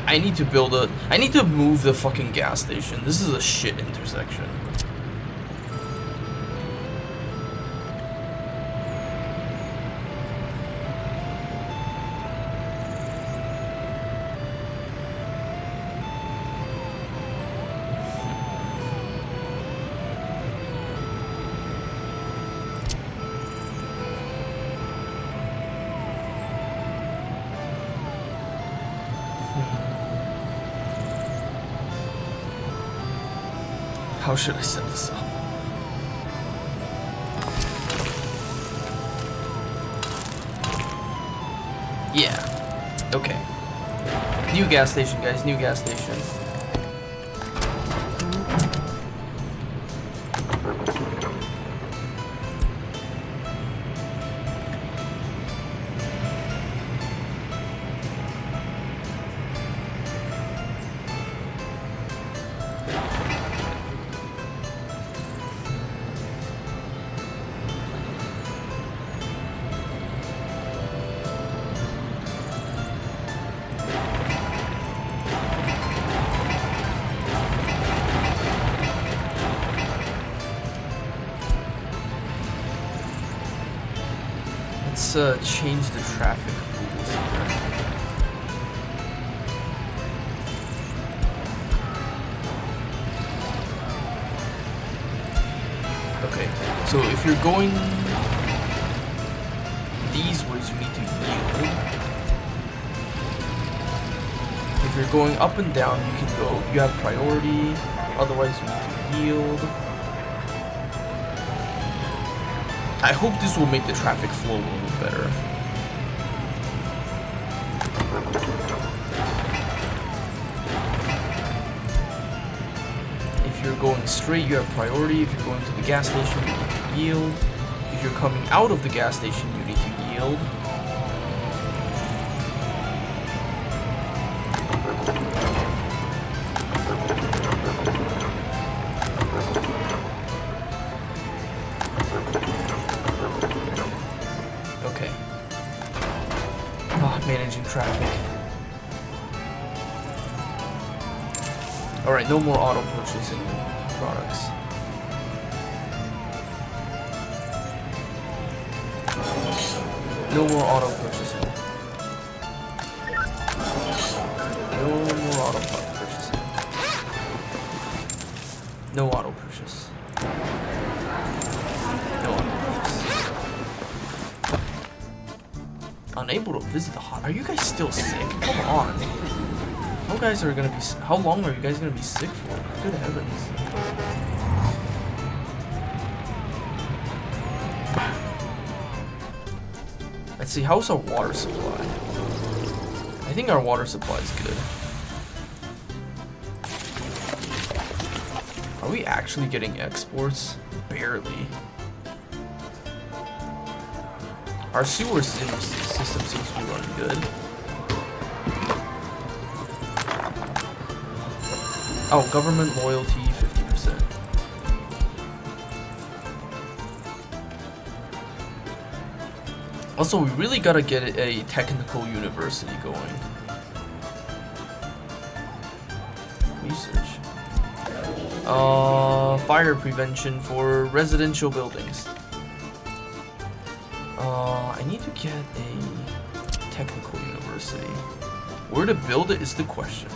I need to build a... I need to move the fucking gas station. This is a shit intersection. How should I set this up? Yeah. Okay. New gas station, guys. New gas station. Let's change the traffic rules here. Okay, so if you're going these ways, you need to yield. If you're going up and down, you can go, you have priority, otherwise you need to yield. I hope this will make the traffic flow a little better. If you're going straight, you have priority. If you're going to the gas station, you need to yield. If you're coming out of the gas station, you need to yield. Managing traffic. Alright, no more auto purchasing products. No more auto purchasing. No more auto purchasing. No auto purchase. No auto purchase. Unable to visit the hot. Are you guys still sick? Come on. How guys are gonna be? How long are you guys gonna be sick for? Good heavens. Let's see. How's our water supply? I think our water supply is good. Are we actually getting exports? Barely. Our sewer system seems to be running good. Oh, government loyalty, 50%. Also, we really gotta get a technical university going. Research. Fire prevention for residential buildings. I need to get a technical university. Where to build it is the question.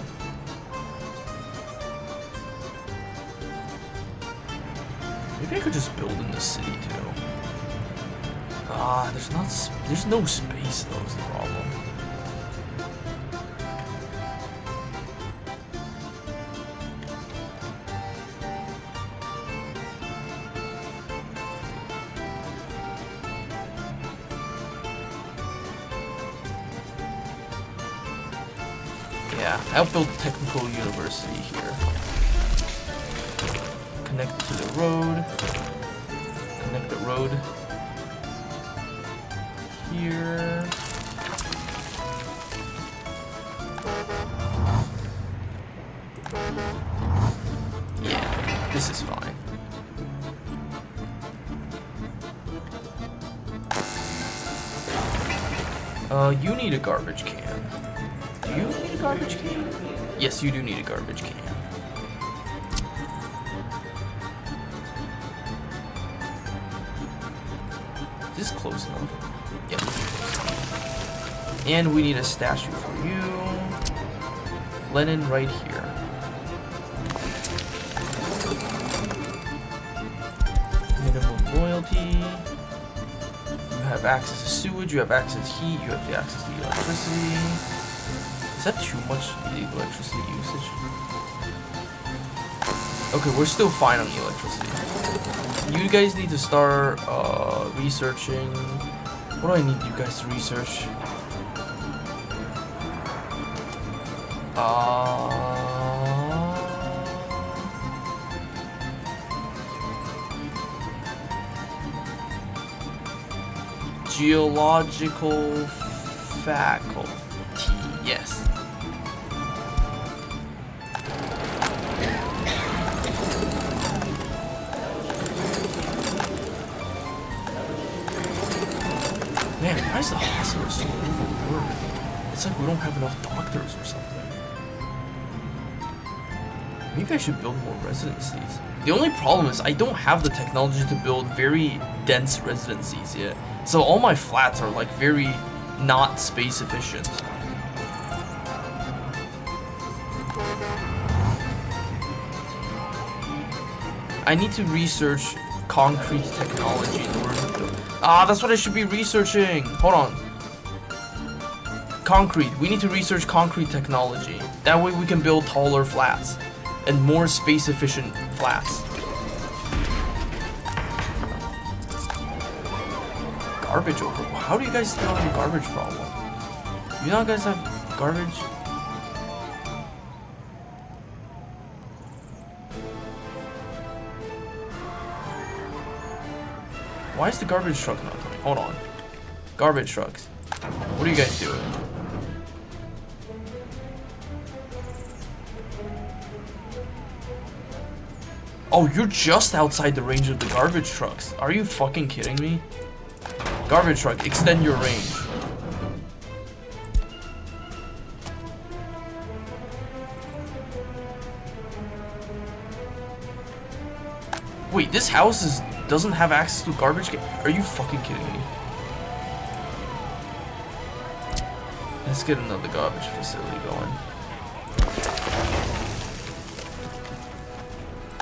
Maybe I could just build in the city too. There's no space though, is the problem. Yeah, I'll build a technical university here. Connect to the road. Connect the road. Here. Yeah, this is fine. You need a garbage can. Do you need a garbage can? Yes, you do need a garbage can. Is this close enough? Yep. And we need a statue for you. Lenin right here. Minimum loyalty. You have access to sewage, you have access to heat, you have the access to electricity. Is that too much electricity usage? Okay, we're still fine on the electricity. You guys need to start researching. What do I need you guys to research? Geological faculty, yes. Man, why is the hospital so overworked? It's like we don't have enough doctors or something. Maybe I should build more residencies. The only problem is I don't have the technology to build very dense residencies yet. So all my flats are like very not space efficient. I need to research concrete technology in order to build. That's what I should be researching. Hold on. Concrete. We need to research concrete technology. That way we can build taller flats and more space efficient flats. Garbage over. How do you guys still have a garbage problem? You know, guys have garbage. Why is the garbage truck not coming? Hold on. Garbage trucks. What are you guys doing? Oh, you're just outside the range of the garbage trucks. Are you fucking kidding me? Garbage truck, extend your range. Wait, this house doesn't have access to garbage can? Are you fucking kidding me? Let's get another garbage facility going.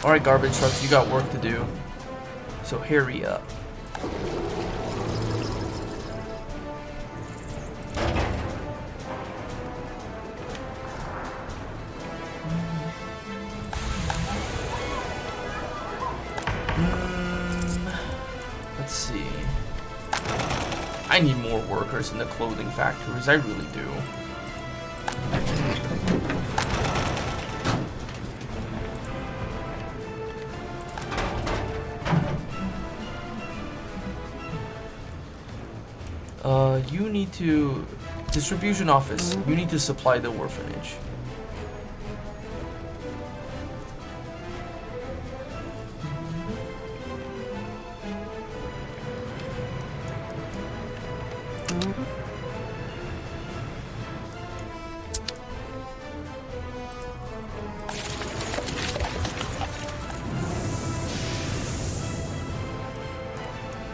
Alright, garbage trucks, you got work to do. So hurry up. Let's see. I need more workers in the clothing factories, I really do. You need to... Distribution office, you need to supply the orphanage.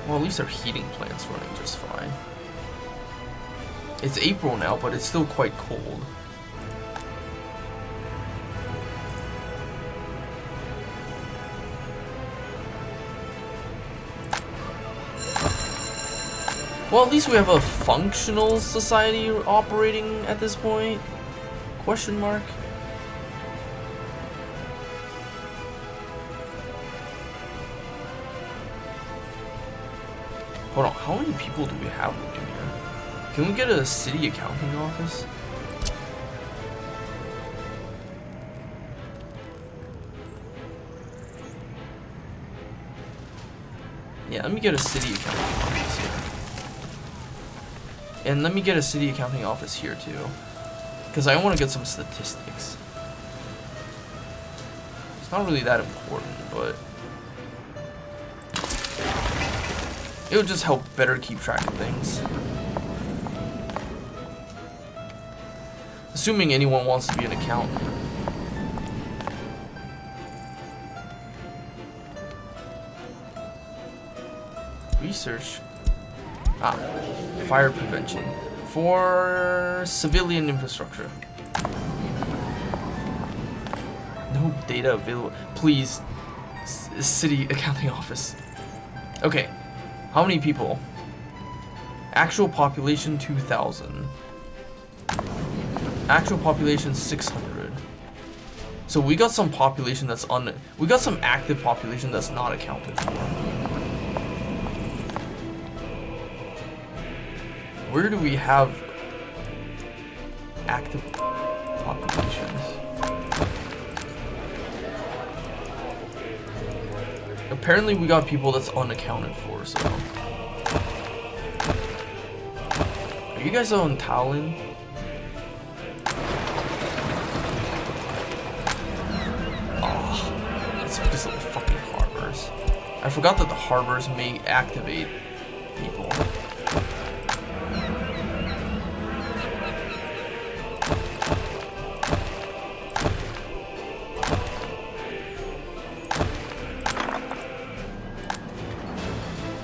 Well, at least our heating plant's running just fine. It's April now, but it's still quite cold. Well, at least we have a functional society operating at this point. Question mark. Hold on, how many people do we have living here? Can we get a city accounting office? Yeah, let me get a city accounting office here. And let me get a city accounting office here too. Because I want to get some statistics. It's not really that important, but it would just help better keep track of things. Assuming anyone wants to be an accountant. Research. Fire prevention. For civilian infrastructure. No data available. Please. City accounting office. Okay. How many people? Actual population 2,000. Actual population 600. So we got some population that's we got some active population that's not accounted for. Where do we have active populations? Apparently we got people that's unaccounted for, so. Are you guys on Talon? Oh, it's because of the fucking harbors. I forgot that the harbors may activate people.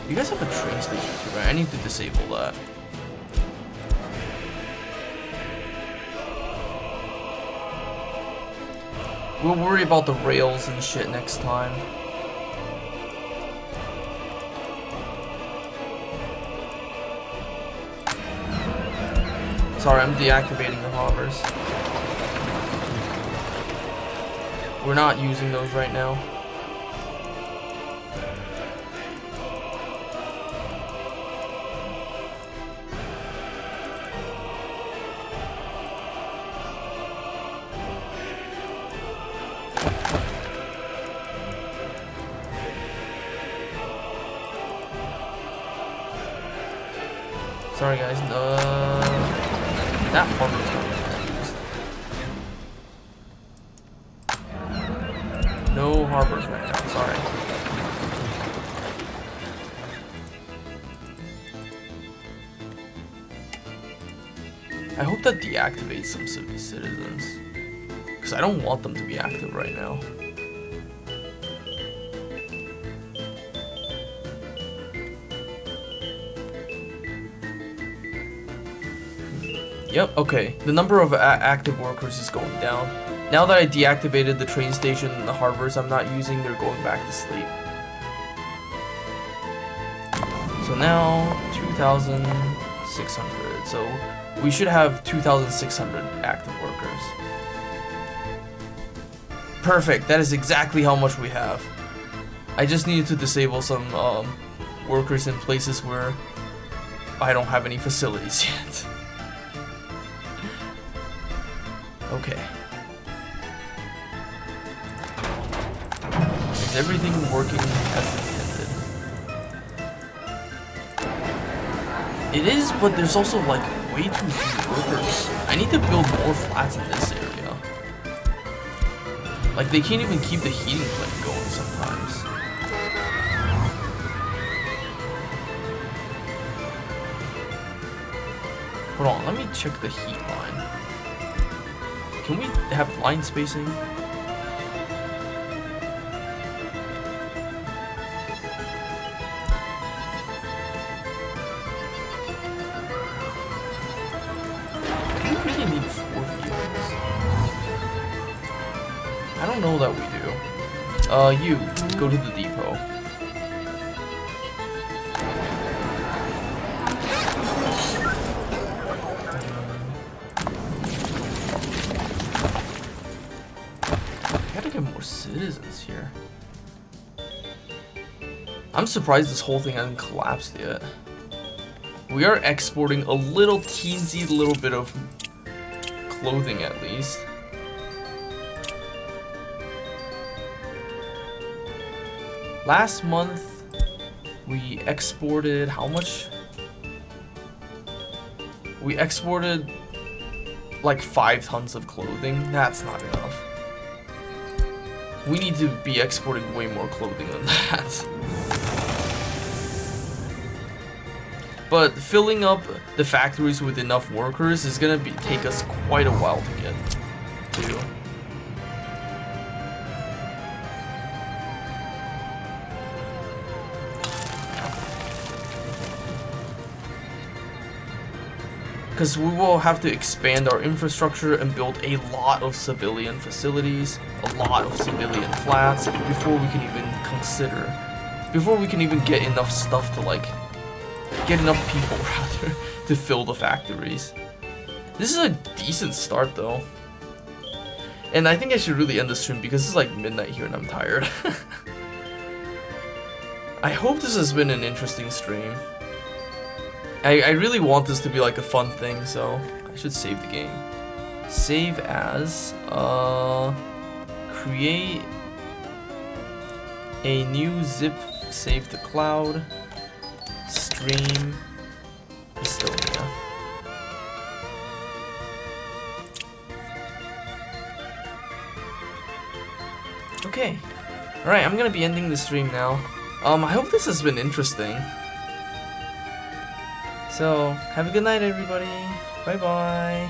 You guys have a train station too, right? I need to disable that. We'll worry about the rails and shit next time. Sorry, I'm deactivating the harbors. We're not using those right now. Sorry guys, that harbor's not used. No harbors right now, sorry. I hope that deactivates some citizens. Because I don't want them to be active right now. Yep, okay. The number of active workers is going down. Now that I deactivated the train station and the harbors I'm not using, they're going back to sleep. So now, 2,600. So we should have 2,600 active workers. Perfect, that is exactly how much we have. I just needed to disable some workers in places where I don't have any facilities yet. Okay. Is everything working as intended? It is, but there's also like way too few workers. I need to build more flats in this area. Like they can't even keep the heating plant going sometimes. Hold on, let me check the heat line. Can we have line spacing? Do we really need 4 vehicles? I don't know that we do. You, go to the depot. Citizens here. I'm surprised this whole thing hasn't collapsed yet. We are exporting a little teensy little bit of clothing at least. Last month we exported how much? We exported like 5 tons of clothing. That's not enough. We need to be exporting way more clothing than that. But filling up the factories with enough workers is gonna take us quite a while to get to. Because we will have to expand our infrastructure and build a lot of civilian facilities, a lot of civilian flats, before we can even before we can even get enough stuff to like, get enough people rather, to fill the factories. This is a decent start though. And I think I should really end the stream because it's like midnight here and I'm tired. I hope this has been an interesting stream. I really want this to be like a fun thing, so I should save the game. Save as, create a new zip, save to cloud, stream, Estonia. Okay, alright, I'm gonna be ending the stream now. I hope this has been interesting. So, have a good night, everybody. Bye-bye.